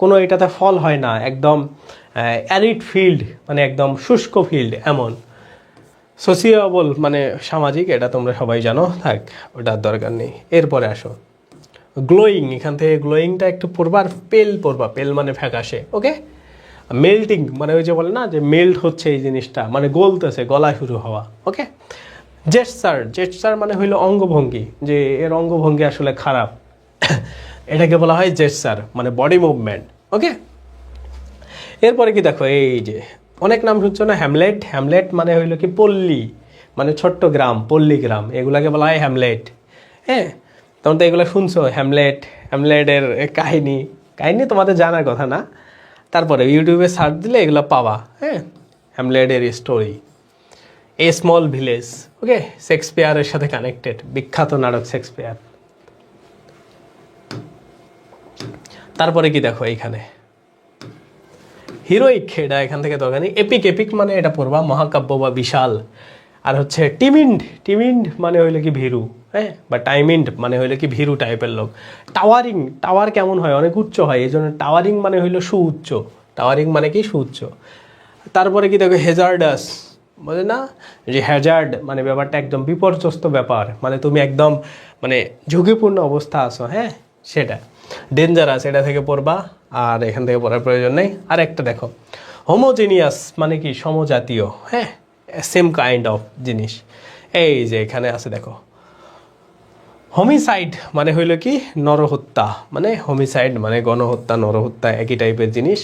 কোনো এটাতে ফল হয় না, একদম অ্যারিড ফিল্ড মানে একদম শুষ্ক ফিল্ড এমন। সোসিয়েবল মানে সামাজিক, এটা তোমরা সবাই জানো, থাক ওটার দরকার নেই। এরপরে আসো গ্লোয়িং, এখান থেকে গ্লোয়িংটা একটু পড়বা, আর পেল পড়বা, পেল মানে ফ্যাকাশে। ওকে, মেল্টিং মানে ওই যে বলে না যে মেল্ট হচ্ছে এই জিনিসটা, মানে গলতেছে, গলা শুরু হওয়া। ওকে, জেস্টার, জেস্টার মানে হইলো অঙ্গভঙ্গি, যে এর অঙ্গভঙ্গি আসলে খারাপ, এটাকে বলা হয় জেস্টার মানে বডি মুভমেন্ট। ওকে, এরপরে কি দেখো এই যে অনেক নাম শুনছো না, হ্যামলেট, হ্যামলেট মানে হইলো কি পল্লী, মানে ছোট্ট গ্রাম, পল্লী গ্রাম, এগুলাকে বলা হয় হ্যামলেট। হ্যাঁ, তোমরা তো এগুলো শুনছো, হ্যামলেট, হ্যামলেটের কাহিনী, কাহিনী তোমাদের জানার কথা না, তারপরে ইউটিউবে সার্চ দিলে এগুলো পাবা। হ্যাঁ, হ্যামলেটের স্টোরি, এ স্মল ভিলেজ। ওকে, শেক্সপিয়ারের সাথে কানেক্টেড, বিখ্যাত নাটক শেক্সপিয়ার। তারপরে কি দেখো এইখানে হিরোইক, এটা এখান থেকে দরকার নেই। এপিক, এপিক মানে এটা পড়বা মহাকাব্য বা বিশাল। আর হচ্ছে টিমিন্ড, টিমিন্ড মানে হইলো কি ভীরু, হ্যাঁ, বা টাইমিন্ড মানে হইলো কি ভীরু টাইপের লোক। টাওয়ারিং, টাওয়ার কেমন হয়, অনেক উচ্চ হয়, এই জন্য টাওয়ারিং মানে হইলো সুউচ্চ, টাওয়ারিং মানে কি সুউচ্চ। তারপরে কি দেখো হেজার্ডাস, বলে না যে হ্যাজার্ড মানে ব্যাপারটা একদম বিপর্যস্ত ব্যাপার, মানে তুমি একদম মানে ঝুঁকিপূর্ণ অবস্থা আছো, হ্যাঁ সেটা। ডেঞ্জারাস, এটা থেকে পড়বা, আর এখান থেকে পড়ার প্রয়োজন নেই। আর একটা দেখো হোমোজেনিয়াস মানে কি সমজাতীয়, হ্যাঁ সেম কাইন্ড অফ জিনিস। এই যে এখানে আছে দেখো হোমিসাইড মানে হইলো কি নরহত্যা, মানে হোমিসাইড মানে গণহত্যা, নরহত্যা একই টাইপের জিনিস।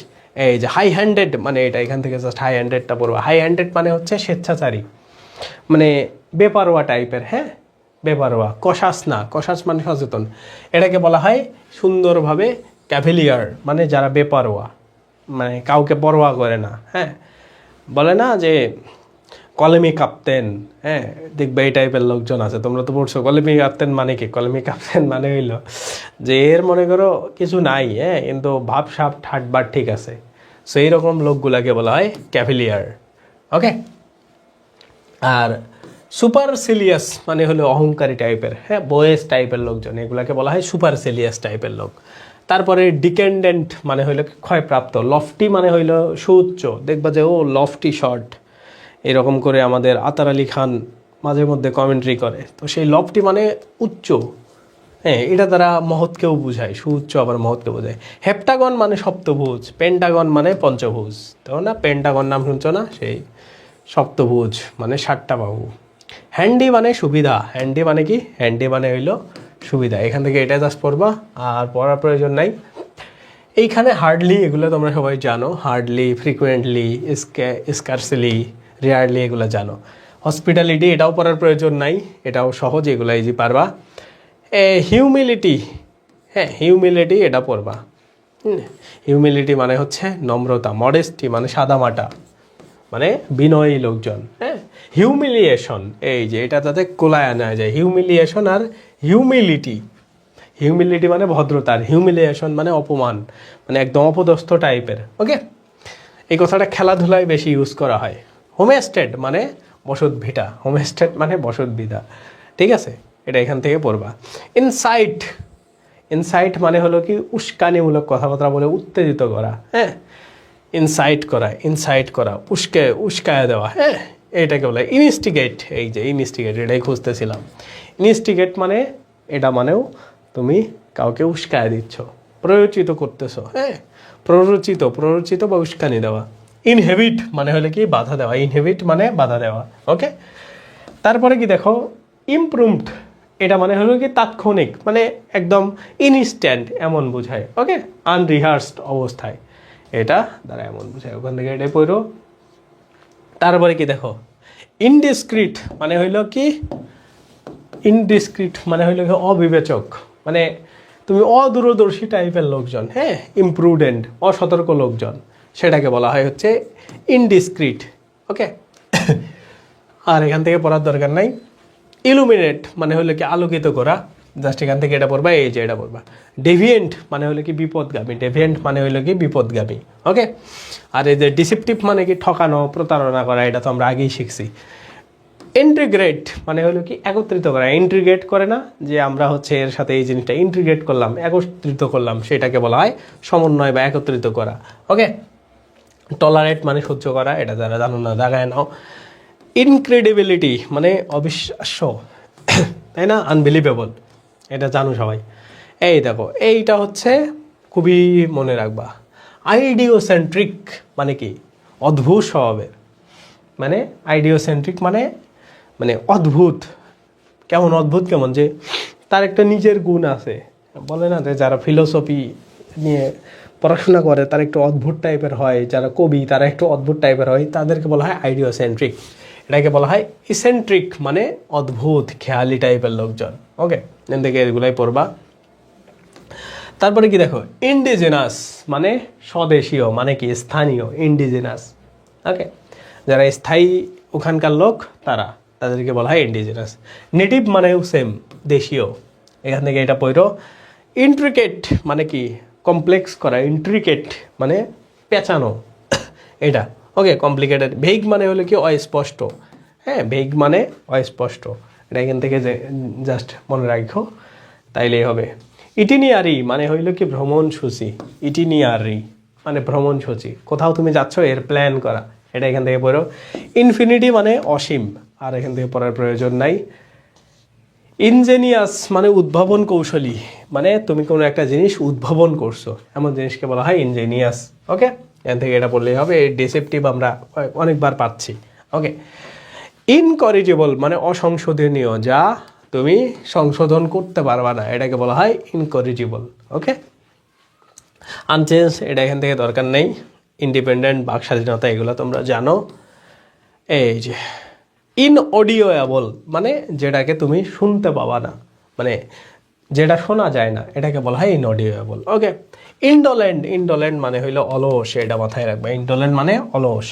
এই যে হাই হ্যান্ডেড মানে এটা এখান থেকে জাস্ট হাই হ্যান্ডেডটা পড়বো। হাই হ্যান্ডেড মানে হচ্ছে স্বেচ্ছাচারী, মানে বেপারোয়া টাইপের, হ্যাঁ বেপারোয়া। কশাস না, কশাস মানে সচেতন, এটাকে বলা হয় সুন্দরভাবে ক্যাভেলিয়ার, মানে যারা বেপারোয়া, মানে কাউকে পরোয়া করে না। হ্যাঁ, বলে না যে কলেমি কাপ্তেন, হ্যাঁ দেখবে এই টাইপের লোকজন আছে, তোমরা তো পড়ছো। কলেমি কাপ্তেন মানে কি? কলেমি কাপ্তেন মানে হইলো যে এর মনে করো কিছু নাই, হ্যাঁ কিন্তু ভাব সাপ ঠাটবার ঠিক আছে, সো এইরকম লোকগুলাকে বলা হয় ক্যাভেলিয়ার। ওকে, আর সুপারসিলিয়াস মানে হলো অহংকারী টাইপের, হ্যাঁ বয়েস টাইপের লোকজন, এগুলাকে বলা হয় সুপারসিলিয়াস টাইপের লোক। তারপরে ডিকেন্ডেন্ট মানে হইলো ক্ষয়প্রাপ্ত। লফটি মানে হইলো সুউচ্চ, দেখবা যে ও লফটি শর্ট, এরকম করে আমাদের আতার আলী খান মাঝে মধ্যে কমেন্ট্রি করে, তো সেই লফটি মানে উচ্চ, হ্যাঁ এটা দ্বারা মহৎকেও বোঝায়, সুউচ্চ আবার মহৎকে বোঝায়। হেপ্টাগন মানে সপ্তভুজ, পেন্টাগন মানে পঞ্চভুজ, তো না পেন্টাগন নাম শুনছো না, সেই সপ্তভুজ মানে 7টা বাহু। হ্যান্ডি মানে সুবিধা, হ্যান্ডি মানে কি? হ্যান্ডি মানে হইলো সুবিধা। এখান থেকে এটা জাস্ট পড়বা, আর পড়ার প্রয়োজন নাই। এইখানে হার্ডলি, এগুলো তোমরা সবাই জানো, হার্ডলি, ফ্রিকুয়েন্টলি, স্কার্সলি, রেয়ারলি, এগুলো জানো। হসপিটালিটি, এটাও পড়ার প্রয়োজন নাই, এটাও সহজ, এগুলো ইজি পারবা। হিউমিলিটি, হ্যাঁ হিউমিলিটি এটা পড়বা। হিউমিলিটি মানে হচ্ছে নম্রতা। মডেস্টি মানে সাদামাটা, মানে বিনয়ী লোকজন। হ্যাঁ, হিউমিলিয়েশন, এই যে এটা যাতে কোলায় আনা যায়, হিউমিলিয়েশন আর হিউমিলিটি। হিউমিলিটি মানে ভদ্রতার, হিউমিলিয়েশন মানে অপমান, মানে একদম অপদস্থ টাইপের। ওকে, এই কথাটা খেলাধুলায় বেশি ইউজ করা হয়। হোমস্টেড মানে বসত ভিটা, হোমস্টেড মানে বসত ভিটা, ঠিক আছে, এটা এখান থেকে পড়বা। ইনসাইট, ইনসাইট মানে হলো কি উস্কানিমূলক কথাবার্তা বলে উত্তেজিত করা, হ্যাঁ, ইনসাইট করা, ইনসাইট করা, উস্কায় দেওয়া, হ্যাঁ, এটাকে বলে ইনস্টিগেট। এই যে ইনস্টিগেট, এটাই খুঁজতেছিলাম। ইনস্টিগেট মানে এটা মানেও তুমি কাউকে উস্কায় দিচ্ছ, প্ররোচিত করতেছো, হ্যাঁ, প্ররোচিত বা উস্কানি দেওয়া। ইনহেবিট মানে হলে কি বাধা দেওয়া, ইনহেবিট মানে বাধা দেওয়া। ওকে, তারপরে কি দেখো, ইমপ্রুভড, এটা মানে হলো কি তাৎক্ষণিক, মানে একদম ইনস্ট্যান্ট এমন বোঝায়। ওকে, আনরিহার্সড অবস্থায়, এটা দ্বারা এমন বোঝায়, ওখান থেকে এটাই পড়ো। তারপরে কি দেখো, ইনডিসক্রিট মানে হইল কি, ইনডিসক্রিট মানে হইল কি অবিবেচক, মানে তুমি অদূরদর্শী টাইপের লোকজন, হ্যাঁ, ইমপ্রুডেন্ট অসতর্ক লোকজন, সেটাকে বলা হয় হচ্ছে ইনডিসক্রিট। ওকে, আর এখান থেকে পড়ার দরকার নাই। ইলুমিনেট মানে হলো কি আলোকিত করা, জাস্ট এখান থেকে এটা পড়বা, এই যে এটা পড়বা। ডেভিয়েন্ট মানে হলো কি বিপদগামী, ডেভিয়েন্ট মানে হলো কি বিপদগামী। ওকে, আর এই যে ডিসেপটিভ মানে কি ঠকানো, প্রতারণা করা, এটা তো আমরা আগেই শিখছি। ইন্টিগ্রেট মানে হলো কি একত্রিত করা, ইন্টিগ্রেট করে না যে আমরা হচ্ছে এর সাথে এই জিনিসটা ইন্টিগ্রেট করলাম, একত্রিত করলাম, সেটাকে বলা হয় সমন্বয় বা একত্রিত করা। ওকে, টলারেট মানে সহ্য করা, এটা যারা জানো না দাগায় নাও। ইনক্রেডিবিলিটি মানে অবিশ্বাস্য, তাই না, আনবিলিভেবল, এটা জানো সবাই। এই দেখো, এইটা হচ্ছে খুবই মনে রাখবা। আইডিওসেন্ট্রিক মানে কি অদ্ভুত স্বভাবের, মানে আইডিওসেন্ট্রিক মানে মানে অদ্ভুত, কেমন অদ্ভুত, কেমন যে তার একটা নিজের গুণ আছে, বলে না যে যারা ফিলোসফি নিয়ে পড়াশোনা করে তারা একটু অদ্ভুত টাইপের হয়, যারা কবি তারা একটু অদ্ভুত টাইপের হয়, তাদেরকে বলা হয় আইডিওসেন্ট্রিক। এটাকে বলা হয় ইসেন্ট্রিক মানে অদ্ভুত খেয়ালি টাইপের লোকজন। ওকে, এখান থেকে এগুলাই পড়বা। তারপরে কি দেখো, ইন্ডিজিনাস মানে স্বদেশীয়, মানে কি স্থানীয়, ইন্ডিজিনাস। ওকে, যারা স্থায়ী ওখানকার লোক তাদেরকে বলা হয় ইন্ডিজিনাস। নেটিভ মানেও সেম, দেশীয়, এখান থেকে এটা পড়ো। ইন্ট্রিকেট মানে কি কমপ্লেক্স করা, ইন্ট্রিকেট মানে পেঁচানো, এটা। ওকে, কমপ্লিকেটেড। ভেগ মানে হলো কি অস্পষ্ট, হ্যাঁ, ভেগ মানে অস্পষ্ট, এটা এখান থেকে যে জাস্ট মনে রাখো তাইলেই হবে। ইটিনিয়ারি মানে হইল কি ভ্রমণসূচি, ইটিনিয়ারি মানে ভ্রমণসূচি, কোথাও তুমি যাচ্ছ এর প্ল্যান করা, এটা এখান থেকে পড়ো। ইনফিনিটি মানে অসীম, আর এখান থেকে পড়ার প্রয়োজন নাই। ইনজেনিয়াস মানে উদ্ভাবন কৌশলী, মানে তুমি কোনো একটা জিনিস উদ্ভাবন করছো, এমন জিনিসকে বলা হয় ইনজেনিয়াস। ওকে, এখান থেকে এটা পড়লেই হবে। এই ডিসেপটিভ আমরা অনেকবার পাচ্ছি। ওকে, ইনকরিজিবল মানে অসংশোধনীয়, যা তুমি সংশোধন করতে পারবা না, এটাকে বলা হয় ইনকরিজিবল। ওকে, আনচেঞ্জ এটা এখান থেকে দরকার নেই। ইন্ডিপেন্ডেন্ট, বাক স্বাধীনতা, এগুলো তোমরা জানো। এই যে ইনঅডিওয়েবল মানে যেটাকে তুমি শুনতে পাবা না, মানে যেটা শোনা যায় না, এটাকে বলা হয় ইনঅডিওয়েবল। ওকে, ইন্ডোলেন্ট, ইন্ডোলেন্ট মানে হইলো অলস, এটা মাথায় রাখবে, ইন্ডোলেন্ট মানে অলস।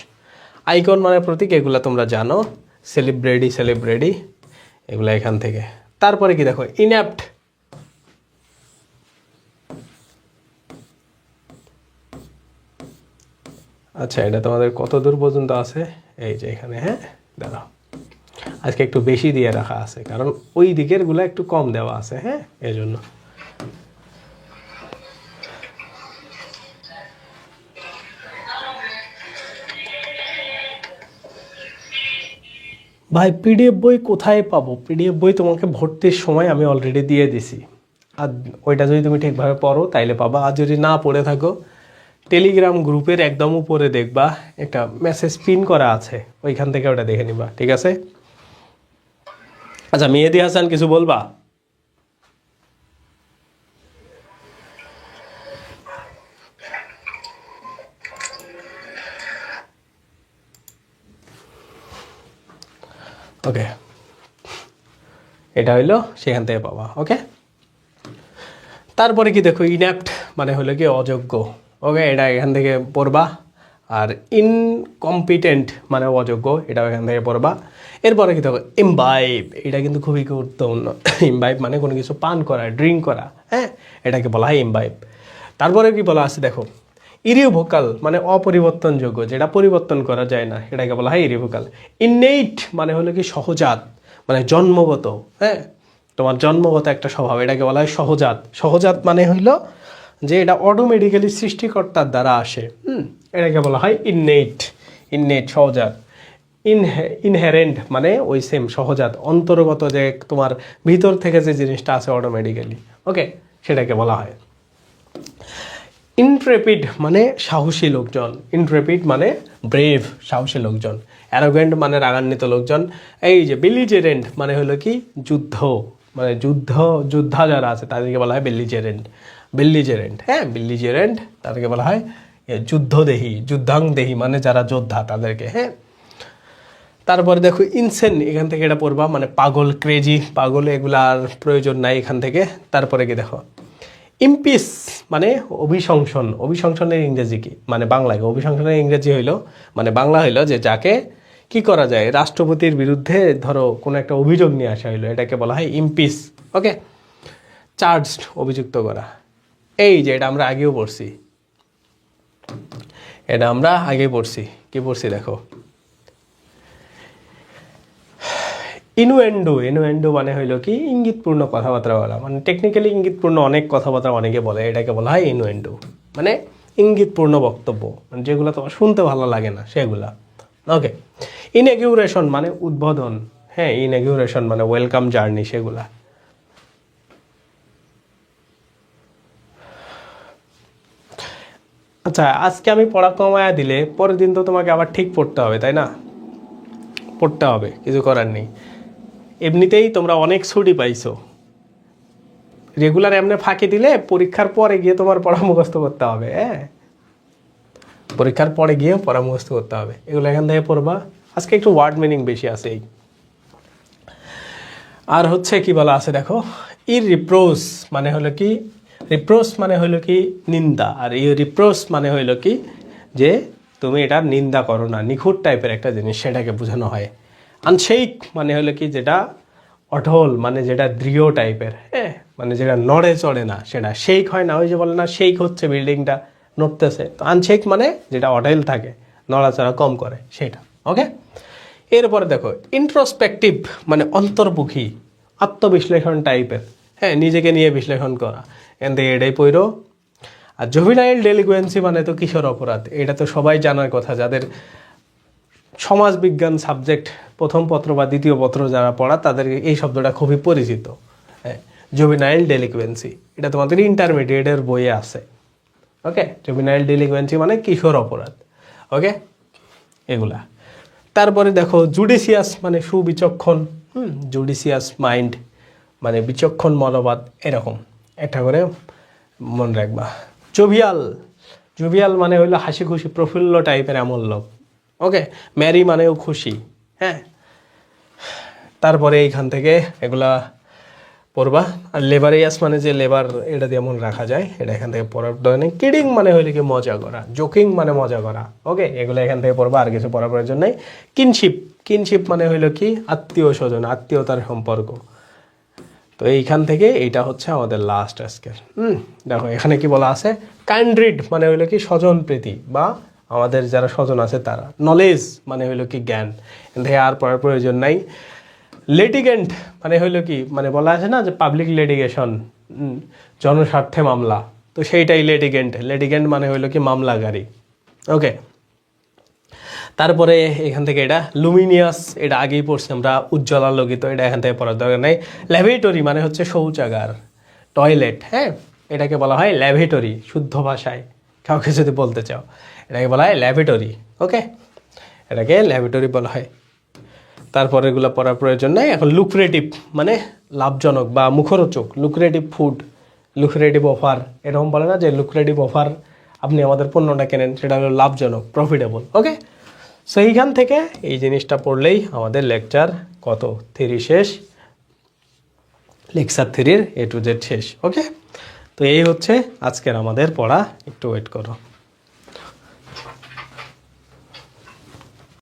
আইকন মানে প্রতীক, এগুলো তোমরা জানো। সেলিব্রেটি এগুলো এখান থেকে। তারপরে কি দেখো, ইনঅ্যাপ্ট, আচ্ছা এটা তোমাদের কত দূর পর্যন্ত আছে, এই যে এখানে, হ্যাঁ, দাঁড়াও, আজকে একটু বেশি দিয়ে রাখা আছে কারণ ওই দিকের গুলো একটু কম দেওয়া আছে, হ্যাঁ, এই জন্য। ভাই পিডিএফ বই কোথায় পাবো? পিডিএফ বই তোমাকে ভর্তির সময় আমি অলরেডি দিয়ে দিছি, আর ওইটা যদি তুমি ঠিকভাবে পড়ো তাইলে পাবা, আর যদি না পড়ে থাকো টেলিগ্রাম গ্রুপের একদম উপরে দেখবা একটা মেসেজ পিন করা আছে, ওইখান থেকে ওটা দেখে নিবা, ঠিক আছে? আচ্ছা মেহেদি হাসান কিছু বলবা? ওকে, এটা হইলো সেখান থেকে পাবা। ওকে, তারপরে কি দেখো, ইনঅ্যাপ্ট মানে হলো কি অযোগ্য। ওকে, এটা এখান থেকে পড়বা। আর ইনকম্পিটেন্ট মানে অযোগ্য, এটাও এখান থেকে পড়বা। এরপরে কি দেখো, ইমবাইব, এটা কিন্তু খুবই গুরুত্বপূর্ণ। ইমবাইব মানে কোনো কিছু পান করা, ড্রিঙ্ক করা, হ্যাঁ, এটাকে বলা হয় ইমবাইব। তারপরে কি বলা আছে দেখো, ইরিভোকাল মানে অপরিবর্তনযোগ্য, যেটা পরিবর্তন করা যায় না, এটাকে বলা হয় ইরিভোকাল। ইননেট মানে হলো কি সহজাত, মানে জন্মগত, হ্যাঁ, তোমার জন্মগত একটা স্বভাব, এটাকে বলা হয় সহজাত। সহজাত মানে হইলো যে এটা অটোমেটিক্যালি সৃষ্টিকর্তার দ্বারা আসে, এটাকে বলা হয় ইননেট। ইননেট সহজাত। ইনহেরেন্ট মানে ওই সেম সহজাত, অন্তর্গত, যে তোমার ভিতর থেকে যে জিনিসটা আছে অটোমেটিক্যালি, ওকে, সেটাকে বলা হয়। ইন্ট্রেপিড মানে সাহসী লোকজন, ইন্ট্রেপিড মানে ব্রেভ, সাহসী লোকজন। অ্যারোগেন্ট মানে রাগান্বিত লোকজন। এই যে বেলিজেরেন্ট মানে হলো কি যুদ্ধ, মানে যোদ্ধা যারা আছে তাদেরকে বলা হয় বেলিজেরেন্ট। বেলিজেরেন্ট, হ্যাঁ, বেলিজেরেন্ট, তাদেরকে বলা হয় যুদ্ধদেহী, যুদ্ধাংদেহী মানে যারা যোদ্ধা তাদেরকে, হ্যাঁ। তারপরে দেখো ইনসেন, এখান থেকে এটা পড়বা, মানে পাগল, ক্রেজি, পাগল, এগুলা আর প্রয়োজন নাই এখান থেকে। তারপরে কি দেখো ইমপিস মানে অভিশংসন। অভিশংসনের ইংরেজি কি, মানে বাংলায় অভিশংসনের ইংরেজি হইলো, মানে বাংলা হইলো যে যাকে কি করা যায়, রাষ্ট্রপতির বিরুদ্ধে ধরো কোনো একটা অভিযোগ নিয়ে আসা হইলো, এটাকে বলা হয় ইমপিস, ওকে। চার্জড অভিযুক্ত করা, এই যে এটা আমরা আগেও পড়ছি, এটা আমরা আগে পড়ছি, কি পড়ছি দেখো, ইনুয়েন্ডো। ইনুয়েন্ডো মানে হইলো কি ইঙ্গিতপূর্ণ কথাবার্তা বলা, মানে টেকনিক্যালি ইঙ্গিতপূর্ণ অনেক কথাবার্তা অনেকে বলে, এটাকে বলা হয় ইনুয়েন্ডো, মানে ইঙ্গিতপূর্ণ বক্তব্য, মানে যেগুলো তোমার শুনতে ভালো লাগে না সেগুলা, ওকে। ইনএগুরেশন মানে উদ্বোধন, হ্যাঁ, ইনএগুরেশন মানে ওয়েলকাম জার্নি, সেগুলা। আচ্ছা, আজকে আমি পড়া কমায়া দিলে পরের দিন তো তোমাকে আবার ঠিক পড়তে হবে, তাই না? পড়তে হবে, কিছু করার নেই। এমনিতেই তোমরা অনেক ছুটি পাইছো, রেগুলার এমনি ফাঁকি দিলে পরীক্ষার পরে গিয়ে তোমার পড়া মুখস্থ করতে হবে, হ্যাঁ, পরীক্ষার পরে গিয়ে পড়া মুখস্থ করতে হবে, এগুলো এখান থেকে পড়বা। আজকে একটু ওয়ার্ড মিনিং বেশি আছে এই। আর হচ্ছে কি বলা আছে দেখো, রিপ্রোস মানে হলো কি, রিপ্রোস মানে হলো কি নিন্দা, আর রিপ্রোস মানে হইলো কি যে তুমি এটা নিন্দা করো না, নিখুঁত টাইপের একটা জিনিস, সেটাকে বোঝানো হয়। আনশেক মানে হলো কি যেটা অঢল, মানে যেটা দৃঢ় টাইপের, হ্যাঁ, মানে যেটা নড়ে চড়ে না, সেটা শেক হয় না, ওই যে বলে না শেক হচ্ছে বিল্ডিংটা, নড়তেছে, তো আনশেক মানে যেটা অঢেল থাকে, নড়াচড়া কম করে, সেটা, ওকে। এরপরে দেখো ইন্ট্রোস্পেকটিভ মানে অন্তর্মুখী, আত্মবিশ্লেষণ টাইপের, হ্যাঁ, নিজেকে নিয়ে বিশ্লেষণ করা, এতে এটাই পড়ো। আর জুভেনাইল ডেলিকুয়েন্সি মানে তো কিশোর অপরাধ, এটা তো সবাই জানার কথা, যাদের সমাজবিজ্ঞান সাবজেক্ট প্রথম পত্র বা দ্বিতীয় পত্র যারা পড়া তাদের এই শব্দটা খুবই পরিচিত, হ্যাঁ, জুভেনাইল ডেলিকুয়েন্সি, এটা তোমাদের ইন্টারমিডিয়েটের বইয়ে আছে, ওকে। জুভেনাইল ডেলিকুয়েন্সি মানে কিশোর অপরাধ, ওকে, এগুলা। তারপরে দেখো জুডিশিয়াস মানে সুবিচক্ষণ, জুডিশিয়াস মাইন্ড মানে বিচক্ষণ মনোবাদ, এরকম একটা করে মনে রাখবা। জোভিয়াল, জোভিয়াল মানে হইলো হাসি খুশি প্রফুল্ল টাইপের এমন লোক, ওকে। ম্যারি মানেও খুশি, হ্যাঁ। তারপরে এইখান থেকে এগুলা পড়বা। আর লেবারিয়াস মানে যে লেবার, এটা দিয়ে এমন রাখা যায়, এটা এখান থেকে পড়ার দরকার নেই। কিডিং মানে হইলে কি মজা করা, জোকিং মানে মজা করা, ওকে, এগুলো এখান থেকে পড়বা, আর কিছু পড়ার প্রয়োজন নেই। কিনশিপ, কিনশিপ মানে হইলো কি আত্মীয় স্বজন, আত্মীয়তার সম্পর্ক। তো এইখান থেকে এইটা হচ্ছে আমাদের লাস্ট আজকের। দেখো এখানে কি বলা আছে, কাইন্ড্রিড মানে হইলো কি স্বজন প্রীতি, বা আমাদের যারা স্বজন আছে তারা। নলেজ মানে হইলো কি জ্ঞান, এখান থেকে আর পড়ার প্রয়োজন নাই। লিটিগেন্ট মানে হইলো কি, মানে বলা আছে না যে পাবলিক লিটিগেশন, জনস্বার্থে মামলা, তো সেইটাই লিটিগেন্ট। লিটিগেন্ট মানে হইলো কি মামলাকারী, ওকে। তারপরে এখান থেকে এটা লুমিনিয়াস, এটা আগেই পড়ছি আমরা, উজ্জ্বল আলোকিত, এটা এখান থেকে পড়ার দরকার নেই। ল্যাবরেটরি মানে হচ্ছে শৌচাগার, টয়লেট, হ্যাঁ, এটাকে বলা হয় ল্যাবরেটরি, শুদ্ধ ভাষায় কাউকে যদি বলতে চাও এটাকে বলা হয় ল্যাবরেটরি, ওকে, এটাকে ল্যাবরেটরি বলা হয়। তারপরে এগুলো পড়ার প্রয়োজন নেই। এখন লুক্রেটিভ মানে লাভজনক বা মুখরোচক, লুক্রেটিভ ফুড, লুক্রেটিভ অফার, এরকম বলে না যে লুক্রেটিভ অফার, আপনি আমাদের পণ্যটা কেনেন, সেটা হলো লাভজনক, প্রফিটেবল, ওকে। সো এইখান থেকে এই জিনিসটা পড়লেই আমাদের লেকচার কত 3 শেষ, লেকচার 3 A to Z শেষ, ওকে। তো এই হচ্ছে আজকের আমাদের পড়া, একটু ওয়েট করো।